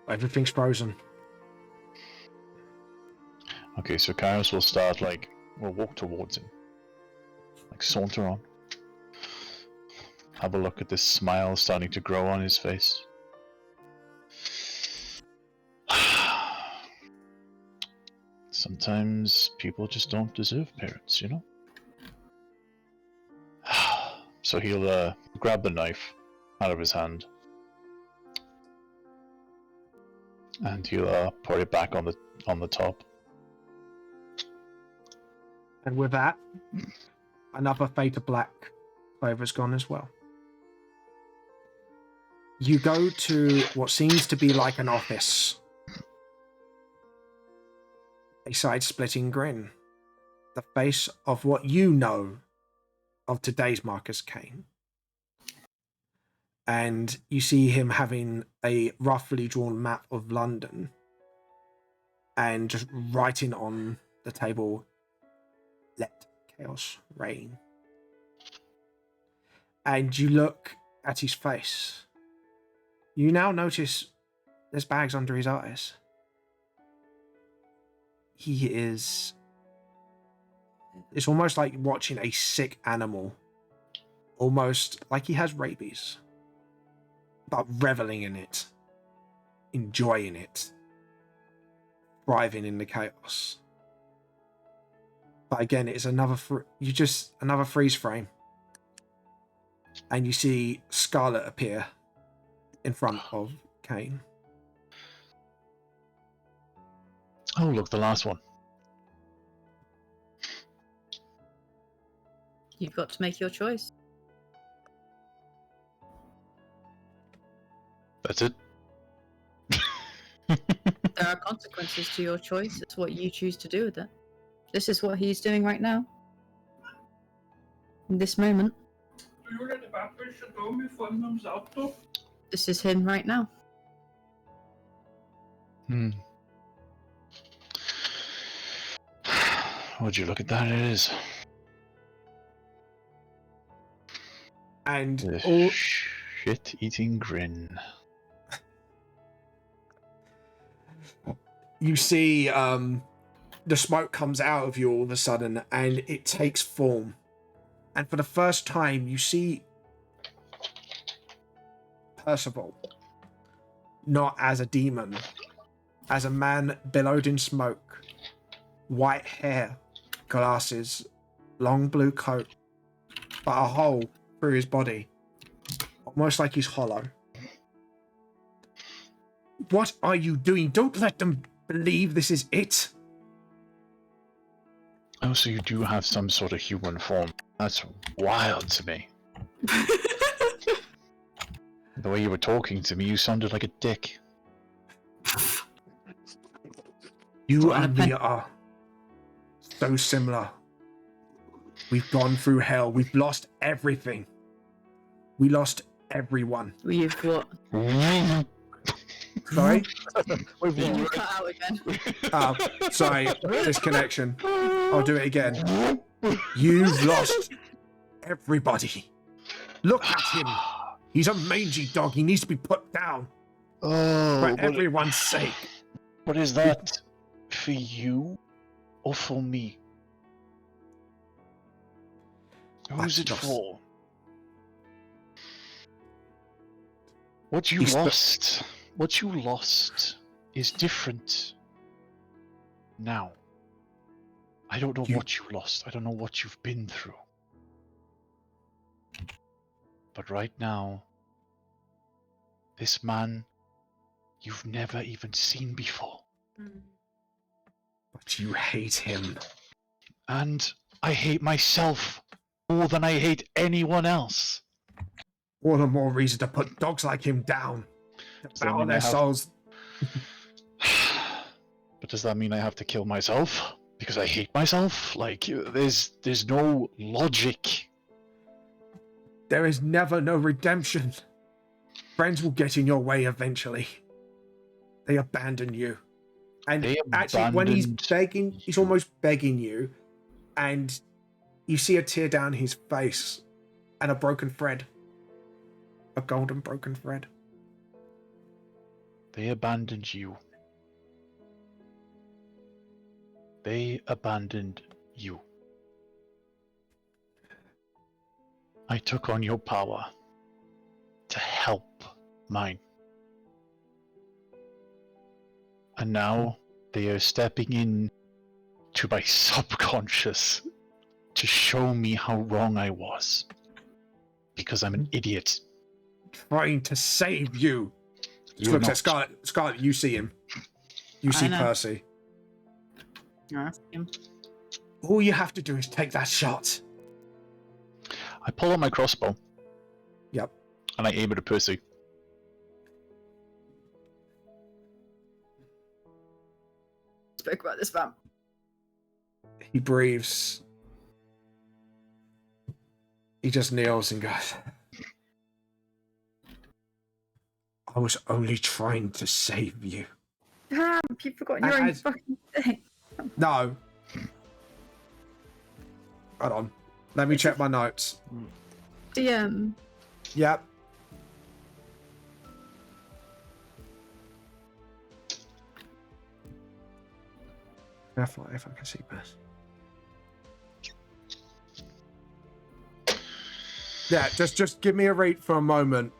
Everything's frozen. Okay, so Kairos will start we'll walk towards him. Saunter on. Have a look at this smile starting to grow on his face. Sometimes people just don't deserve parents, you know? So he'll grab the knife out of his hand. And he'll put it back on the top. And with that, another fade to black flavor's gone as well. You go to what seems to be like an office. A side-splitting grin. The face of what you know of today's Marcus Kane. And you see him having a roughly drawn map of London and just writing on the table, "Let chaos reign." And you look at his face. You now notice there's bags under his eyes. He is... It's almost like watching a sick animal. Almost like he has rabies. But reveling in it. Enjoying it. Thriving in the chaos. But again, it's another freeze frame. And you see Scarlet appear in front of Kane. Oh, look, the last one. You've got to make your choice. That's it? There are consequences to your choice. It's what you choose to do with it. This is what he's doing right now. In this moment. This is him right now. Would you look at that? It is. And The all... shit-eating grin. You see the smoke comes out of you all of a sudden and it takes form. And for the first time, you see Percival not as a demon, as a man billowed in smoke, white hair, glasses, long blue coat, but a hole through his body, almost like he's hollow. What are you doing? Don't let them believe this is it. Oh, so you do have some sort of human form. That's wild to me. The way you were talking to me, you sounded like a dick. You and me are so similar. We've gone through hell. We've lost everything. We lost everyone. We've what? Sorry? You cut out again. Sorry. Disconnection. I'll do it again. You've lost everybody. Look at him. He's a mangy dog. He needs to be put down. Oh, for everyone's sake. But is that for you or for me? Who's it for? What you lost is different now. I don't know what you lost. I don't know what you've been through. But right now, this man you've never even seen before. But you hate him. And I hate myself more than I hate anyone else. All the more reason to put dogs like him down. To bow their souls. But does that mean I have to kill myself? Because I hate myself? Like, there's no logic. There is never no redemption. Friends will get in your way eventually. They abandon you. And actually, when he's begging, he's almost begging you, and you see a tear down his face and a broken thread. A golden broken thread. They abandoned you. They abandoned you. I took on your power to help mine. And now they are stepping in to my subconscious to show me how wrong I was. Because I'm an idiot. Trying to save you. Just looks at Scarlet. Scarlet, you see him. You see Percy. All you have to do is take that shot. I pull out my crossbow. Yep. And I aim it at Percy. Spoke about this, fam. He breathes. He just kneels and goes, I was only trying to save you. Damn, you've forgotten your own fucking thing. No. Hold on. Let me check my notes. DM. Yep. If I can see best. Yeah, just give me a read for a moment,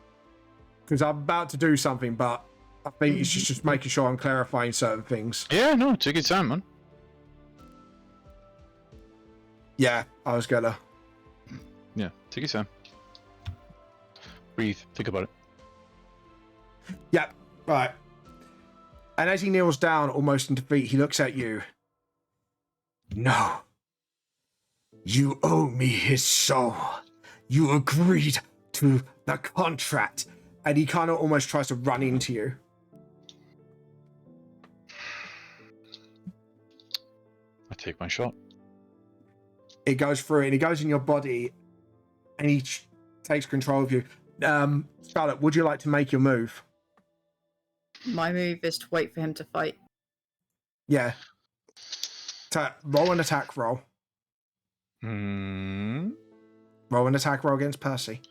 because I'm about to do something, but I think it's just making sure I'm clarifying certain things. Yeah, no, take your time, man. Yeah, I was gonna. Yeah, take your time. Breathe. Think about it. Yep, right. And as he kneels down, almost in defeat, he looks at you. No. You owe me his soul. You agreed to the contract. And he kind of almost tries to run into you. I take my shot. It goes through and he goes in your body and he takes control of you. Scarlet, would you like to make your move? My move is to wait for him to fight. Yeah. Roll an attack roll. Roll an attack roll against Percy.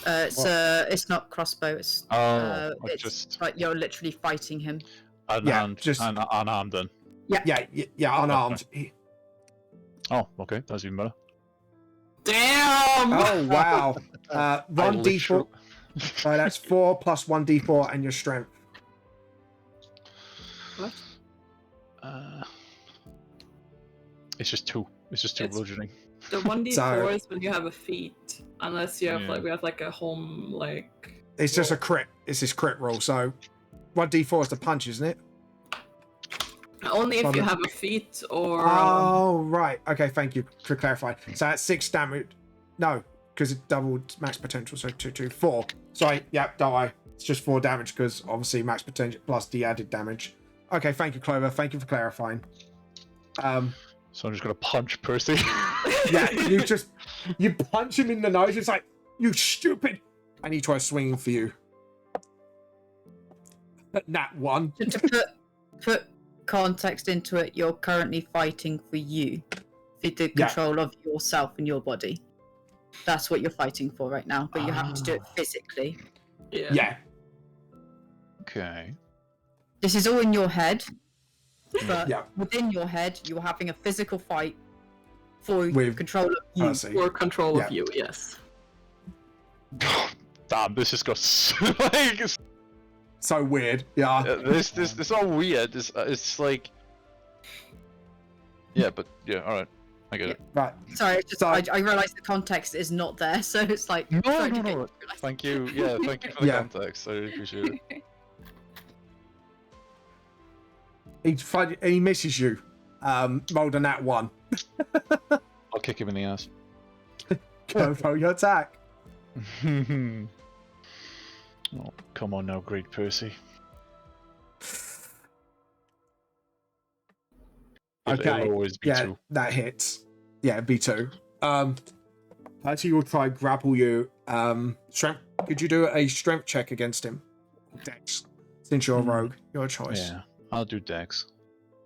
It's not crossbow. It's it's just like you're literally fighting him. Unarmed, just unarmed then. Yeah, unarmed. Oh, okay, that's even better. Damn! Oh wow. I 1d4. literally- So that's 4 plus 1d4 and your strength. What? It's just 2. It's just 2 It's- bludgeoning. The 1d4 So- is when you have a feat. Unless you have Yeah. we have like a home It's just a crit. It's his crit roll. So 1d4 is the punch, isn't it? only if Well, you the- have a feat or Oh right. Okay, thank you for clarifying. So that's 6 damage. No, because it doubled max potential. So 2, 2, 4. Sorry. Yep. Don't worry. It's just 4 damage because obviously max potential plus the added damage. Okay. Thank you, Clover. Thank you for clarifying. So I'm just gonna punch Percy. Yeah. You punch him in the nose. It's like, you stupid, and he tries swinging for you. Nat 1. To put context into it, you're currently fighting for you, for the Yeah. control of yourself and your body. That's what you're fighting for right now, but you're having to do it physically. Yeah. Okay. This is all in your head, but Yeah. within your head, you're having a physical fight for With control of you. Percy. or control Yeah. of you, yes. Damn, this just got like So weird. Yeah. this all weird. It's like, yeah, but yeah, all right, I get it. Right. Sorry, it's just So- I realised the context is not there, so it's like No, trying no, to no. visualise. Thank you. Yeah, thank you for the Yeah. context. I really appreciate it. He misses you. Rolled a nat 1. I'll kick him in the ass. Go for your attack. Oh, come on now, great Percy. Okay. It'll always be Yeah, 2. that hits. Yeah, B2. Actually, will try grapple you. Strength. Could you do a strength check against him? Dex. Since you're a rogue, your choice. Yeah, I'll do Dex.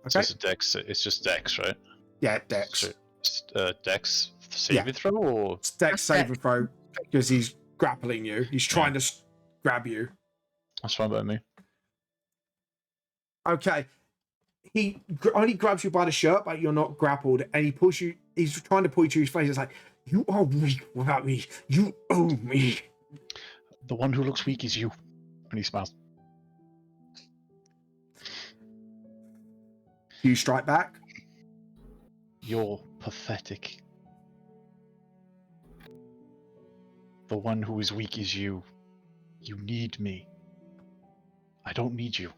So Okay. it's a Dex. It's just Dex, right? Yeah, Dex. So, Dex saving throw or It's Dex That's saving Dex. throw because he's grappling you. He's trying to grab you. that's fine by me. Okay. He only grabs you by the shirt, but you're not grappled, and he pulls you. He's trying to pull you to his face. It's like, you are weak without me. You owe me. The one who looks weak is you. And he smiles. You strike back. You're pathetic. The one who is weak is you. You need me. I don't need you.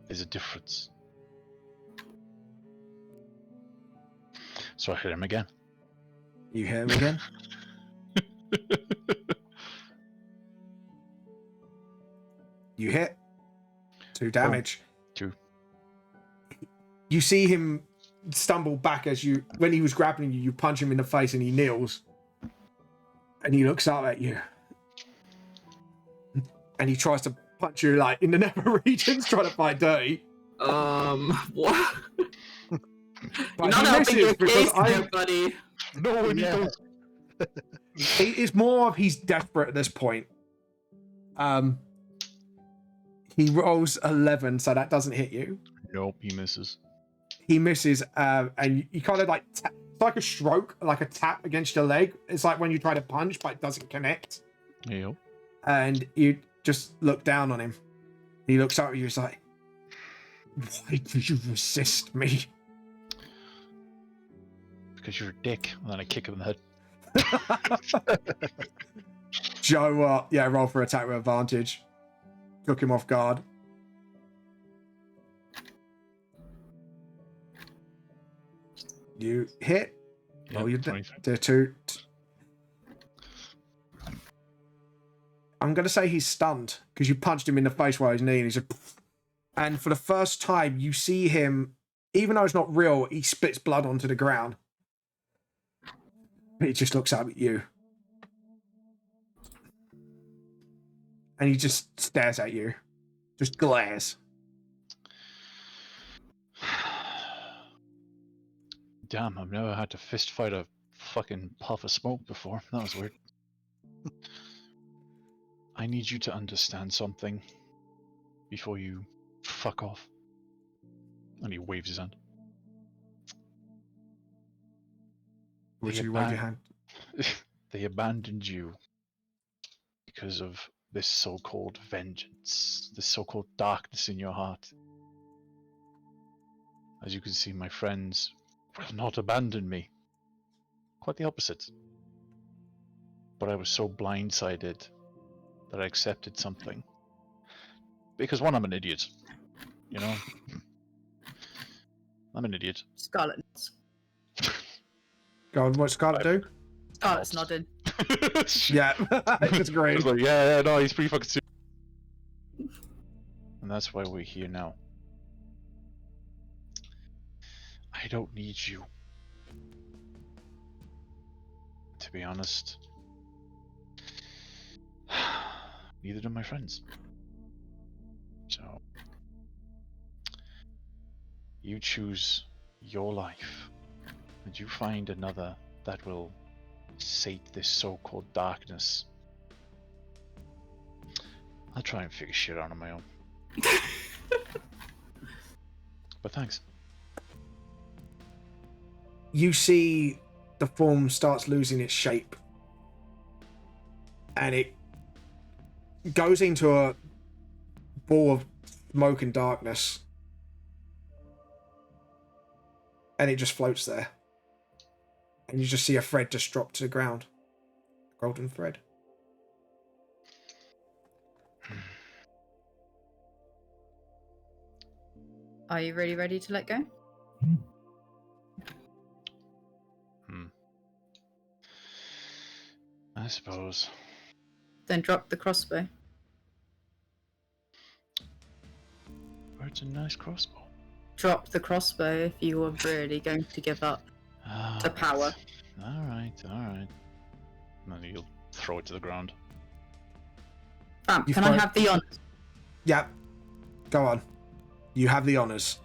There's a difference. So I hit him again. You hit him again. You hit. 2 damage. 2. You see him stumble back as you, when he was grappling you, you punch him in the face and he kneels. And he looks up at you. And he tries to punch you like in the nether regions, trying to fight dirty. What? But You're not he helping your misses case there, buddy. No, and Yeah. It's more of he's desperate at this point. He rolls 11, so that doesn't hit you. Nope, he misses. He misses, and you kind of like it's like a stroke, like a tap against your leg. It's like when you try to punch, but it doesn't connect. Yep. And you just look down on him. He looks up at you. He's like, "Why did you resist me?" Because you're a dick. And then I kick him in the head. Joe, yeah, roll for attack with advantage. Took him off guard. You hit. Yep, Oh, you 23. the 2. I'm gonna say he's stunned because you punched him in the face while he's knee, and he's just. And for the first time, you see him, even though it's not real, he spits blood onto the ground. He just looks up at you. And he just stares at you. Just glares. Damn, I've never had to fist fight a fucking puff of smoke before. That was weird. I need you to understand something before you fuck off. And he waves his hand. Which you wave your hand. They abandoned you because of this so-called vengeance, this so-called darkness in your heart. As you can see, my friends will not abandon me. Quite the opposite. But I was so blindsided that I accepted something. Because one, I'm an idiot. You know? I'm an idiot. Scarlet nods. Go on, what's Scarlet do? Scarlet's nodding. Yeah, I just I agree. was like, yeah, no, he's pretty fucking serious. And that's why we're here now. I don't need you. To be honest. Neither do my friends. So, you choose your life, and you find another that will sate this so-called darkness. I'll try and figure shit out on my own. But thanks. You see the form starts losing its shape. And it goes into a ball of smoke and darkness. And it just floats there. And you just see a thread just drop to the ground. A golden thread. Are you really ready to let go? I suppose. Then drop the crossbow. Oh, it's a nice crossbow. Drop the crossbow if you are really going to give up to power. Alright. And then you'll throw it to the ground. Bam, You can I find- have the honors? Yeah. Go on. You have the honours.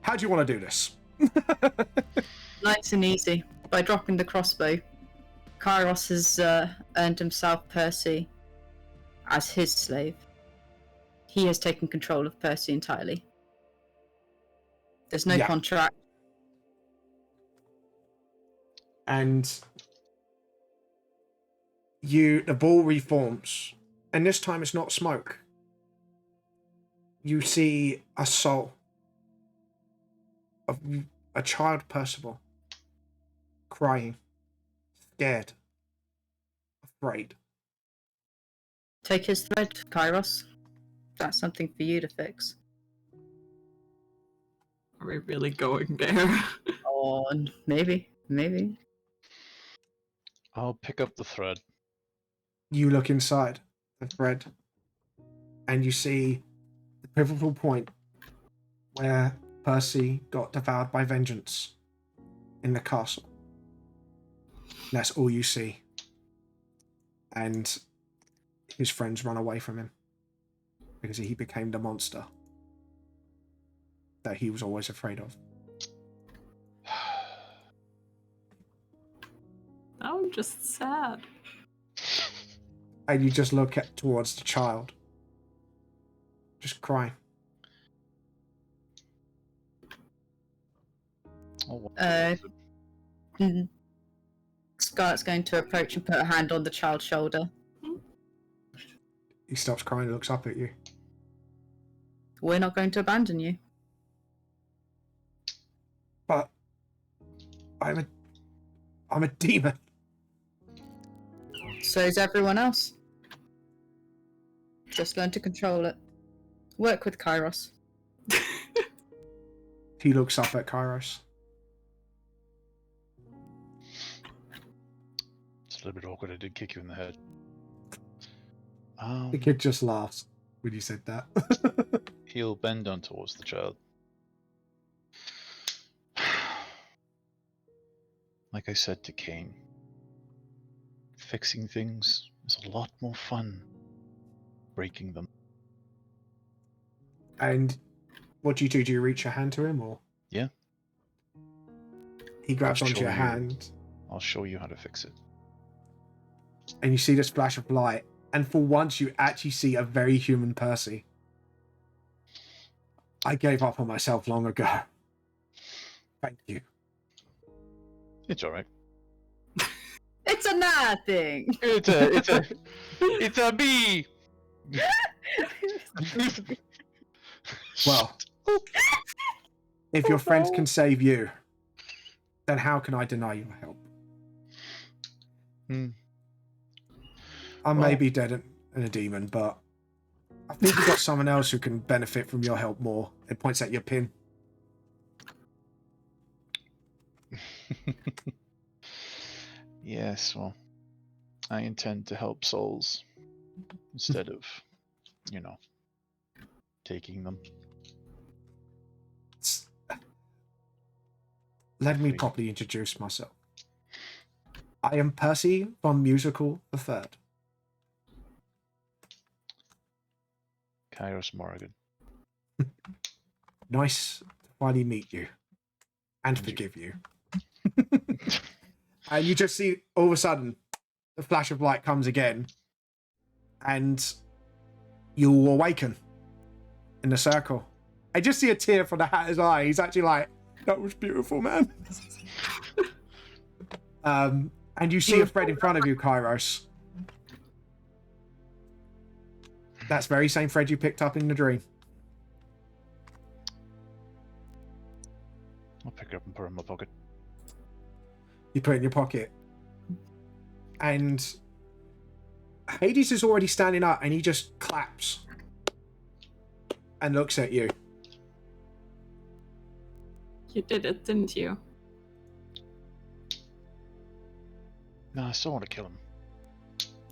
How do you want to do this? Nice and easy. By dropping the crossbow, Kairos has earned himself Percy as his slave. He has taken control of Percy entirely. There's no Yeah. contract. And the ball reforms. And this time it's not smoke. You see a soul of a child Percival crying, scared, afraid. Take his thread, Kairos. That's something for you to fix. Are we really going there? Oh, maybe. I'll pick up the thread. You look inside the thread and you see the pivotal point where Percy got devoured by vengeance in the castle. That's all you see. And his friends run away from him because he became the monster that he was always afraid of. I'm just sad. And you just look towards the child, just crying. Oh, Scarlet's going to approach and put a hand on the child's shoulder. He stops crying and looks up at you. We're not going to abandon you. But I'm a demon. So's everyone else. Just learn to control it. Work with Kairos. He looks up at Kairos. it's a little bit awkward. I did kick you in the head. The kid just laughs when you said that. He'll bend down towards the child. Like I said to Kane, fixing things is a lot more fun breaking them. And what do you do? Do you reach your hand to him, or? Yeah. He grabs I'll onto show your you. hand, I'll show you how to fix it. and you see this flash of light. And for once, you actually see a very human Percy. I gave up on myself long ago. Thank you. It's alright. It's a nah thing. It's a bee. Well, if your friends can save you, then how can I deny your help? I may be dead and a demon, but I think you've got someone else who can benefit from your help more. It points at your pin. Yes, well, I intend to help souls instead of, taking them. Let me properly introduce myself. I am Percy from Musical the Third. Kairos Morrigan. Nice to finally meet you and forgive you. And you just see all of a sudden the flash of light comes again, and you'll awaken in the circle. I just see a tear from the Hatter's eye. He's actually like, "That was beautiful, man." And you see a thread in front of you, Kairos. That's very same thread you picked up in the dream. I'll pick it up and put it in my pocket. You put it in your pocket. And Hades is already standing up, and he just claps and looks at you. You did it, didn't you? No, I still want to kill him.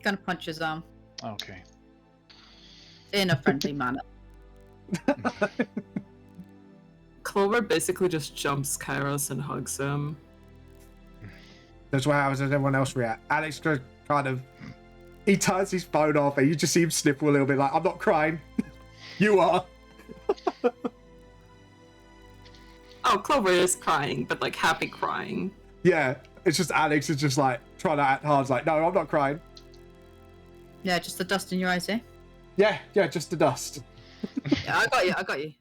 Gonna punch his arm Okay. in a friendly manner. Clover basically just jumps Kairos and hugs him. That's how everyone else react. Alex just kind of, he turns his phone off, and you just see him sniffle a little bit like, "I'm not crying." You are. Oh, Clover is crying, but like happy crying. Yeah, it's just Alex is just like trying to act hard. It's like, "No, I'm not crying." Yeah, just the dust in your eyes, eh? Yeah, just the dust. Yeah, I got you.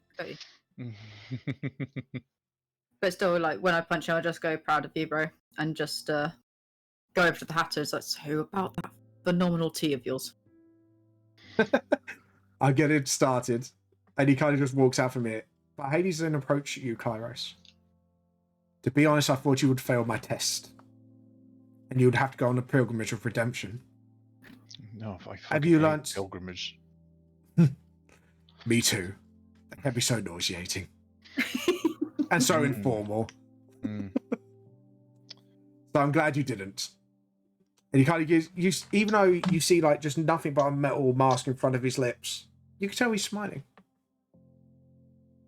But still, like, when I punch him, I'll just go, "Proud of you, bro," and just go over to the Hatters, like, "So about that phenomenal tea of yours?" I get it started, and he kind of just walks out from it. But Hades then approached you, Kairos. To be honest, I thought you would fail my test, and you would have to go on a pilgrimage of redemption. No, I Have you hate learnt? pilgrimage. Me too. That can be so nauseating and so informal. Mm. So I'm glad you didn't. And he kind of gives you, even though you see like just nothing but a metal mask in front of his lips, you can tell he's smiling.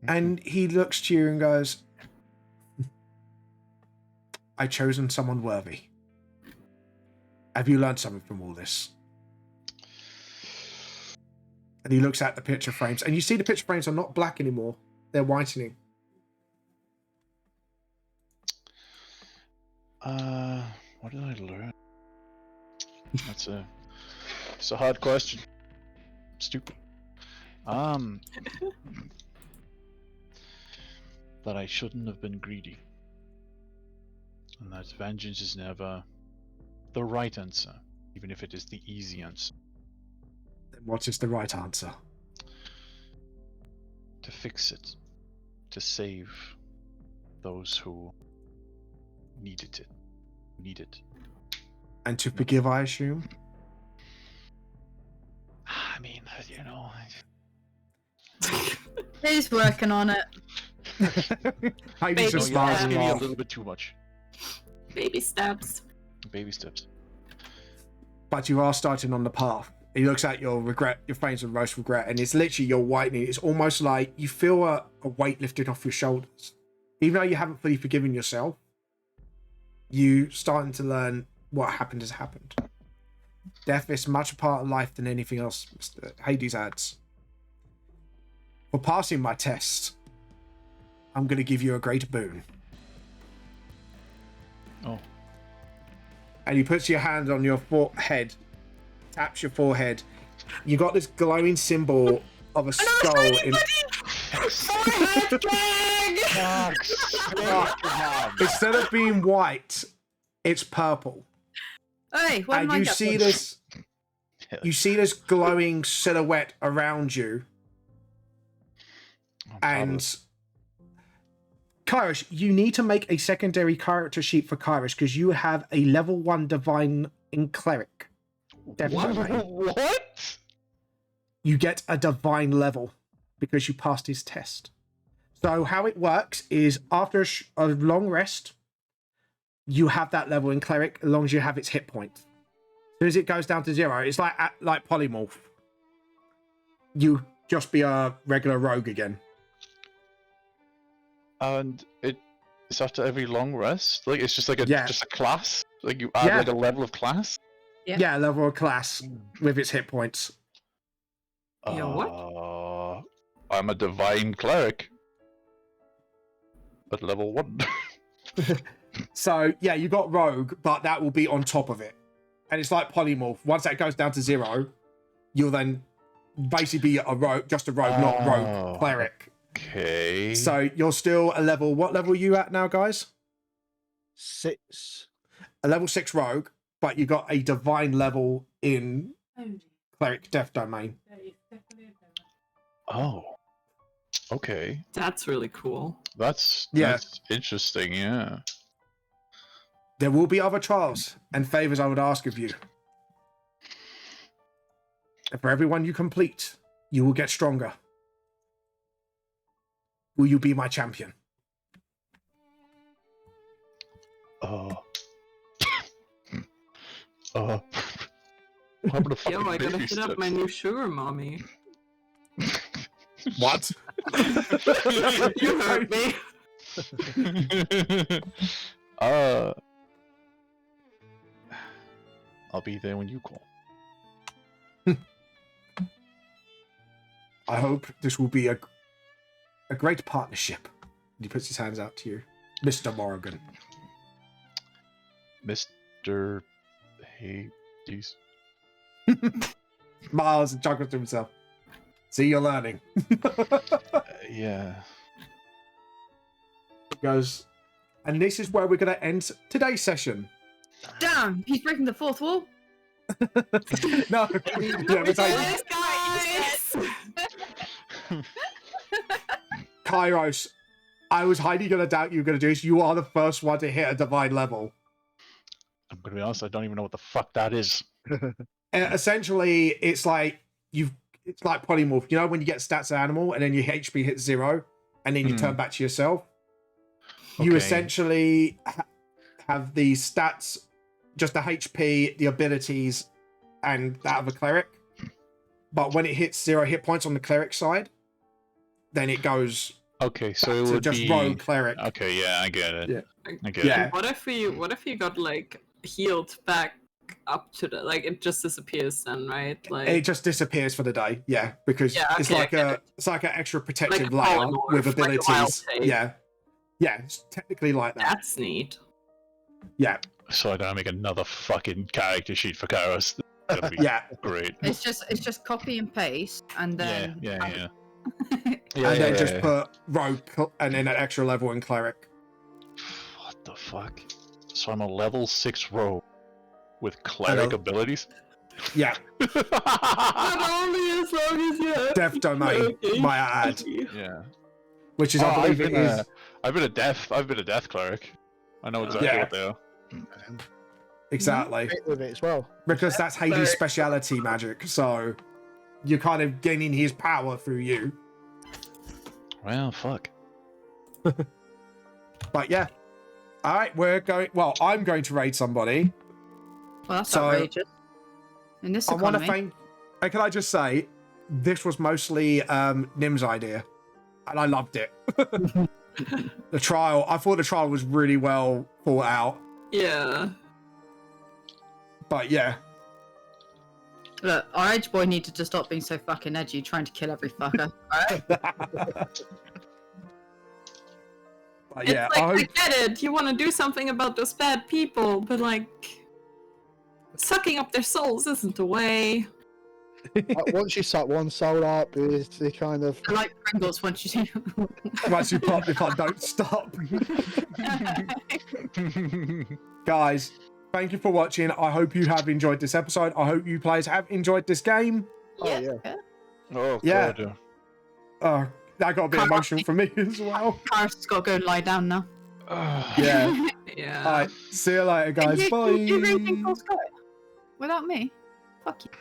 And he looks to you and goes, "I've chosen someone worthy. Have you learned something from all this?" And he looks at the picture frames, and you see the picture frames are not black anymore. They're whitening. What did I learn? It's a hard question. Stupid. That I shouldn't have been greedy. And that vengeance is never the right answer, even if it is the easy answer. Then what is the right answer? To fix it. To save those who needed it. And to forgive, I assume? I mean, you know... He's working on it. Hades just Baby smiles and Maybe a laughs. little bit too much. Baby steps. Baby steps. But you are starting on the path. He looks at your regret, your face of most regret, and it's literally your whitening. It's almost like you feel a weight lifted off your shoulders. Even though you haven't fully forgiven yourself, you starting to learn what happened has happened. Death is much a part of life than anything else, Mr. Hades adds. For passing my test, I'm going to give you a great boon. Oh. And he puts your hand on your forehead, taps your forehead. You got this glowing symbol of a skull in. Forehead gang! Instead of being white, It's purple. Hey, where And did I you get see one? this. You see this glowing silhouette around you, and Kairos, you need to make a secondary character sheet for Kairos because you have a level 1 divine in cleric. What? You get a divine level because you passed his test. So how it works is after a long rest, you have that level in cleric as long as you have its hit points. As soon as it goes down to 0, it's like polymorph. You just be a regular rogue again. And it's after every long rest? Like, it's just like just a class? Like, you add like a level of class? Yeah, level of class with its hit points. Yeah, what? I'm a divine cleric. At level 1. So, yeah, you got rogue, but that will be on top of it. And it's like polymorph. Once that goes down to 0, you'll then basically be a rogue, just a rogue, not rogue cleric. Okay. So you're still a level. What level are you at now, guys? 6. A level 6 rogue, but you got a divine level in cleric death domain. Oh. Okay. That's really cool. That's interesting, yeah. There will be other trials and favors I would ask of you. And for everyone you complete, you will get stronger. Will you be my champion? How about a fucking Yo, I gotta baby hit up my new sugar mommy. What? You heard me. I'll be there when you call. I hope this will be a great partnership. He puts his hands out to you. Mr. Morrigan. Mr. Hades. Miles and chuckles to himself. See, you're learning. Yeah. Goes, and this is where we're going to end today's session. Damn, he's breaking the fourth wall. No. Yeah, we're saying, This guy, Kairos, I was highly going to doubt you were going to do this. You are the first one to hit a divine level. I'm gonna be honest, I don't even know what the fuck that is. Essentially, it's like polymorph. You know when you get stats of animal and then your HP hits 0 and then you turn back to yourself? You Okay. essentially have the stats, just the HP, the abilities, and that of a cleric. But when it hits 0 hit points on the cleric side, then it goes Okay, so back it to would just be rogue cleric. Okay, yeah, I get it. Yeah. I get Yeah. it. What if you got like healed back up to the it just disappears then, right? Like It just disappears for the day, yeah, because Yeah, it's okay, like I get an extra protective Like a layer polymorph, with like a wild abilities. shape. Yeah, it's technically like that. That's neat. Yeah, So I gotta make another fucking character sheet for Kairos. That's gonna be yeah. great. It's just copy and paste, and then Yeah. And then just put rogue and then an extra level in cleric. What the fuck? So I'm a level 6 rogue with cleric abilities? Yeah, Not only as long as you have death domain, might I add, Yeah. which is I believe it is. I've been a death cleric. I know exactly Yeah. what they are. Exactly, Hit with it as well. because that's Hades' speciality magic. So you're kind of gaining his power through you. Well, fuck. But yeah, all right, we're going. Well, I'm going to raid somebody. well, that's So- outrageous. In this I want to economy, thank. And can I just say, this was mostly Nim's idea, and I loved it. The trial, I thought the trial was really well thought out. Yeah. But yeah, look, our edge boy needed to stop being so fucking edgy, trying to kill every fucker. Alright? but It's yeah, like, I I hope, get it. You want to do something about those bad people, but like sucking up their souls isn't the way. Once you suck one soul up, it's the kind of. I like Pringles once you see. Once you pop, if I don't stop. Guys, thank you for watching. I hope you have enjoyed this episode. I hope you players have enjoyed this game. Oh yeah. Oh, Yeah. God. That got a bit emotional for me as well. Karis got to go and lie down now. Yeah. Yeah. All right. See you later, guys. Bye. You really think I'll go without me? Fuck you.